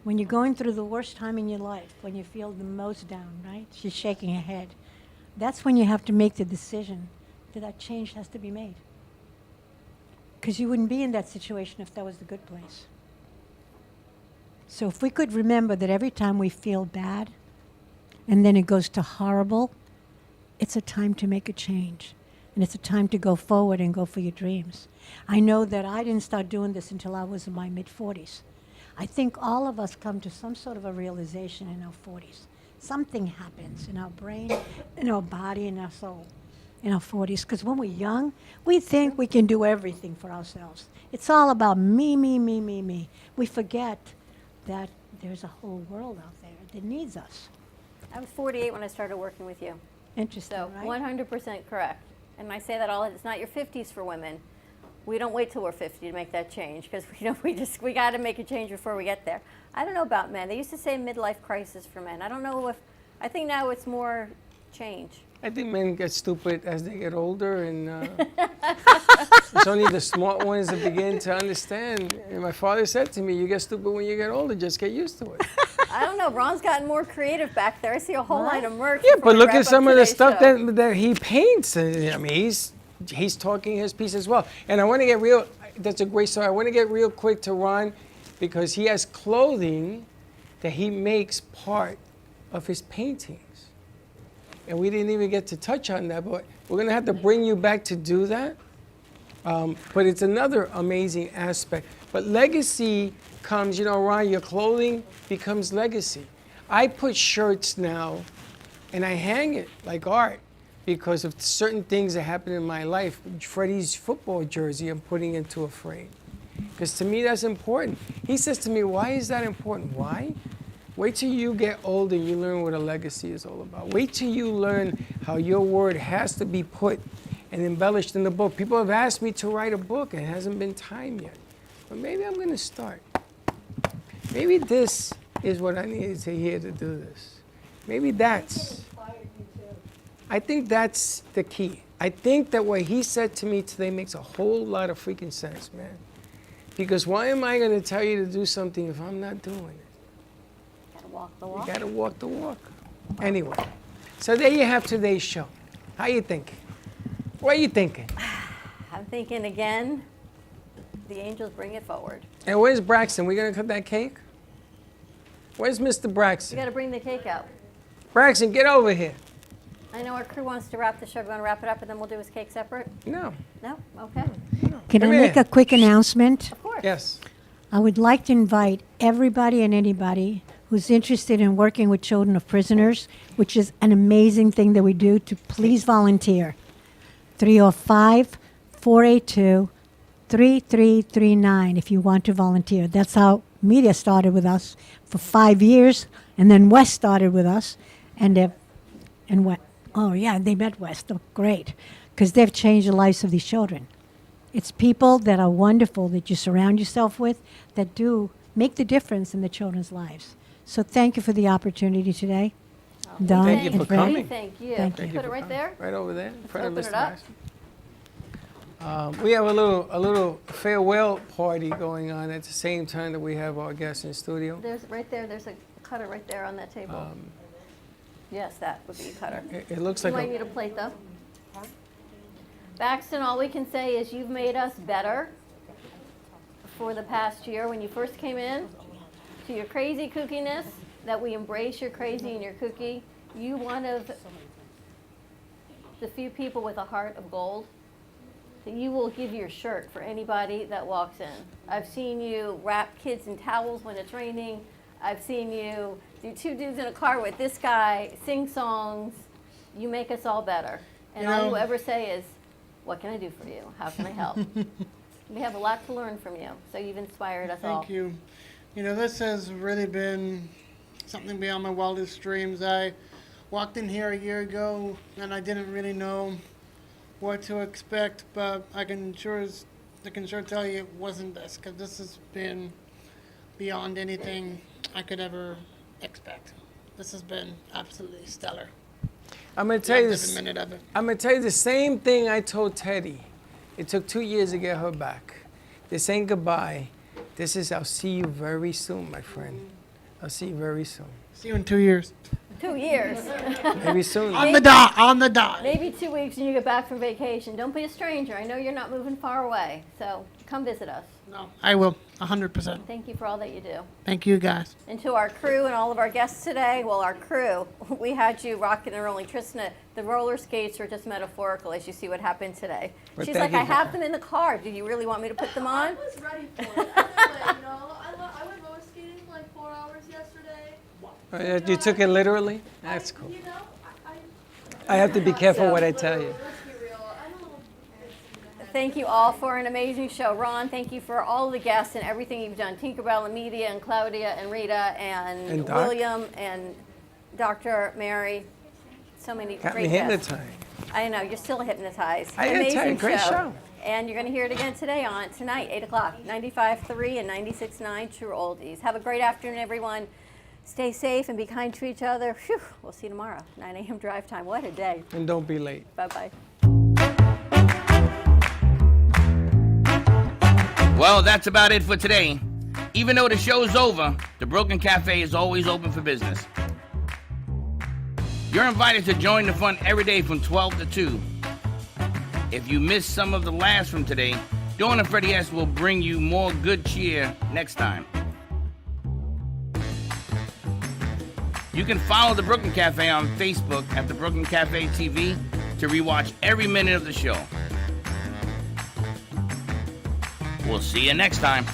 D: When you're going through the worst time in your life, when you feel the most down, right? She's shaking her head. That's when you have to make the decision that change has to be made. Because you wouldn't be in that situation if that was the good place. So if we could remember that every time we feel bad and then it goes to horrible, it's a time to make a change. And it's a time to go forward and go for your dreams. I know that I didn't start doing this until I was in my mid-40s. I think all of us come to some sort of a realization in our 40s. Something happens in our brain, in our body, in our soul, in our 40s. Because when we're young, we think we can do everything for ourselves. It's all about me, me, me, me, me. We forget that there's a whole world out there that needs us.
F: I was 48 when I started working with you.
D: Interesting,
F: So
D: right?
F: 100% correct. And I say that all, it's not your 50s for women. We don't wait till we're 50 to make that change because we got to make a change before we get there. I don't know about men. They used to say midlife crisis for men. I don't know if, I think now it's more change.
E: I think men get stupid as they get older, and it's only the smart ones that begin to understand. And my father said to me, you get stupid when you get older, just get used to it.
F: I don't know. Ron's gotten more creative back there. I see a whole line of merch.
E: Yeah,
F: before
E: but
F: we
E: look
F: wrap
E: at
F: up
E: some of the
F: today's
E: stuff
F: show.
E: that he paints. I mean, he's talking his piece as well. And I want to get real. that's a great story. I want to get real quick to Ron because he has clothing that he makes part of his paintings. And we didn't even get to touch on that, but we're going to have to bring you back to do that. But it's another amazing aspect. But legacy comes, you know, Ron, your clothing becomes legacy. I put shirts now and I hang it like art because of certain things that happen in my life. Freddie's football jersey, I'm putting into a frame. Because to me, that's important. He says to me, why is that important? Why? Wait till you get older and you learn what a legacy is all about. Wait till you learn how your word has to be put and embellished in the book. People have asked me to write a book and it hasn't been time yet. But maybe I'm going to start. Maybe this is what I needed to hear to do this. Maybe I think that's the key. I think that what he said to me today makes a whole lot of freaking sense, man. Because why am I going to tell you to do something if I'm not doing it?
F: Gotta walk the walk.
E: You gotta walk the walk. Anyway, so there you have today's show. How you thinking? What are you thinking?
F: I'm thinking again, the angels bring it forward.
E: And where's Braxton? We gonna cut that cake? Where's Mr.
F: You
E: Braxton?
F: gotta bring the cake out.
E: Braxton, get over here.
F: I know our crew wants to wrap the show. We're gonna wrap it up and then we'll do his cake separate?
E: No.
F: No? Okay.
D: Can I
E: Come
D: make
E: here.
D: a quick announcement?
F: Of course.
E: Yes.
D: I would like to invite everybody and anybody who's interested in working with children of prisoners, which is an amazing thing that we do, to please volunteer. 305-482-3339 if you want to volunteer. That's how media started with us for 5 years, and then West started with us, and what? Oh yeah, they met West. Oh, great, because they've changed the lives of these children. It's people that are wonderful that you surround yourself with that do make the difference in the children's lives. So thank you for the opportunity today. Don
E: Thank you
D: and
E: for
D: Freddie.
E: coming.
F: Thank you.
D: Thank you.
F: Put it right there.
E: Right over there, in front of
F: open
E: Mr.
F: it up.
E: Braxton. We have a little farewell party going on at the same time that we have our guests in studio.
F: There's right there. There's a cutter right there on that table. Yes, that would be a cutter.
E: It looks
F: You
E: like
F: might need a plate though. Baxton, all we can say is you've made us better for the past year. When you first came in, to your crazy kookiness, that we embrace your crazy and your kooky. You one of the few people with a heart of gold that you will give your shirt for anybody that walks in. I've seen you wrap kids in towels when it's raining. I've seen you do 2 dudes in a car with this guy, sing songs. You make us all better. And all you ever say is, what can I do for you? How can I help? We have a lot to learn from you, so you've inspired us all.
J: Thank you. You know, this has really been something beyond my wildest dreams. I walked in here a year ago, and I didn't really know what to expect, but I can sure tell you it wasn't this, because this has been beyond anything I could ever expect. This has been absolutely stellar.
E: I'm going to tell you
J: Loved
E: this.
J: every minute of it.
E: I'm going to tell you the same thing I told Teddy. It took 2 years to get her back. This ain't goodbye. This is, I'll see you very soon, my friend. I'll see you very soon.
J: See you in 2 years.
F: 2 years.
E: Maybe soon.
J: On the dot.
F: Maybe 2 weeks and you get back from vacation. Don't be a stranger. I know you're not moving far away, so come visit us.
J: No, I will, 100%.
F: Thank you for all that you do.
J: Thank you, guys.
F: And to our crew and all of our guests today, well, our crew, we had you rocking and rolling. Tristan, the roller skates are just metaphorical as you see what happened today.
E: Well,
F: She's
E: thank
F: like,
E: you.
F: I have them in the car. Do you really want me to put them on?
N: I was ready for it. I went roller skating for like 4 hours yesterday.
E: You took it literally? That's cool.
N: You know,
E: I have to be careful what I tell you.
F: Thank you all for an amazing show. Ron, thank you for all the guests and everything you've done. Tinkerbell and Media and Claudia and Rita and
E: Doc.
F: William and Dr. Mary. So many
E: Got
F: great
E: me
F: guests.
E: hypnotized.
F: I know, you're still hypnotized.
E: I gotta tell you,
F: Amazing
E: great show.
F: And you're going to hear it again today tonight, 8 o'clock, 95.3 and 96.9 True Oldies. Have a great afternoon, everyone. Stay safe and be kind to each other. Phew, we'll see you tomorrow, 9 a.m. drive time. What a day.
E: And don't be late.
F: Bye-bye.
C: Well, that's about it for today. Even though the show's over, the Broken Cafe is always open for business. You're invited to join the fun every day from 12 to 2. If you missed some of the laughs from today, Dawn and Freddie S. will bring you more good cheer next time. You can follow the Brooklyn Cafe on Facebook at the Brooklyn Cafe TV to rewatch every minute of the show. We'll see you next time.